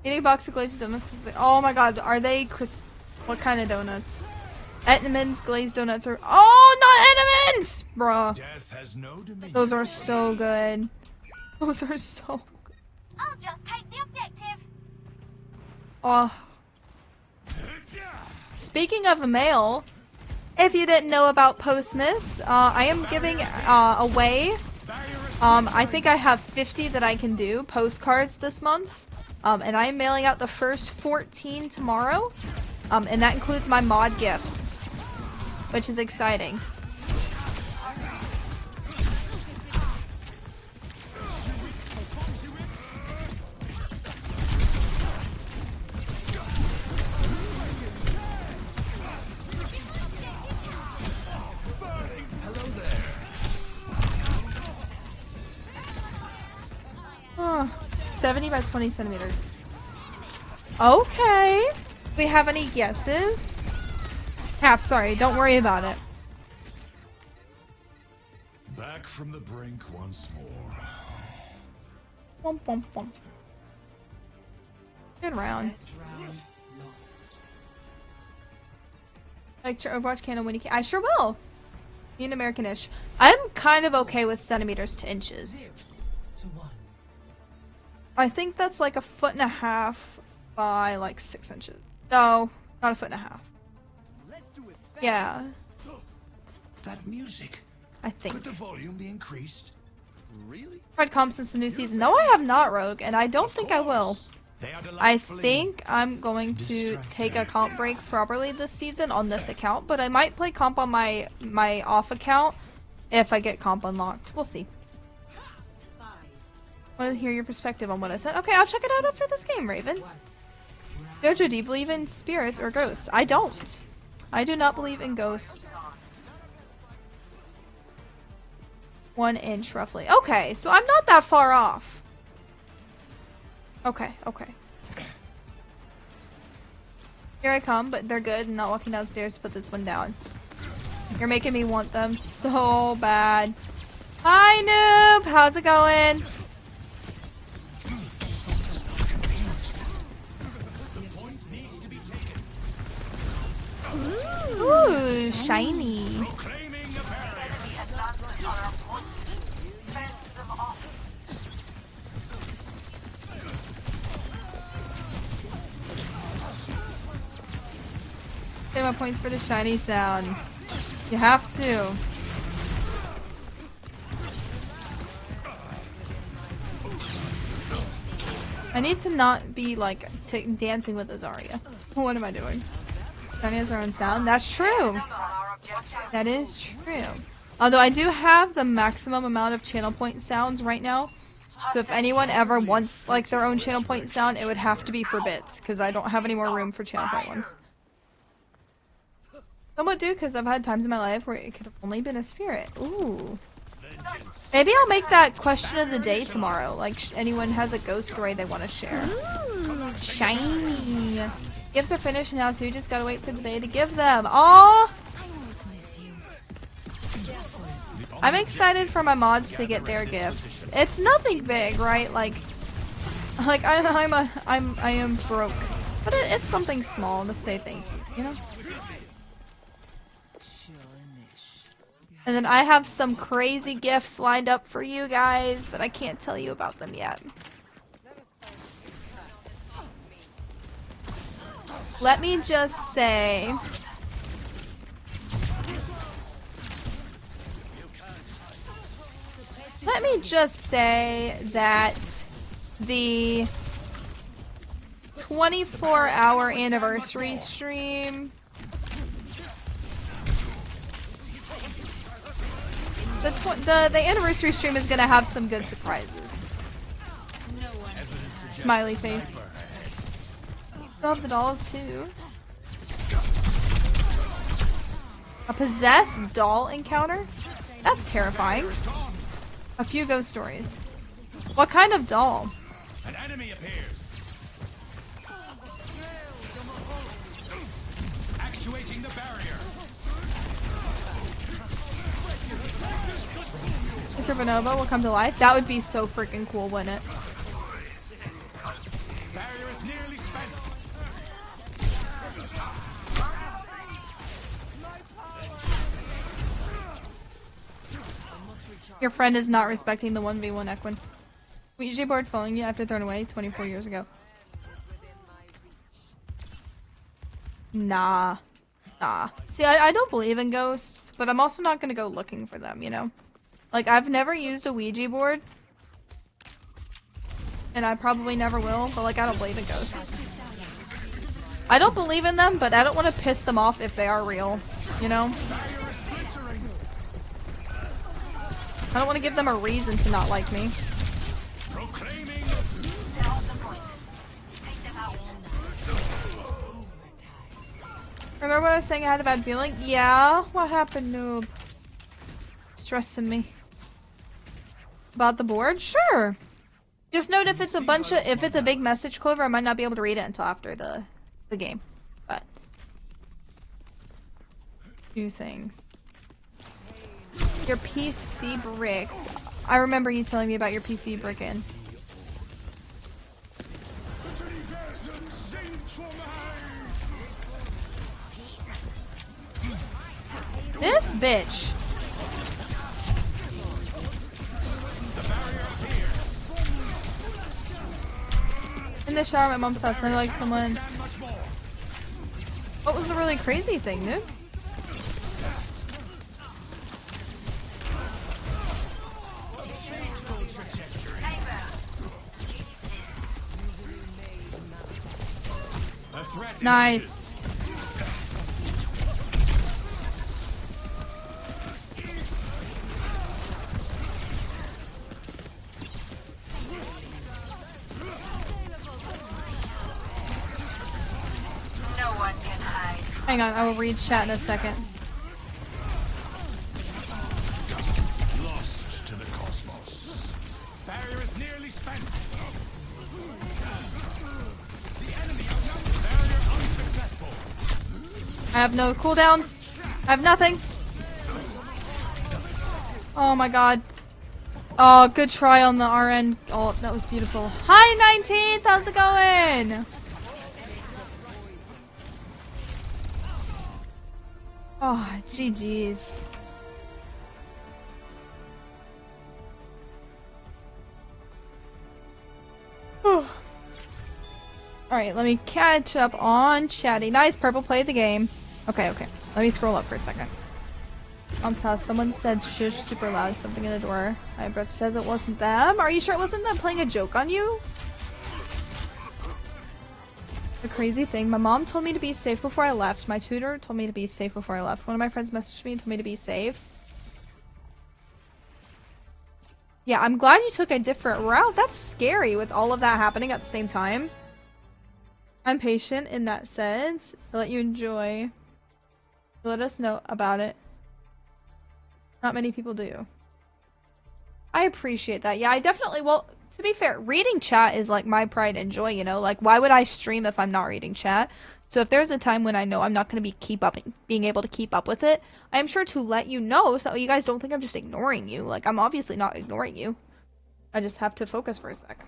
Eating a box of glazed donuts. Oh my god, are they crisp? What kind of donuts? Etman's glazed donuts are— oh, not Etman's! Bruh. Death has no dominion. Those are so good. Those are so good. I'll just take the objective. Oh. Speaking of mail, if you didn't know about Postmas, I am giving away, I think I have 50 that I can do, postcards this month. And I am mailing out the first 14 tomorrow. And that includes my mod gifts, which is exciting. Oh, 70 by 20 centimeters. Okay. Do we have any guesses? Half, sorry, don't worry about it. Back from the brink once more. Womp womp womp. Good round. Like Overwatch canon when you can. I sure will. Be an American-ish. I'm kind of okay with centimeters to inches. I think that's like 1.5 feet by like 6 inches. No, not 1.5 feet. Yeah, That music. I think. Could the volume be increased? Really? Tried comp since the new season. No, I have not, Rogue, and I don't think I will. They are I delightfully think I'm going to take a comp break properly this season on this account, but I might play comp on my off account if I get comp unlocked. We'll see. I want to hear your perspective on what I said. Okay, I'll check it out after this game, Raven. Jojo, do you believe in spirits or ghosts? I don't. I do not believe in ghosts. 1 inch, roughly. Okay, so I'm not that far off. Okay, okay. Here I come, but they're good. I'm not walking downstairs to put this one down. You're making me want them so bad. Hi, noob! How's it going? Ooh, shiny. Save my points for the shiny sound. You have to. I need to not be like dancing with Azaria. What am I doing? Shiny has her own sound. That's true. That is true. Although I do have the maximum amount of channel point sounds right now. So if anyone ever wants like their own channel point sound, it would have to be for bits, because I don't have any more room for channel point ones. Somewhat do, because I've had times in my life where it could have only been a spirit. Ooh. Maybe I'll make that question of the day tomorrow. Like, anyone has a ghost story they want to share. Ooh, shiny. Gifts are finished now too, just gotta wait for the day to give them. Aww! I'm excited for my mods to get their gifts. It's nothing big, right? Like I am broke, but it's something small to say thank you, you know. And then I have some crazy gifts lined up for you guys, but I can't tell you about them yet. Let me just say. Let me just say that the 24-hour anniversary stream, the anniversary stream is gonna have some good surprises. Smiley face. Love the dolls too. A possessed doll encounter? That's terrifying. A few ghost stories. What kind of doll? An enemy appears. Actuating the barrier. Mr. Bonobo will come to life? That would be so freaking cool, wouldn't it? Barrier is nearly spent. Your friend is not respecting the 1v1 Equin. Ouija board following you after thrown away 24 years ago. Nah. Nah. See, I don't believe in ghosts, but I'm also not gonna go looking for them, you know? Like, I've never used a Ouija board. And I probably never will, but like, I don't believe in ghosts. I don't believe in them, but I don't want to piss them off if they are real, you know? I don't want to give them a reason to not like me. Remember when I was saying I had a bad feeling? Yeah, what happened, noob? Stressing me. About the board? Sure. Just note if it's a big message clover, I might not be able to read it until after the game. But two things. Your PC bricked. I remember you telling me about your PC bricking. This bitch. In the shower at my mom's house, sounded like someone. What was the really crazy thing, dude? Nice. No one can hide. Hang on, I will read chat in a second. Lost to the cosmos. Barrier is nearly spent. The enemy outnumbered. Barrier unsuccessful. I have no cooldowns. I have nothing. Oh my god. Oh, good try on the RN. Oh, that was beautiful. Hi, 19th! How's it going? Oh, GG's. Alright, let me catch up on chatting. Nice, Purple played the game. Okay, okay. Let me scroll up for a second. Mom's house. Someone said shush super loud. Something in the door. My breath says it wasn't them. Are you sure it wasn't them playing a joke on you? The crazy thing, my mom told me to be safe before I left. My tutor told me to be safe before I left. One of my friends messaged me and told me to be safe. Yeah, I'm glad you took a different route. That's scary with all of that happening at the same time. I'm patient in that sense. I'll let you enjoy. Let us know about it. Not many people do. I appreciate that. Yeah, I definitely, well, to be fair, reading chat is like my pride and joy, you know? Like, why would I stream if I'm not reading chat? So if there's a time when I know I'm not going to be being able to keep up with it, I am sure to let you know so you guys don't think I'm just ignoring you. Like, I'm obviously not ignoring you. I just have to focus for a sec.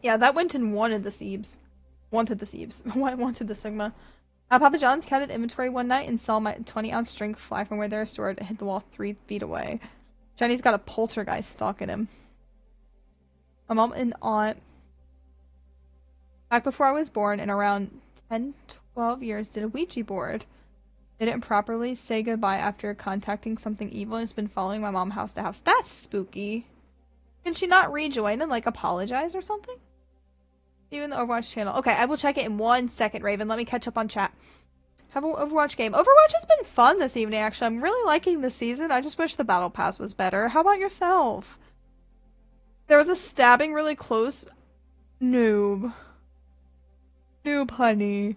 Yeah, that went and wanted the Siebes. Wanted the Siebes. Wanted the Sigma. Papa John's counted inventory one night and saw my 20-ounce drink fly from where they're stored and hit the wall 3 feet away. Jenny's got a poltergeist stalking him. My mom and aunt, back before I was born, in around 10-12 years, did a Ouija board. Didn't properly say goodbye after contacting something evil and has been following my mom house to house. That's spooky. Can she not rejoin and, like, apologize or something? Even the Overwatch channel. Okay, I will check it in 1 second, Raven. Let me catch up on chat. Have an Overwatch game. Overwatch has been fun this evening, actually. I'm really liking the season. I just wish the Battle Pass was better. How about yourself? There was a stabbing really close. Noob. Noob, honey.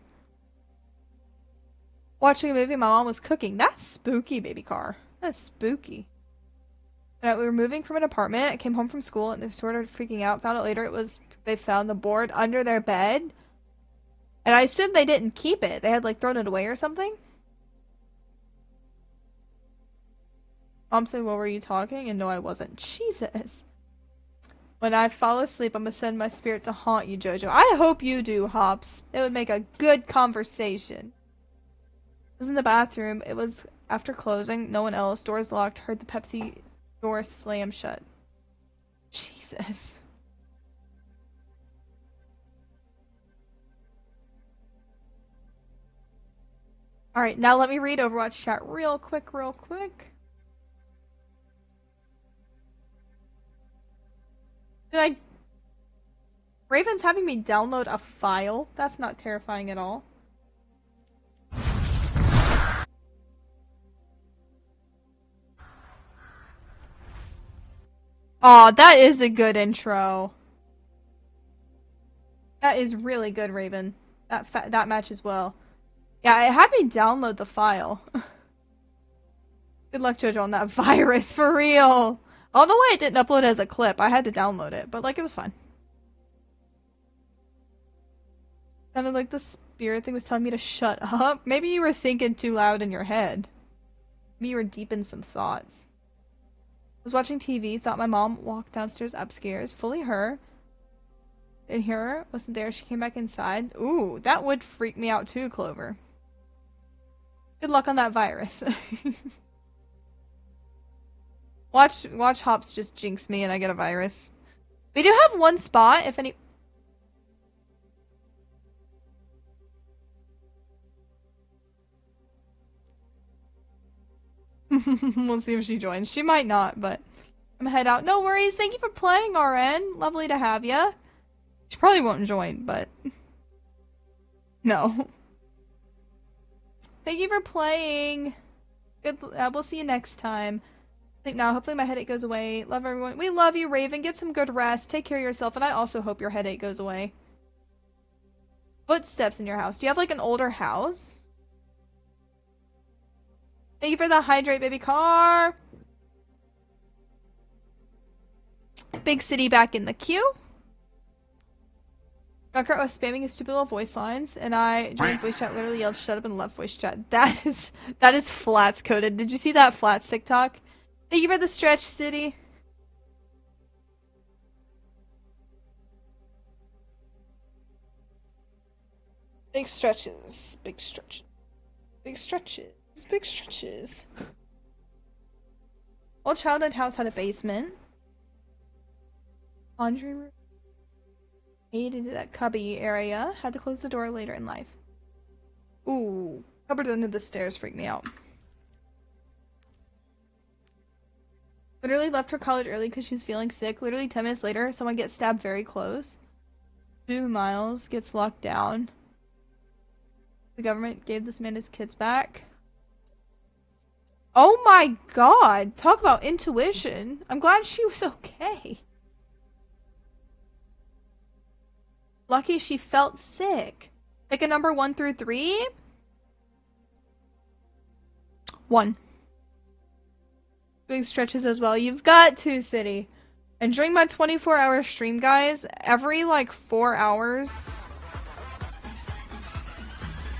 Watching a movie, my mom was cooking. That's spooky, baby car. That's spooky. And we were moving from an apartment. I came home from school and they sort of freaking out. Found out later it was they found the board under their bed. And I assumed they didn't keep it. They had, like, thrown it away or something. Mom said, what were you talking? And no, I wasn't. Jesus. When I fall asleep, I'm gonna send my spirit to haunt you, Jojo. I hope you do, Hops. It would make a good conversation. I was in the bathroom. It was after closing. No one else. Doors locked. Heard the Pepsi door slam shut. Jesus. Alright, now let me read Overwatch chat real quick. Raven's having me download a file? That's not terrifying at all. Aw, that is a good intro. That is really good, Raven. That matches well. Yeah, it had me download the file. Good luck, Jojo, on that virus, for real. I don't know why I didn't upload it as a clip. I had to download it, but, like, it was fun. Sounded like the spirit thing was telling me to shut up. Maybe you were thinking too loud in your head. Maybe you were deep in some thoughts. I was watching TV, thought my mom walked downstairs upstairs, fully her. Didn't hear her, wasn't there, she came back inside. Ooh, that would freak me out too, Clover. Good luck on that virus. Watch Hops just jinx me and I get a virus. We do have one spot, if any... We'll see if she joins. She might not, but I'm gonna head out. No worries. Thank you for playing, RN. Lovely to have ya. She probably won't join, but... No. Thank you for playing. Good. We'll see you next time. Sleep now. Hopefully my headache goes away. Love everyone. We love you, Raven. Get some good rest. Take care of yourself, and I also hope your headache goes away. Footsteps in your house. Do you have, like, an older house? Thank you for the hydrate, baby car. Big City back in the queue. Gunkert was spamming his stupid little voice lines, and I joined voice chat, literally yelled shut up and left voice chat. That is Flats coded. Did you see that Flats TikTok? Thank you for the stretch, City. Big stretches. Big stretches. Big stretches. Big stretches. Old childhood house had a basement. Laundry room. Hated that cubby area. Had to close the door later in life. Ooh. Cupboard under the stairs freaked me out. Literally left her college early because she was feeling sick. Literally 10 minutes later, someone gets stabbed very close. 2 miles, gets locked down. The government gave this man his kids back. Oh my god! Talk about intuition. I'm glad she was okay. Lucky she felt sick. Pick a number 1 through 3. 1. Doing stretches as well. You've got to, City. And during my 24-hour stream, guys, every like 4 hours.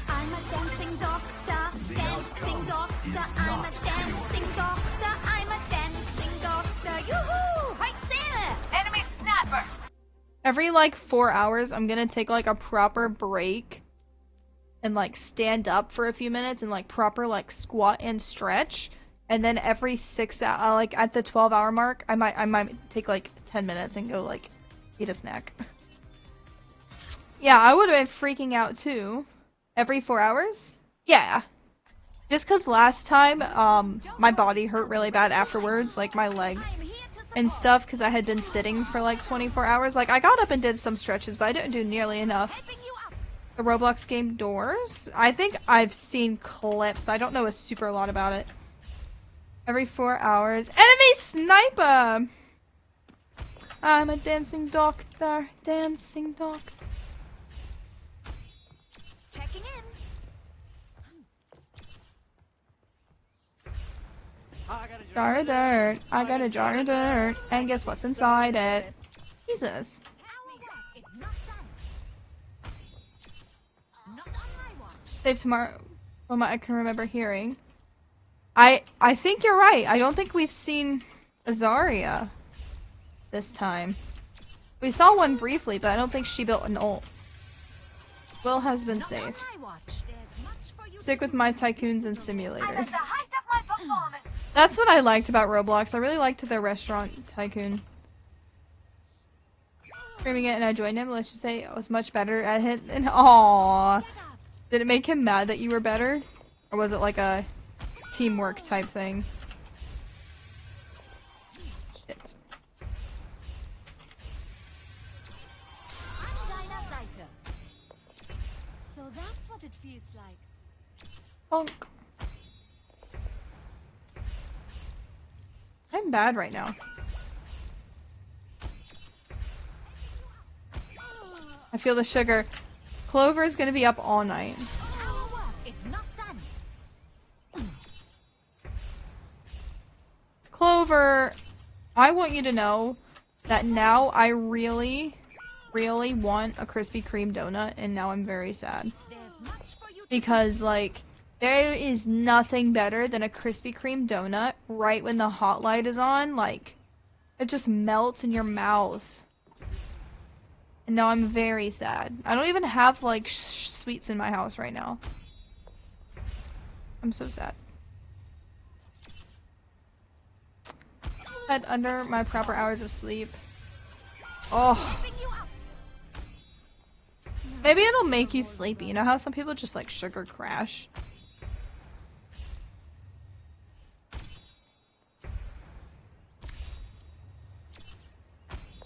I'm a dancing doctor, dancing doctor. I'm a dancing doctor. I'm a dancing doctor. Yoo-hoo! Right there! Enemy sniper! Every like 4 hours, I'm gonna take like a proper break and like stand up for a few minutes and like proper like squat and stretch. And then every 6 hours, like at the 12-hour mark, I might take like 10 minutes and go like eat a snack. Yeah, I would have been freaking out too. Every 4 hours? Yeah. Just cause last time, my body hurt really bad afterwards, like my legs and stuff, cause I had been sitting for like 24 hours. Like I got up and did some stretches, but I didn't do nearly enough. The Roblox game Doors? I think I've seen clips, but I don't know a super lot about it. Every 4 hours. Enemy sniper! I'm a dancing doctor. Dancing doctor. Checking in. Jar of dirt. I got a jar of dirt. And guess what's inside it? Jesus. It's not done. Not on my watch. Save tomorrow. From what I can remember hearing. I think you're right. I don't think we've seen Azaria this time. We saw one briefly, but I don't think she built an ult. Will has been safe. Stick with my tycoons and simulators. That's what I liked about Roblox. I really liked their restaurant tycoon. Streaming it and I joined him. Let's just say I was much better at it. And aww. Did it make him mad that you were better? Or was it like a teamwork type thing? Shit. So that's what it feels like. Bonk. I'm bad right now. I feel the sugar. Clover is gonna be up all night. Our work is not done. Clover, I want you to know that now I really, really want a Krispy Kreme donut, and now I'm very sad. There's much for you to Because, like, there is nothing better than a Krispy Kreme donut right when the hot light is on. Like, it just melts in your mouth. And now I'm very sad. I don't even have, like, sweets in my house right now. I'm so sad. Head under my proper hours of sleep. Oh. Maybe it'll make you sleepy. You know how some people just, like, sugar crash?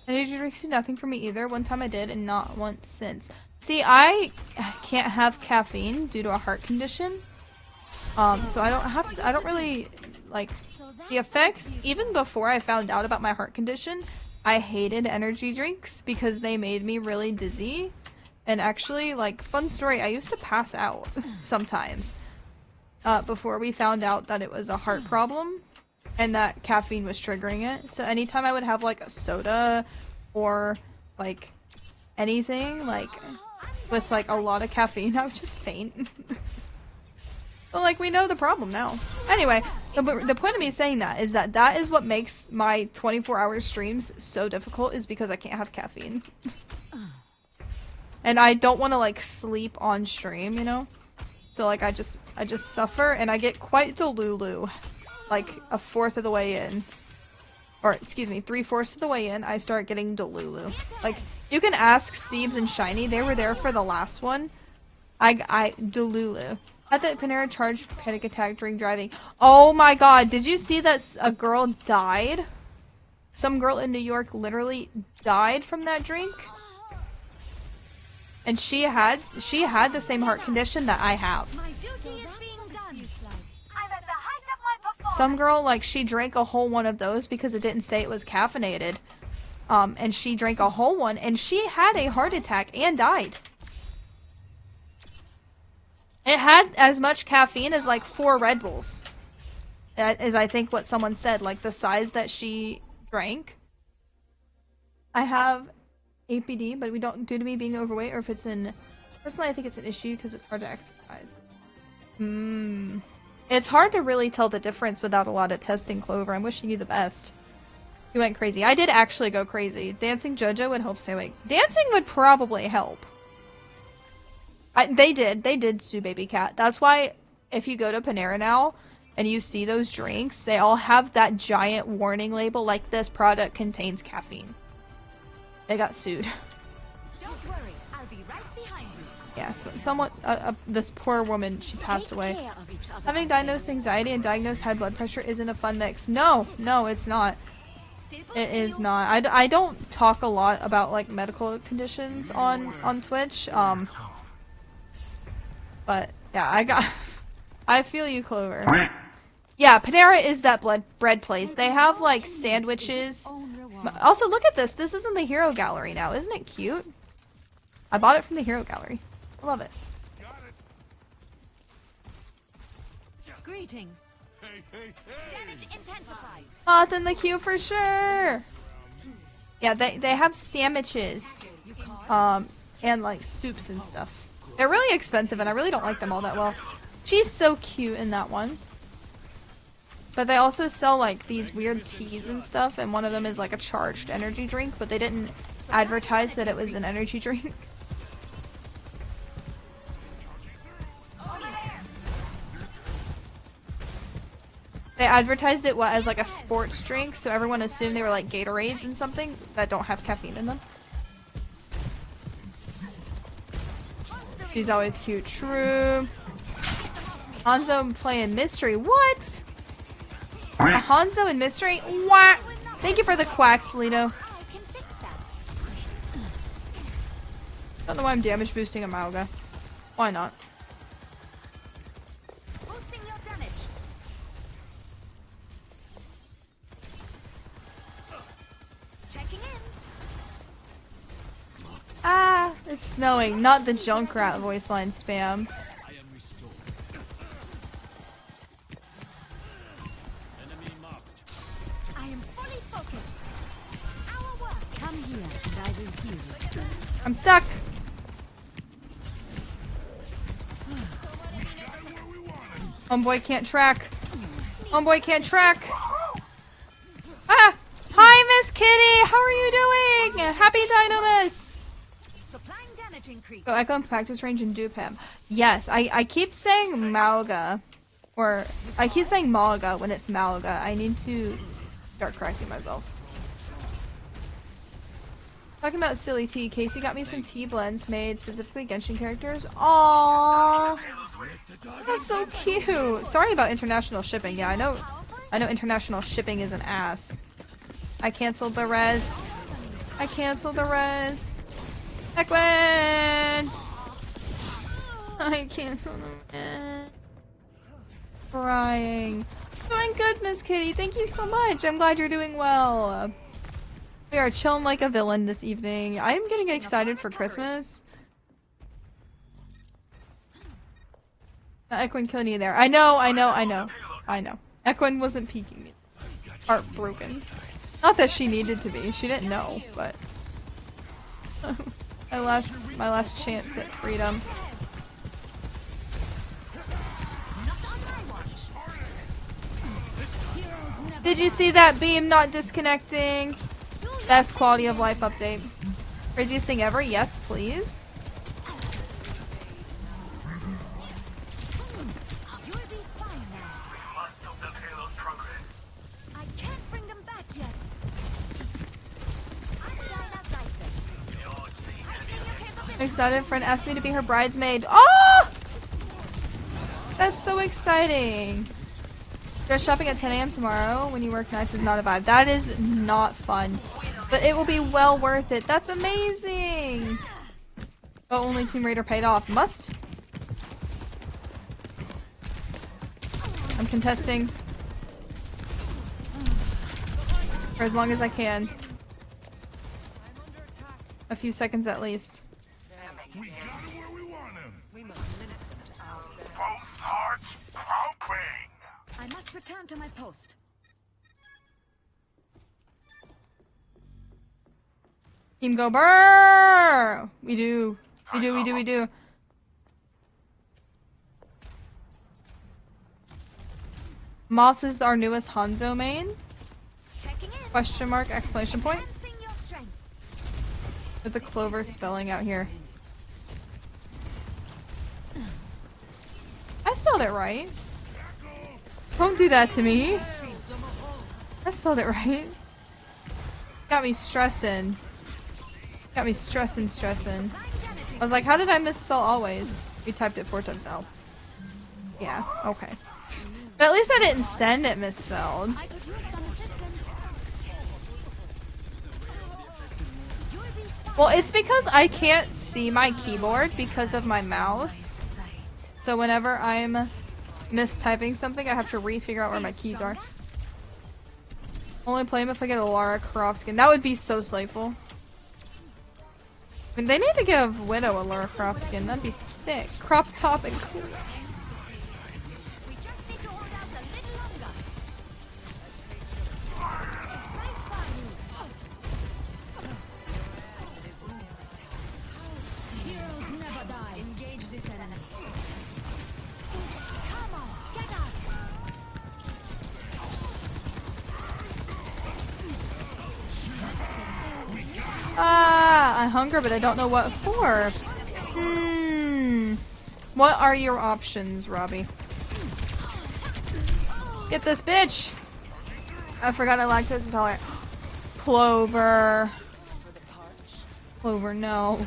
Energy drinks do nothing for me either. One time I did and not once since. See, I can't have caffeine due to a heart condition. So I don't really like the effects. Even before I found out about my heart condition, I hated energy drinks because they made me really dizzy. And actually, like, fun story, I used to pass out sometimes before we found out that it was a heart problem. And that caffeine was triggering it. So anytime I would have like a soda or like anything like with like a lot of caffeine, I would just faint. But like we know the problem now. Anyway, the point of me saying that is that is what makes my 24-hour streams so difficult, is because I can't have caffeine. And I don't want to like sleep on stream, you know? So like I just suffer and I get quite delulu. Like a fourth of the way in, or excuse me, 3/4 of the way in, I start getting delulu. Like you can ask Siebes and Shiny; they were there for the last one. I delulu. At the Panera charged panic attack during driving. Oh my god, did you see that a girl died? Some girl in New York literally died from that drink. And she had the same heart condition that I have. My duty is being done. I'm at the height of my performance. Some girl, like, she drank a whole one of those because it didn't say it was caffeinated. And she drank a whole one, and she had a heart attack and died. It had as much caffeine as, like, 4 Red Bulls. That is, I think, what someone said. Like, the size that she drank. I have APD, but we don't, due to me being overweight, or if it's in... Personally, I think it's an issue because it's hard to exercise. It's hard to really tell the difference without a lot of testing, Clover. I'm wishing you the best. You went crazy. I did actually go crazy. Dancing Jojo would help stay awake. Dancing would probably help. They did sue Baby Cat. That's why if you go to Panera now and you see those drinks, they all have that giant warning label like this product contains caffeine. They got sued. Don't worry, I'll be right behind you. Yes, somewhat. This poor woman, she passed away. Take care of each other. Having diagnosed anxiety and diagnosed high blood pressure isn't a fun mix. No, it's not. Still It is not. I don't talk a lot about like medical conditions on Twitch. But yeah, I feel you, Clover. Yeah, Panera is that bread place. They have like sandwiches. Also, look at this. This is in the Hero Gallery now. Isn't it cute? I bought it from the Hero Gallery. I love it. Greetings. Hey, hey, Damage intensified. Moth in the queue for sure. Yeah, they have sandwiches, and like soups and stuff. They're really expensive, and I really don't like them all that well. She's so cute in that one. But they also sell like these weird teas and stuff, and one of them is like a charged energy drink, but they didn't advertise that it was an energy drink. They advertised it as like a sports drink, so everyone assumed they were like Gatorades and something that don't have caffeine in them. She's always cute. True. Hanzo playing mystery. What? A Hanzo and mystery? What? Thank you for the quacks, Lito. I can fix that. Don't know why I'm damage boosting a Mauga. Why not? Boosting your damage. Checking in. Ah, it's snowing. Not the Junkrat voice line spam. I am fully focused. Our work. Come here and I will heal you. I'm stuck. Homeboy can't track. Homeboy can't track. Ah! Hi, Miss Kitty! How are you doing? Happy Dynamis! Supplying damage increase. Go Echo and practice range and dupe him. Yes, I keep saying Mauga. Or, I keep saying Malga when it's Malga. I need to start correcting myself. Talking about silly tea, Casey got me some tea blends made specifically Genshin characters. Aww! That's so cute! Sorry about international shipping. Yeah, I know international shipping is an ass. I canceled the res. I canceled the res. Equin! I canceled the res. Crying. Doing good, Miss Kitty. Thank you so much. I'm glad you're doing well. We are chilling like a villain this evening. I am getting excited for Christmas. Equin killing you there. I know. Equin wasn't peeking me. Heartbroken. Not that she needed to be. She didn't know, but my last chance at freedom. Did you see that beam not disconnecting? Best quality of life update. Craziest thing ever? Yes, please. You'll be fine now. I can't bring them back yet. Excited friend asked me to be her bridesmaid. Oh! That's so exciting. Dress shopping at 10 a.m. tomorrow when you work nights is not a vibe. That is not fun. But it will be well worth it. That's amazing! Oh, only Tomb Raider paid off. Must. I'm contesting. For as long as I can. A few seconds at least. We got him where we want him. Both hearts pumping. I must return to my post. Team go burr! We do. We do, we do, we do. Moth is our newest Hanzo main? Checking in. Question mark, exclamation point. Enhancing your strength. With the clover spelling out here. I spelled it right. Don't do that to me. I spelled it right. Got me stressing. Got me stressing. I was like, how did I misspell always? We typed it 4 times out. Yeah, okay. But at least I didn't send it misspelled. I could use some assistance. You'll be fine. Well, it's because I can't see my keyboard because of my mouse. So whenever I'm mistyping something, I have to re-figure out where my keys are. Only play him if I get a Lara Croft skin. That would be so slayful. I mean, they need to give Widow a Lara Croft skin. That'd be sick. Crop top and cool. We just need to hold out a little longer. Heroes never die. Engage this enemy. Come on, get up. Ah, I hunger, but I don't know what for. What are your options, Robbie? Get this bitch! I forgot I'm lactose intolerant. Clover. Clover, no.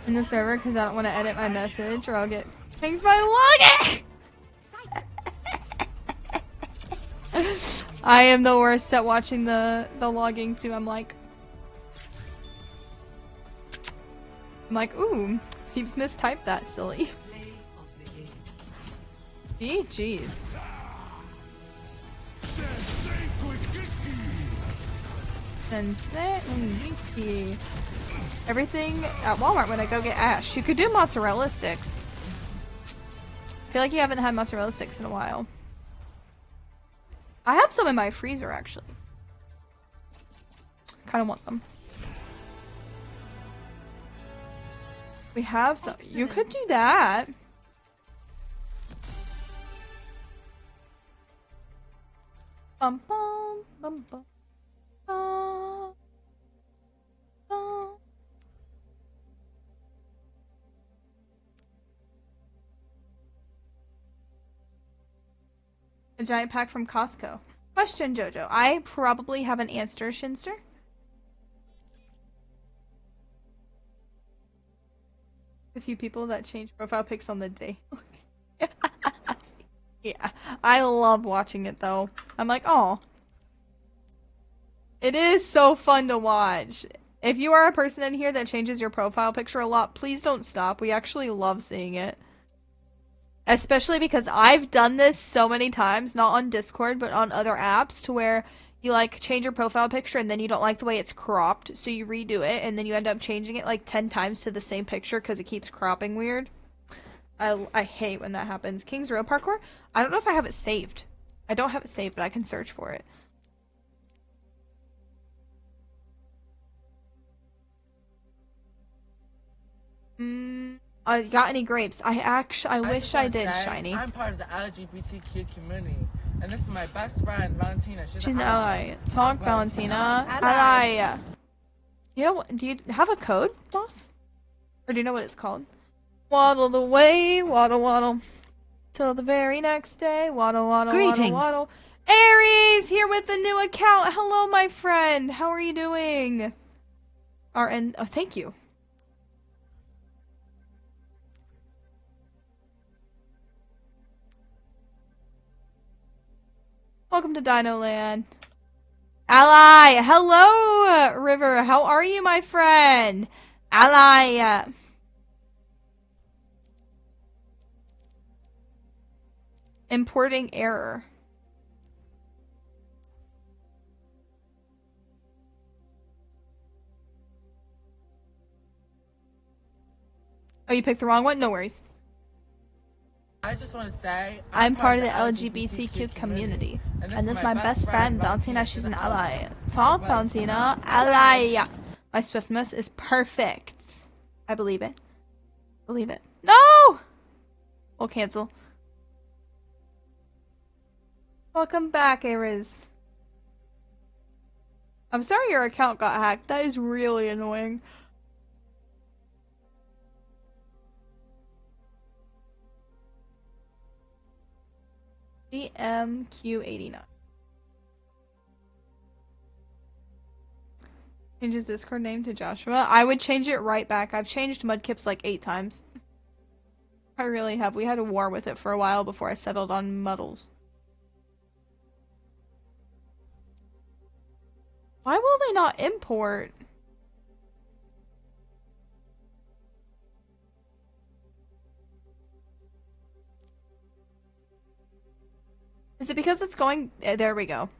In the server, because I don't want to edit my message, or I'll get pinged by login! I am the worst at watching the logging too. I'm like, ooh, seems mistyped that silly. Jeez. Sensei Ngiki. Everything at Walmart when I go get Ash. You could do mozzarella sticks. I feel like you haven't had mozzarella sticks in a while. I have some in my freezer, actually. Kind of want them. We have some. You could do that. Bum bum bum bum. Bum, bum. A giant pack from Costco. Question, Jojo. I probably have an answer, Shinster. A few people that change profile pics on the day. Yeah, I love watching it though. I'm like, oh. It is so fun to watch. If you are a person in here that changes your profile picture a lot, please don't stop. We actually love seeing it. Especially because I've done this so many times, not on Discord, but on other apps, to where you like change your profile picture and then you don't like the way it's cropped, so you redo it and then you end up changing it like 10 times to the same picture because it keeps cropping weird. I hate when that happens. King's Row Parkour? I don't know if I have it saved. I don't have it saved, but I can search for it. I got any grapes? I wish I did, Shiny. I'm part of the LGBTQ community, and this is my best friend, Valentina. She's an an ally. Talk, Valentina. Ally. You know, do you have a code, boss? Or do you know what it's called? Waddle away, waddle waddle. Till the very next day, waddle waddle Greetings. waddle waddle. Aries, here with the new account. Hello, my friend. How are you doing? Oh, thank you. Welcome to Dino Land. Ally! Hello, River. How are you, my friend? Ally! Importing error. Oh, you picked the wrong one? No worries. I just want to say I'm part of the LGBTQ community. And this is my best friend, Valentina. She's an ally. Talk, Valentina. Ally! My swiftness is perfect. I believe it. Believe it. No! We'll cancel. Welcome back, Ariz. I'm sorry your account got hacked. That is really annoying. GMQ89. Change his Discord name to Joshua. I would change it right back. I've changed Mudkips like 8 times. I really have. We had a war with it for a while before I settled on Muddles. Why will they not import? Is it because it's going... there we go.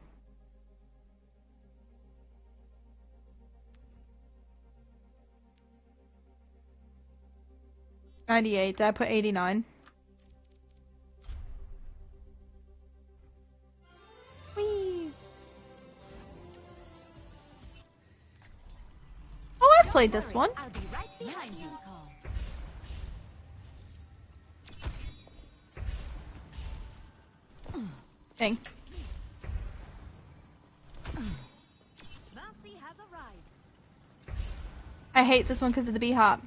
$98. Did I put 89? Whee! Oh, I've played this one. I'll be right behind you. Dang. Nancy has arrived. I hate this one because of the B-hop.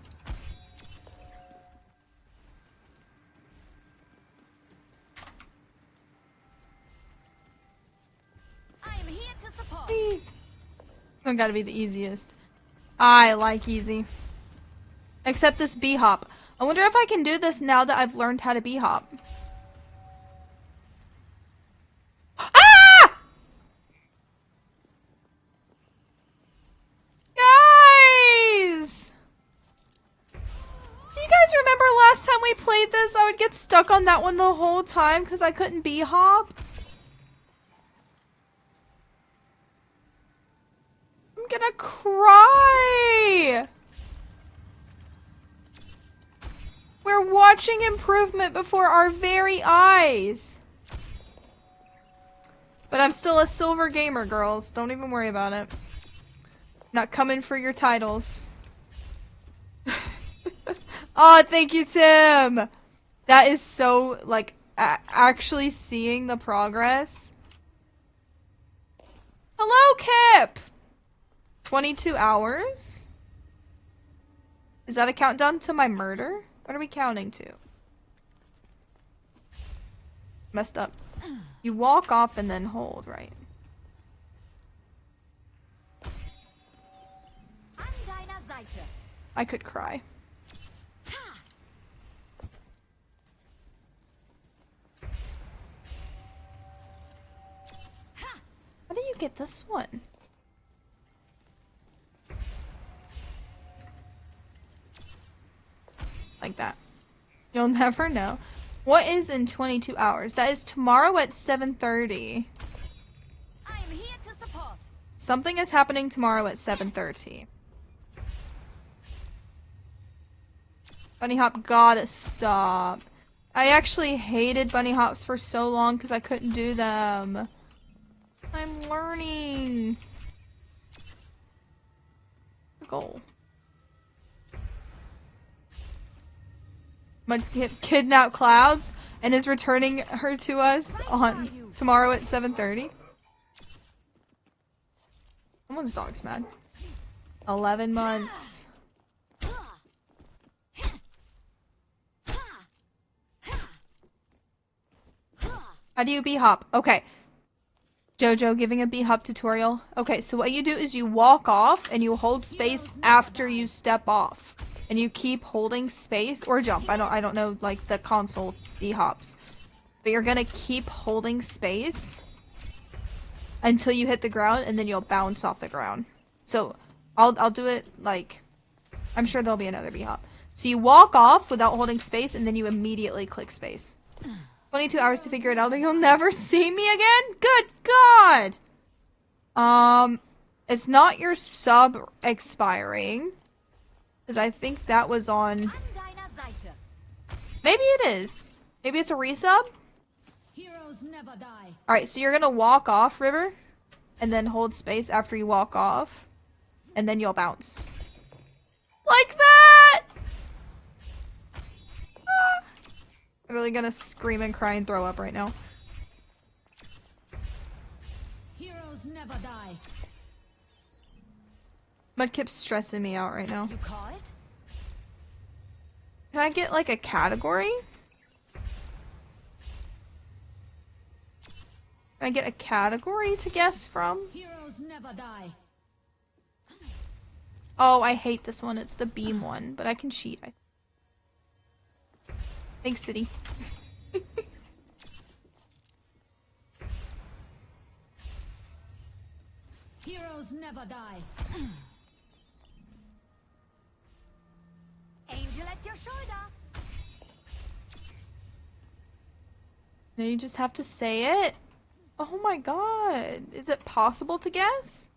I am here to support. This one gotta be the easiest. I like easy. Except this B-hop. I wonder if I can do this now that I've learned how to B-hop. Ah! Guys! Do you guys remember last time we played this? I would get stuck on that one the whole time because I couldn't B-hop. I'm gonna cry! We're watching improvement before our very eyes. But I'm still a silver gamer, girls. Don't even worry about it. Not coming for your titles. Oh, thank you, Tim! That is so, like, actually seeing the progress. Hello, Kip! 22 hours? Is that a countdown to my murder? What are we counting to? Messed up. You walk off and then hold, right? I could cry. How do you get this one? Like that. You'll never know. What is in 22 hours? That is tomorrow at 7:30. I am here to support. Something is happening tomorrow at 7:30. Bunny hop gotta stop. I actually hated bunny hops for so long because I couldn't do them. I'm learning. Goal. Kidnap Clouds and is returning her to us on tomorrow at 7:30. Someone's dog's mad. 11 months. How do you B-hop? Okay. Jojo giving a B-hop tutorial. Okay, so what you do is you walk off and you hold space after you step off. And you keep holding space or jump. I don't know like the console B-hops. But you're gonna keep holding space until you hit the ground, and then you'll bounce off the ground. So I'll do it like, I'm sure there'll be another B-hop. So you walk off without holding space, and then you immediately click space. 22 hours to figure it out, but you'll never see me again? Good God! It's not your sub expiring. Because I think that was on... Maybe it is. Maybe it's a resub? Heroes never die. Alright, so you're gonna walk off, River. And then hold space after you walk off. And then you'll bounce. Like that! Ah. I'm really gonna scream and cry and throw up right now. Heroes never die. Mudkip's stressing me out right now. You call it? Can I get like a category? Can I get a category to guess from? Heroes never die. Oh, I hate this one. It's the beam one, but I can cheat. Thanks, City. Heroes never die. Angel at your shoulder. Now you just have to say it. Oh my god. Is it possible to guess?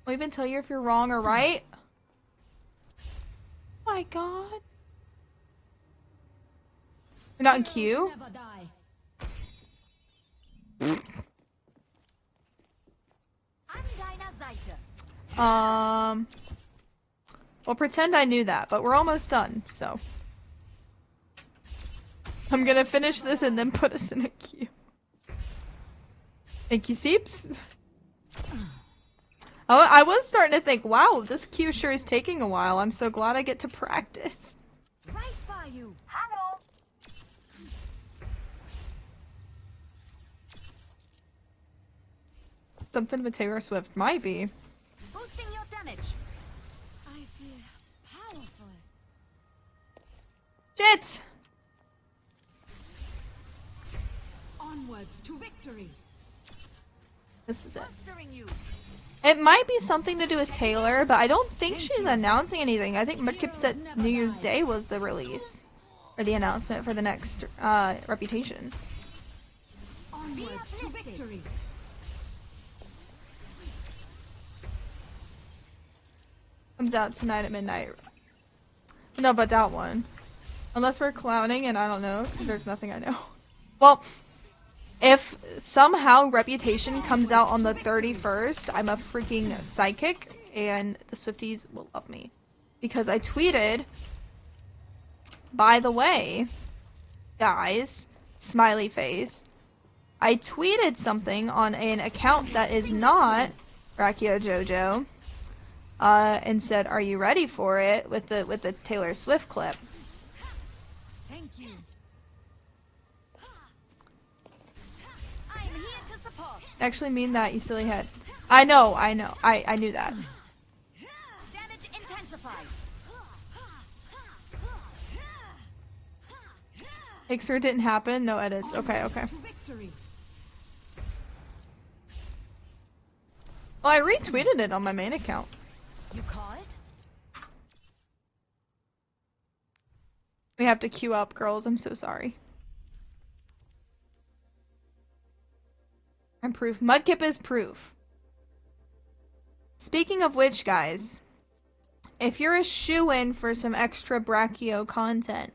Will even tell you if you're wrong or right? Oh my god. You're not in queue? Never die. I'm Dinah Zeiter. Well, pretend I knew that, but we're almost done, so. I'm gonna finish this and then put us in a queue. Thank you, Seeps. Oh, I was starting to think, wow, this queue sure is taking a while. I'm so glad I get to practice. Right by you. Hello. Something with Taylor Swift might be. Boosting your damage. I feel powerful. Shit! Onwards to victory. This is it. Mastering you. It might be something to do with Taylor, but I don't think she's announcing anything. I think Mudkip said New Year's Day was the release. Or the announcement for the next Reputation. Onwards to victory. Comes out tonight at midnight. No, but that one. Unless we're clowning and I don't know, because there's nothing I know. Well, if somehow Reputation comes out on the 31st, I'm a freaking psychic, and the Swifties will love me. Because I tweeted, by the way, guys, smiley face, I tweeted something on an account that is not Brachiojojo, and said, "Are you ready for it?" with the Taylor Swift clip. Thank you. I'm here to support. Actually mean that, you silly head. I know. I knew that. Damage intensified. Pixar didn't happen. No edits. Okay. To victory. Well, I retweeted it on my main account. You call it? We have to queue up, girls. I'm so sorry. I'm proof. Mudkip is proof. Speaking of which, guys, if you're a shoo-in for some extra Brachio content,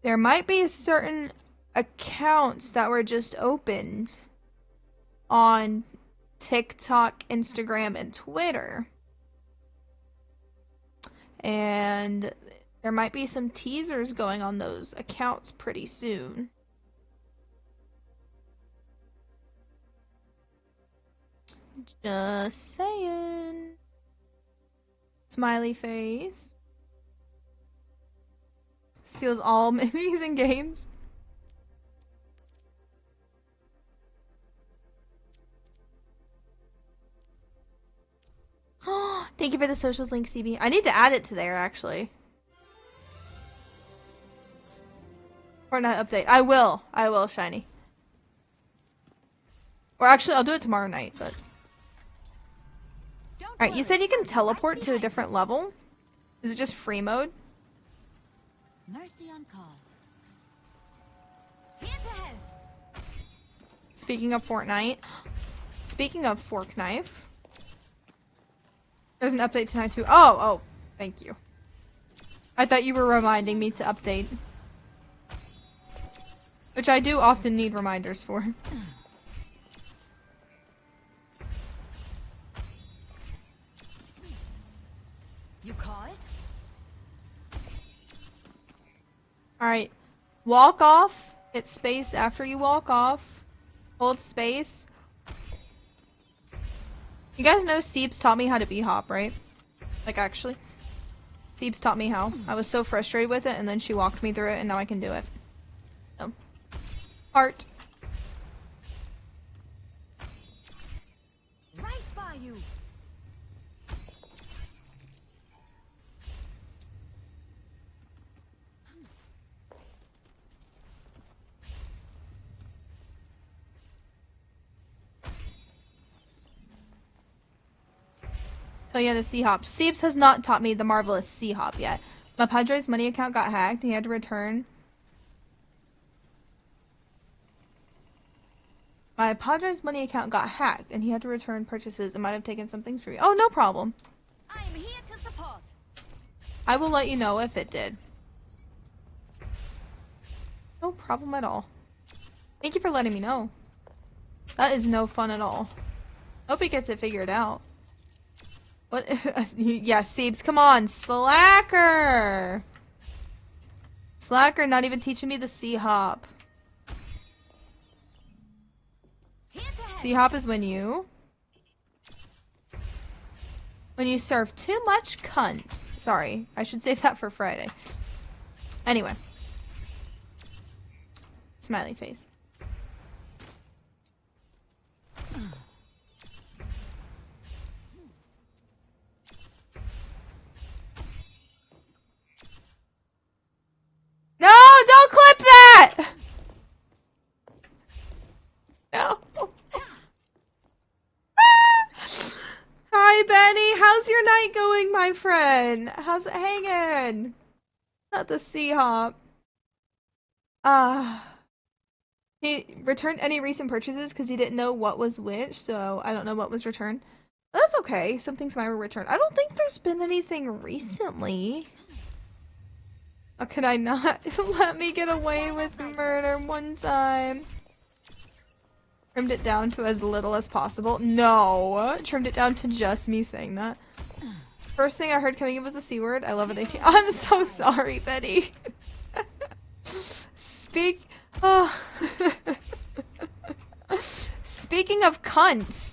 there might be certain accounts that were just opened on TikTok, Instagram, and Twitter. And there might be some teasers going on those accounts pretty soon. Just saying. Smiley face. Steals all minis and games. Thank you for the socials link, CB. I need to add it to there, actually. Fortnite update. I will, Shiny. Or actually, I'll do it tomorrow night, but... Alright, you said you can teleport to a different level? Is it just free mode? Mercy on call. Hands ahead. Speaking of Fortnite. Speaking of Fork Knife. There's an update tonight too. Oh, thank you. I thought you were reminding me to update. Which I do often need reminders for. You call it? Alright. Walk off. Hit space after you walk off. Hold space. You guys know Siebes taught me how to B-hop, right? Like, actually. Siebes taught me how. I was so frustrated with it, and then she walked me through it, and now I can do it. So. Heart. Right by you. Tell you how to C-hop. Siebes has not taught me the marvelous C-hop yet. My Padre's money account got hacked, and he had to return. My Padre's money account got hacked, and he had to return purchases and might have taken some things from you. Oh, no problem. I am here to support. I will let you know if it did. No problem at all. Thank you for letting me know. That is no fun at all. Hope he gets it figured out. What? Yeah, Siebes, come on. Slacker! Slacker not even teaching me the C-hop. C-hop is when you serve too much cunt. Sorry, I should save that for Friday. Anyway. Smiley face. No, don't clip that! No. Hi, Benny. How's your night going, my friend? How's it hanging? Not the C-hop. He returned any recent purchases because he didn't know what was which, so I don't know what was returned. But that's okay. Some things might were returned. I don't think there's been anything recently. How could I not let me get away with murder one time? Trimmed it down to as little as possible. No! Trimmed it down to just me saying that. First thing I heard coming in was a C word. I love it. I'm so sorry, Betty. Speaking of cunt,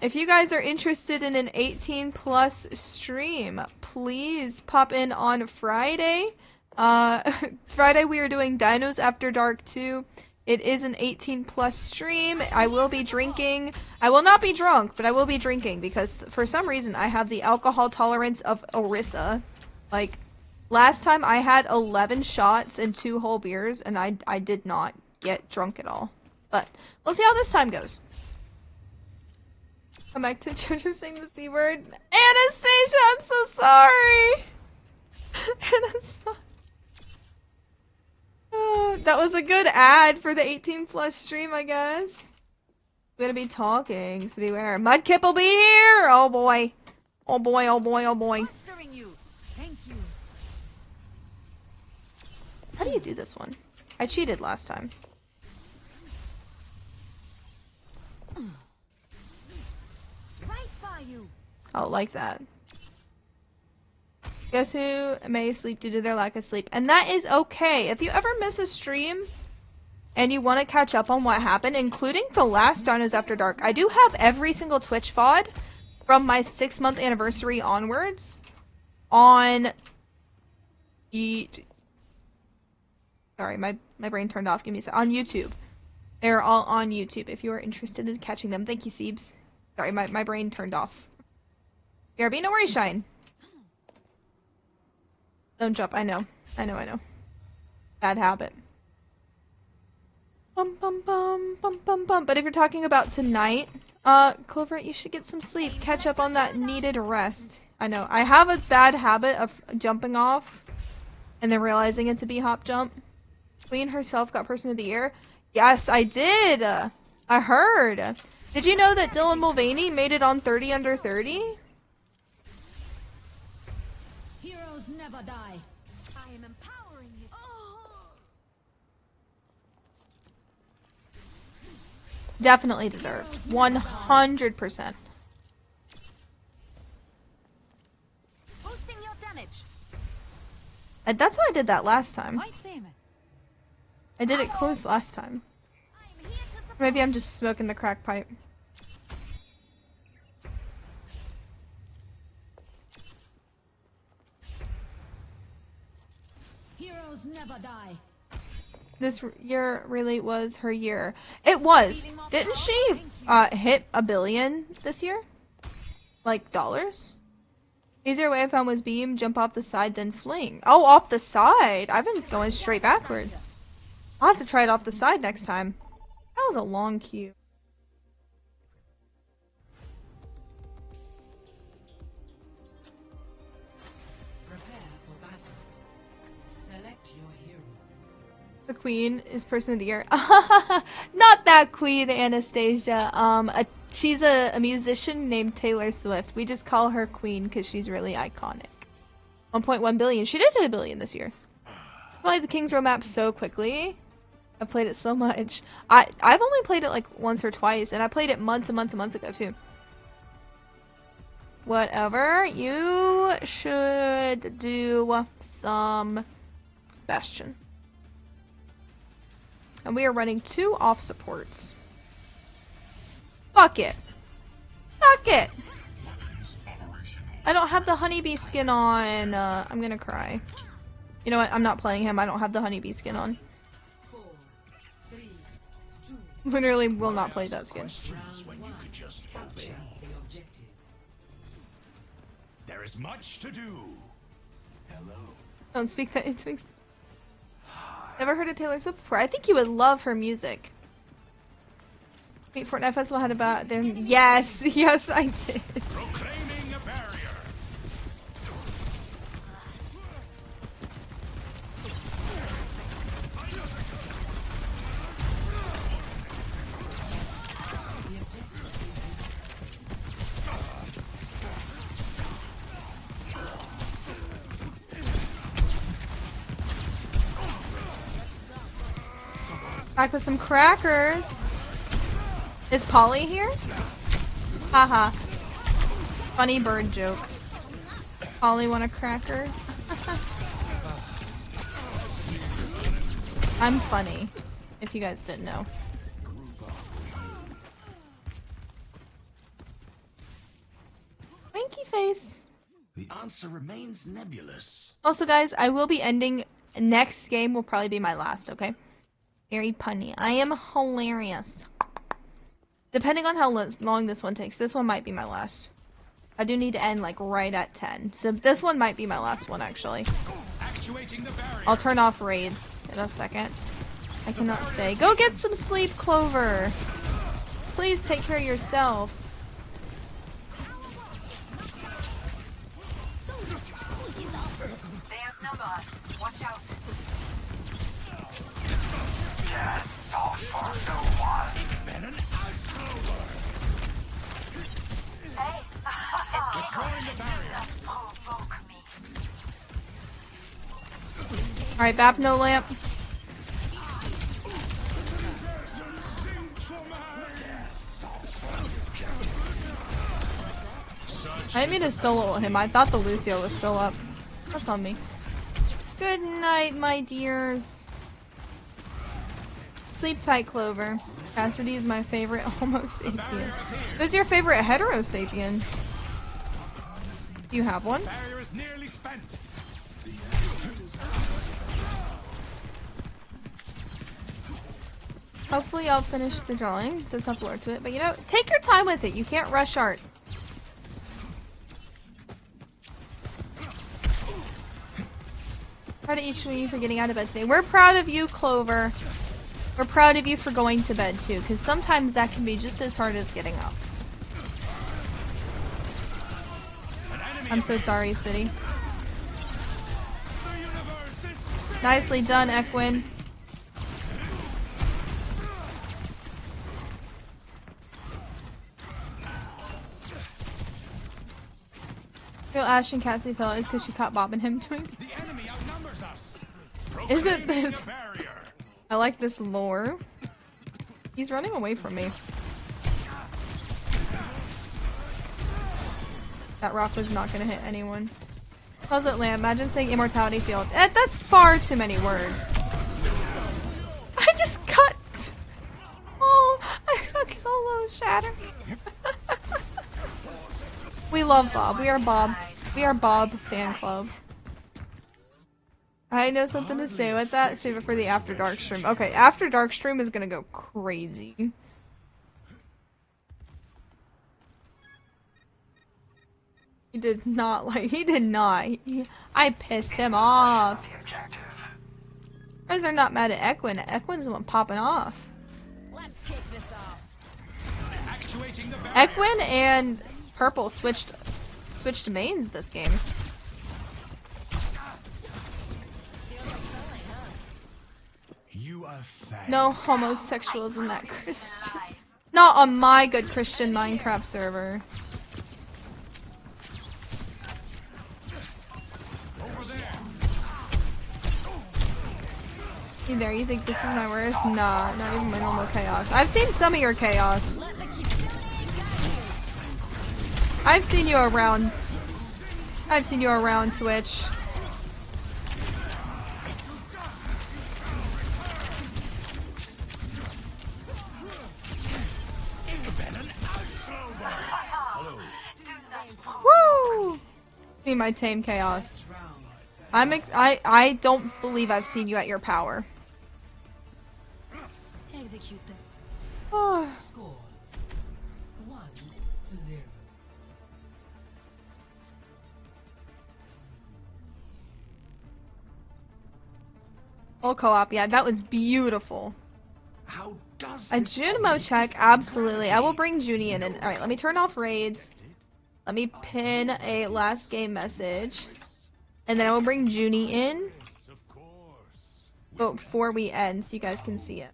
if you guys are interested in an 18 plus stream, please pop in on Friday. Friday we are doing Dinos After Dark 2. It is an 18 plus stream. I will be drinking. I will not be drunk, but I will be drinking because for some reason I have the alcohol tolerance of Orissa. Like, last time I had 11 shots and 2 whole beers and I did not get drunk at all. But we'll see how this time goes. Come back to Jojo saying the C word. Anastasia, I'm so sorry. Anastasia. That was a good ad for the 18 plus stream, I guess. We're gonna be talking, so beware. Mudkip will be here! Oh boy. Oh boy, oh boy, oh boy. Monstering you. Thank you. How do you do this one? I cheated last time. Right by you. Oh, like that. Guess who may sleep due to their lack of sleep. And that is okay. If you ever miss a stream and you want to catch up on what happened, including the last Dinos After Dark, I do have every single Twitch VOD from my 6-month anniversary onwards on Sorry, my brain turned off. Give me a sec. On YouTube. They're all on YouTube if you are interested in catching them. Thank you, Siebes. Sorry, my brain turned off. BRB, no worries, Shine. Don't jump. I know. Bad habit. Bum bum bum bum bum bum. But if you're talking about tonight, Clover, you should get some sleep. Catch up on that needed rest. I know. I have a bad habit of jumping off and then realizing it to be hop jump. Queen herself got Person of the Year. Yes, I did. I heard. Did you know that Dylan Mulvaney made it on 30 Under 30? Heroes never die. I am empowering you. Definitely deserved. 100%. Boosting your damage. And that's how I did that last time. Right, same. I did it close last time. I'm here to support. Maybe I'm just smoking the crack pipe. Heroes never die. This year really was her year. It was. Didn't she hit 1 billion this year? Like dollars? Easier way I found was beam, jump off the side, then fling. Oh, off the side. I've been going straight backwards. I'll have to try it off the side next time. That was a long queue. Prepare for battle. Select your hero. The queen is Person of the Year. Not that queen, Anastasia. She's a musician named Taylor Swift. We just call her queen because she's really iconic. 1.1 billion. She did hit 1 billion this year. I played the King's Row map so quickly. I played it so much. I've only played it like once or twice, and I played it months and months and months ago too. Whatever. You should do some Bastion. And we are running 2 off supports. Fuck it. Fuck it. I don't have the honeybee skin on. I'm gonna cry. You know what? I'm not playing him. I don't have the honeybee skin on. 4, 3, 2, Literally will not play that skin. When you could just capture the objective. There is much to do. Hello. Don't speak that into existence. Never heard of Taylor Swift before. I think you would love her music. Wait, Fortnite Festival had about them. Yes, yes, I did. Proclaiming a barrier. Back with some crackers. Is Polly here? Haha. Funny bird joke. Polly want a cracker? I'm funny, if you guys didn't know. Winky face. The answer remains nebulous. Also, guys, I will be ending. Next game will probably be my last, okay? Very punny. I am hilarious. Depending on how long this one takes, this one might be my last. I do need to end like right at 10. So this one might be my last one, actually. Actuating the barrier. I'll turn off raids in a second. I cannot stay. Go get some sleep, Clover. Please take care of yourself. They outnumber us. Watch out. Destroying the barrier. Alright, Bap, no lamp. I didn't mean to solo him. I thought the Lucio was still up. That's on me. Good night, my dears. Sleep tight, Clover. Cassidy is my favorite Homo sapien. Who's your favorite hetero sapien? Do you have one? Barrier is nearly spent. Hopefully I'll finish the drawing. Does have lore to it, but you know, take your time with it. You can't rush art. Proud of each of you for getting out of bed today. We're proud of you, Clover. We're proud of you for going to bed too, because sometimes that can be just as hard as getting up. I'm so sorry, City. Nicely done, Equin. Feel Ash and Cassie fell is because she caught Bob and him doing. The enemy outnumbers us. Isn't this? The barrier. I like this lore. He's running away from me. That rock was not gonna hit anyone. Pleasant Land. Imagine saying Immortality Field. That's far too many words. I just cut. Oh, I got solo shatter. We love Bob. We are Bob. We are Bob fan club. I know something to say with that. Save it for the After Dark stream. Okay, After Dark stream is gonna go crazy. He did not like. He did not. I pissed him off. Why is they're not mad at Equin? Equin's the one popping off. Let's kick this off. Actuating the barrier. Equin and Purple switched mains this game. You are fat. No homosexuals in that Christian. Not on my good Christian Minecraft server. You there? You think this is my worst? Nah, not even my normal chaos. I've seen some of your chaos. I've seen you around. I've seen you around Twitch. Woo! See my tame chaos. I don't believe I've seen you at your power. Execute them. Oh. Score 1-0. Full co-op, yeah, that was beautiful. How does A this Junimo check, absolutely. I will bring Junie in. Alright, let me turn off raids. Let me pin a last game message. And then I will bring Junie in. But before we end, so you guys can see it.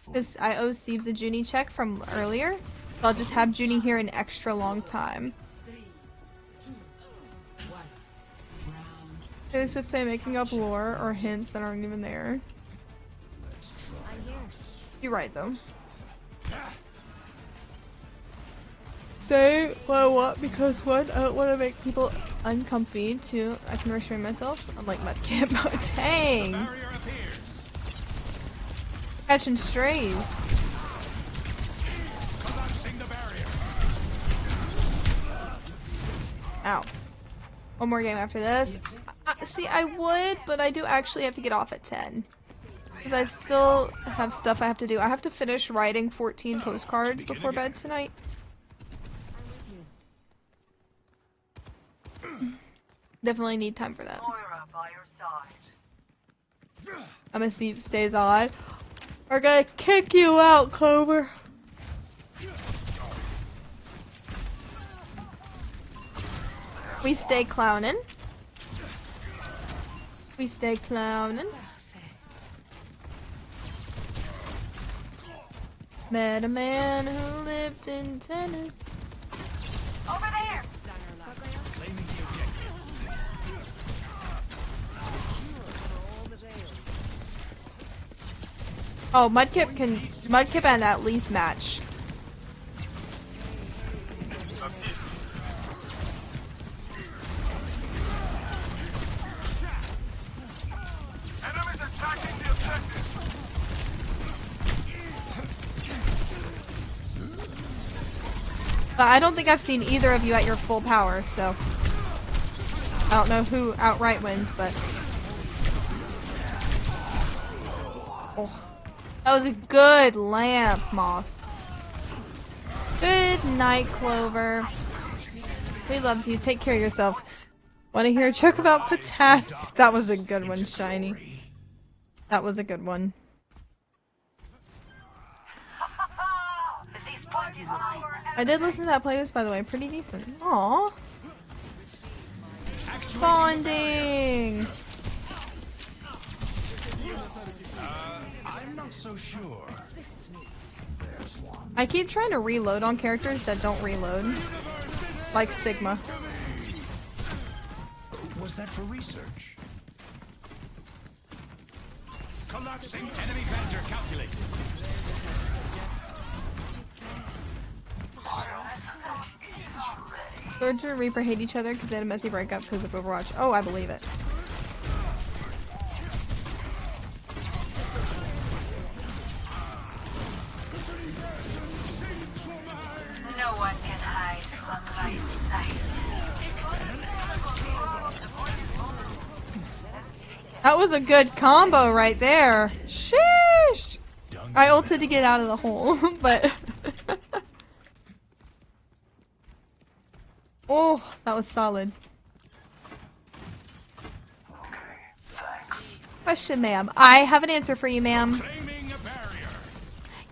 Because I owe Steve's a Junie check from earlier. So I'll just have Junie here an extra long time. Is if they making up lore or hints that aren't even there. I'm here. You're right though. Say what because one, I don't want to make people uncomfy. Two, I can restrain myself. I'm like Mudkip. Dang. barrier appears? Catching strays. Collapsing the barrier. Ow. One more game after this. See, I would, but I do actually have to get off at 10. Because I still have stuff I have to do. I have to finish writing 14 postcards before bed tonight. Definitely need time for that. I'm gonna see if it stays on. We're gonna kick you out, Clover. We stay clowning. We stay clowning. Met a man who lived in Tennessee. Over there! Claiming the objective. Oh, Mudkip and at least match. Enemies attacking the objective. But I don't think I've seen either of you at your full power, so I don't know who outright wins, but oh, that was a good lamp, Moth. Good night, Clover. We loves you. Take care of yourself. Want to hear a joke about Patas? That was a good one, Shiny. That was a good one. I did listen to that playlist, by the way. Pretty decent. Aww. Bonding. I'm not so sure. I keep trying to reload on characters that don't reload. Like Sigma. Was that for research? Collapsing enemy vector calculated. Surge and Reaper hate each other because they had a messy breakup because of Overwatch. Oh, I believe it. No one can hide from my sight. That was a good combo right there. Sheesh! I ulted to get out of the hole, but... Oh, that was solid. Question, ma'am. I have an answer for you, ma'am.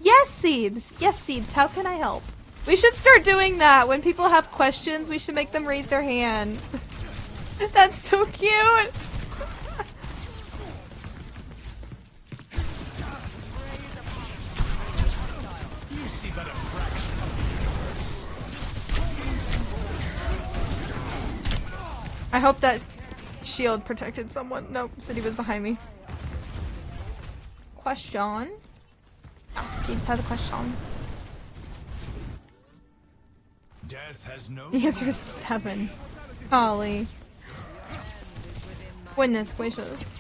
Yes, Siebes. Yes, Siebes. How can I help? We should start doing that. When people have questions, we should make them raise their hand. That's so cute. I hope that shield protected someone. Nope, City was behind me. Question. Oh, Siebes has a question. Death has no. The answer is 7. Golly. Goodness gracious.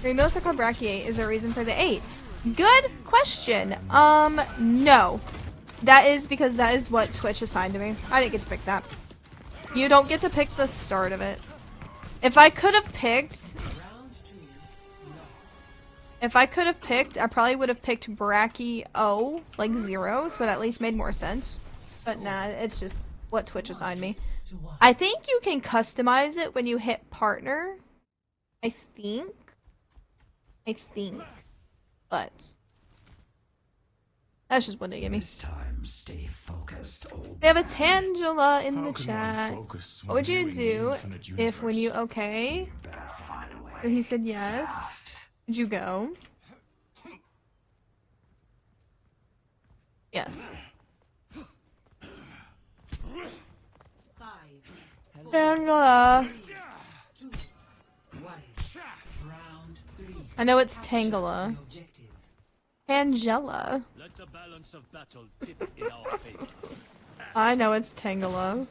Remotes are called Brachiojojo. Is there a reason for the 8? Good question. No. That is because that is what Twitch assigned to me. I didn't get to pick that. You don't get to pick the start of it. If I could have picked... I probably would have picked Brachiojojo, like 0, so it at least made more sense. But nah, it's just what Twitch assigned me. I think you can customize it when you hit partner. I think. But that's just what they give me. This time, stay focused, old They have a Tangela in the How can chat. one focus What would you when viewing do the infinite if when you universe? okay? better find a way. So he said yes. Did you go? Yes. Tangela. I know it's Tangela. Tangela. Let the balance of battle tip in our favor. I know it's Tangela.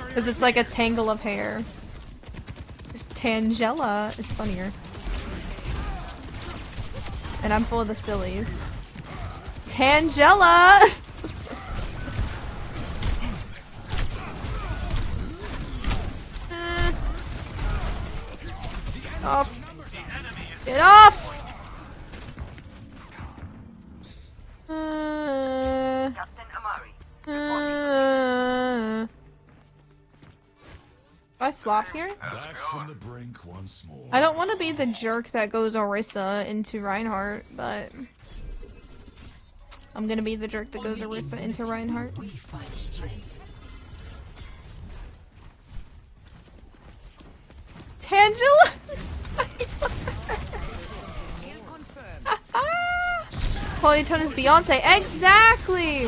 Because it's like a tangle of hair. It's Tangela is funnier. And I'm full of the sillies. Tangela! Off. Get off! Do I swap here? Back from the brink once more. I don't want to be the jerk that goes Orisa into Reinhardt, but I'm gonna be the jerk that goes Orisa into Reinhardt. We find strength. Tangela? Polytone is Beyonce. Exactly!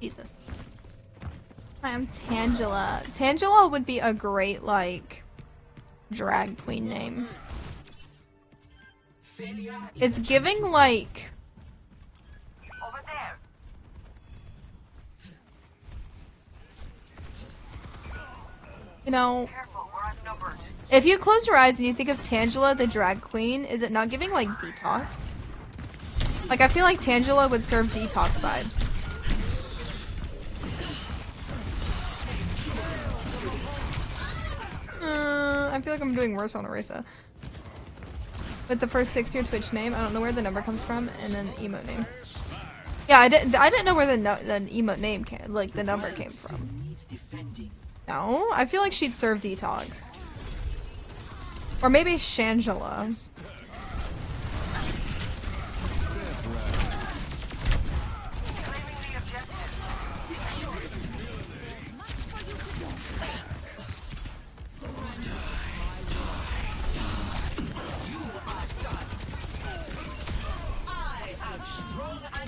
Jesus. Hi, I'm Tangela. Tangela would be a great, like, drag queen name. It's giving, like... Over there. You know, Careful, we're outnumbered. if you close your eyes and you think of Tangela, the drag queen, is it not giving, like, detox? Like, I feel like Tangela would serve detox vibes. I feel like I'm doing worse on Orisa. With the first 6 your Twitch name. I don't know where the number comes from, and then emote name. Yeah, I didn't know where the emote name came, like the number came from. No, I feel like she'd serve Detox. Or maybe Shangela.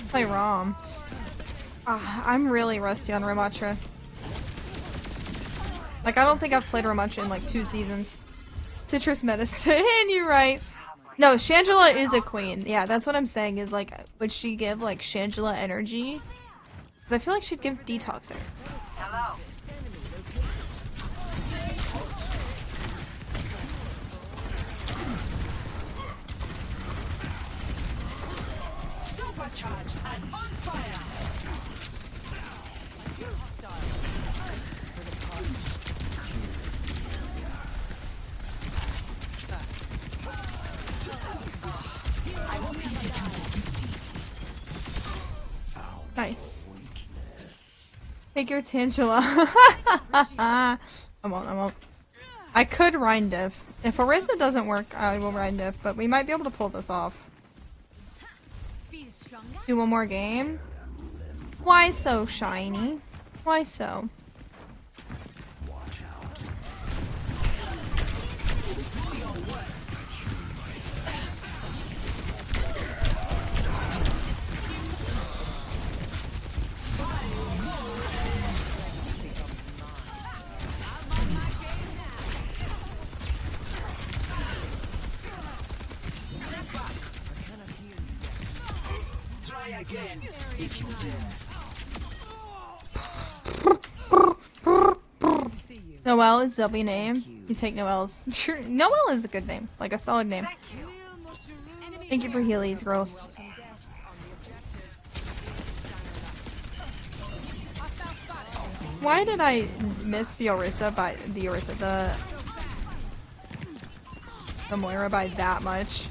Play ROM. I'm really rusty on Ramatra. Like, I don't think I've played Ramatra in like 2 seasons. Citrus medicine, you're right. No, Shangela is a queen. Yeah, that's what I'm saying is like, would she give like Shangela energy? But I feel like she'd give Detoxic. Hello. Supercharged and on fire. Nice. Take your Tangela. I won't. I could Rhine diff. If Orisa doesn't work, I will Rhine diff, but we might be able to pull this off. Do one more game? Why so shiny? Why so? Again, if you dare. Noelle is W name. You take Noelle's. Noelle is a good name. Like a solid name. Thank you for Heelys, girls. Why did I miss the Orisa by the Moira by that much?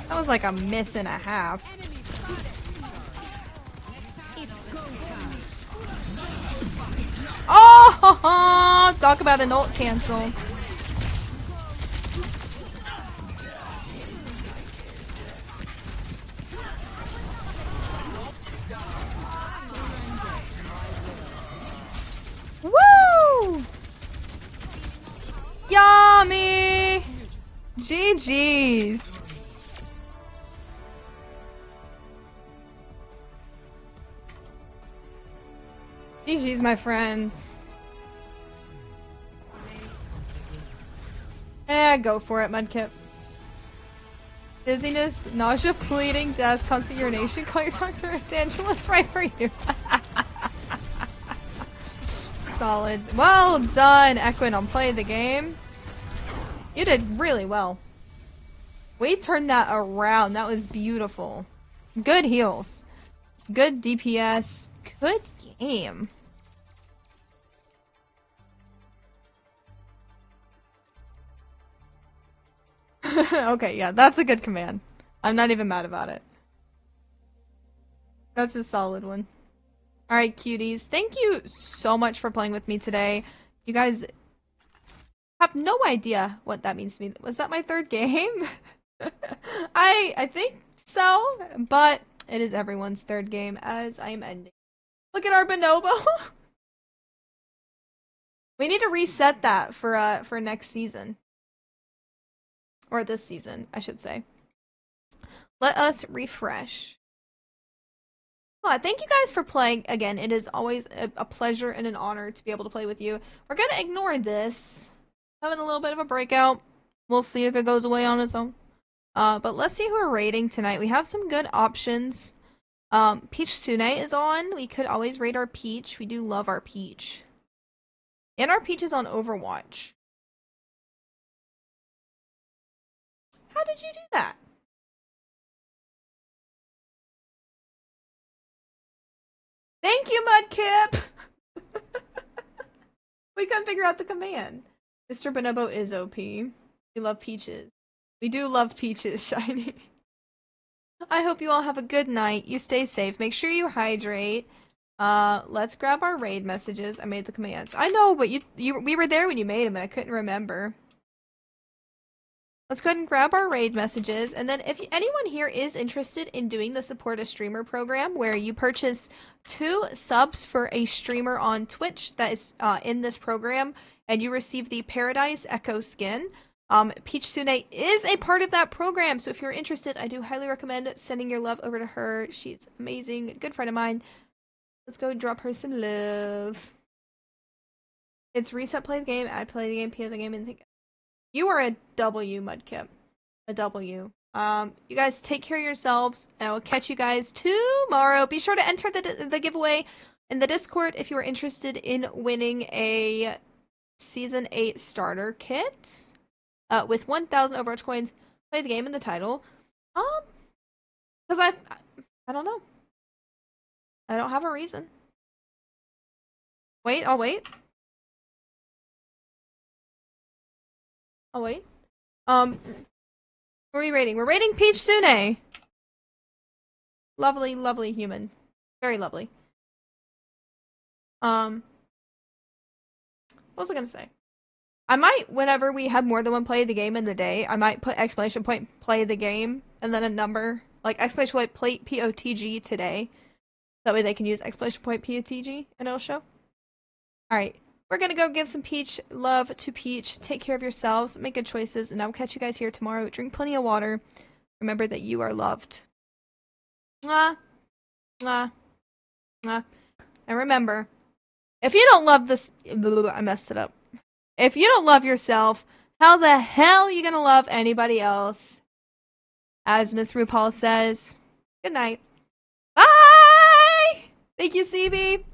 That was like a miss and a half. Oh, talk about an ult cancel. Woo! Yummy! GG's. GG's, my friends. Go for it, Mudkip. Dizziness, nausea, bleeding, death, constant urination. Call your doctor. Angela's right for you. Solid. Well done, Equin, on play the game. You did really well. We turned that around. That was beautiful. Good heals. Good DPS. Good game. Okay, yeah, that's a good command. I'm not even mad about it. That's a solid one. Alright, cuties. Thank you so much for playing with me today. You guys have no idea what that means to me. Was that my 3rd game? I think so, but it is everyone's 3rd game as I am ending. Look at our Bonobo! We need to reset that for next season. Or this season, I should say. Let us refresh. Well, thank you guys for playing. Again, it is always a pleasure and an honor to be able to play with you. We're gonna ignore this. Having a little bit of a breakout. We'll see if it goes away on its own. But let's see who we're raiding tonight. We have some good options. Peach Sune is on. We could always raid our Peach. We do love our Peach. And our Peach is on Overwatch. How did you do that? Thank you, Mudkip! We couldn't figure out the command. Mr. Bonobo is OP. We love Peaches. We do love Peaches shiny. I hope you all have a good night. You stay safe. Make sure you hydrate. Let's grab our raid messages. I made the commands. I know, but we were there when you made them and I couldn't remember. Let's go ahead and grab our raid messages, and then if anyone here is interested in doing the Support a Streamer program, where you purchase 2 subs for a streamer on Twitch that is in this program, and you receive the Paradise Echo skin, Peach Sune is a part of that program, so if you're interested, I do highly recommend sending your love over to her. She's amazing, a good friend of mine. Let's go drop her some love. It's reset, play the game, add play the game, play the game, and think. You are a W, Mudkip. A W. You guys take care of yourselves, and I will catch you guys tomorrow. Be sure to enter the giveaway in the Discord if you are interested in winning a Season 8 starter kit with 1,000 Overwatch coins. Play the game in the title. Because I don't know. I don't have a reason. Wait, I'll wait. Oh wait. Who are we rating? We're rating Peach Sune. Lovely, lovely human. Very lovely. What was I gonna say? I might, whenever we have more than one play the game in the day, I might put exclamation point play the game and then a number. Like exclamation point play POTG today. That way they can use exclamation point POTG and it'll show. Alright. We're gonna go give some Peach love to Peach. Take care of yourselves, make good choices, and I will catch you guys here tomorrow. Drink plenty of water. Remember that you are loved. Mwah. Mwah. Mwah. And remember, if you don't love this... I messed it up. If you don't love yourself, how the hell are you gonna love anybody else? As Miss RuPaul says, good night. Bye! Thank you, CB.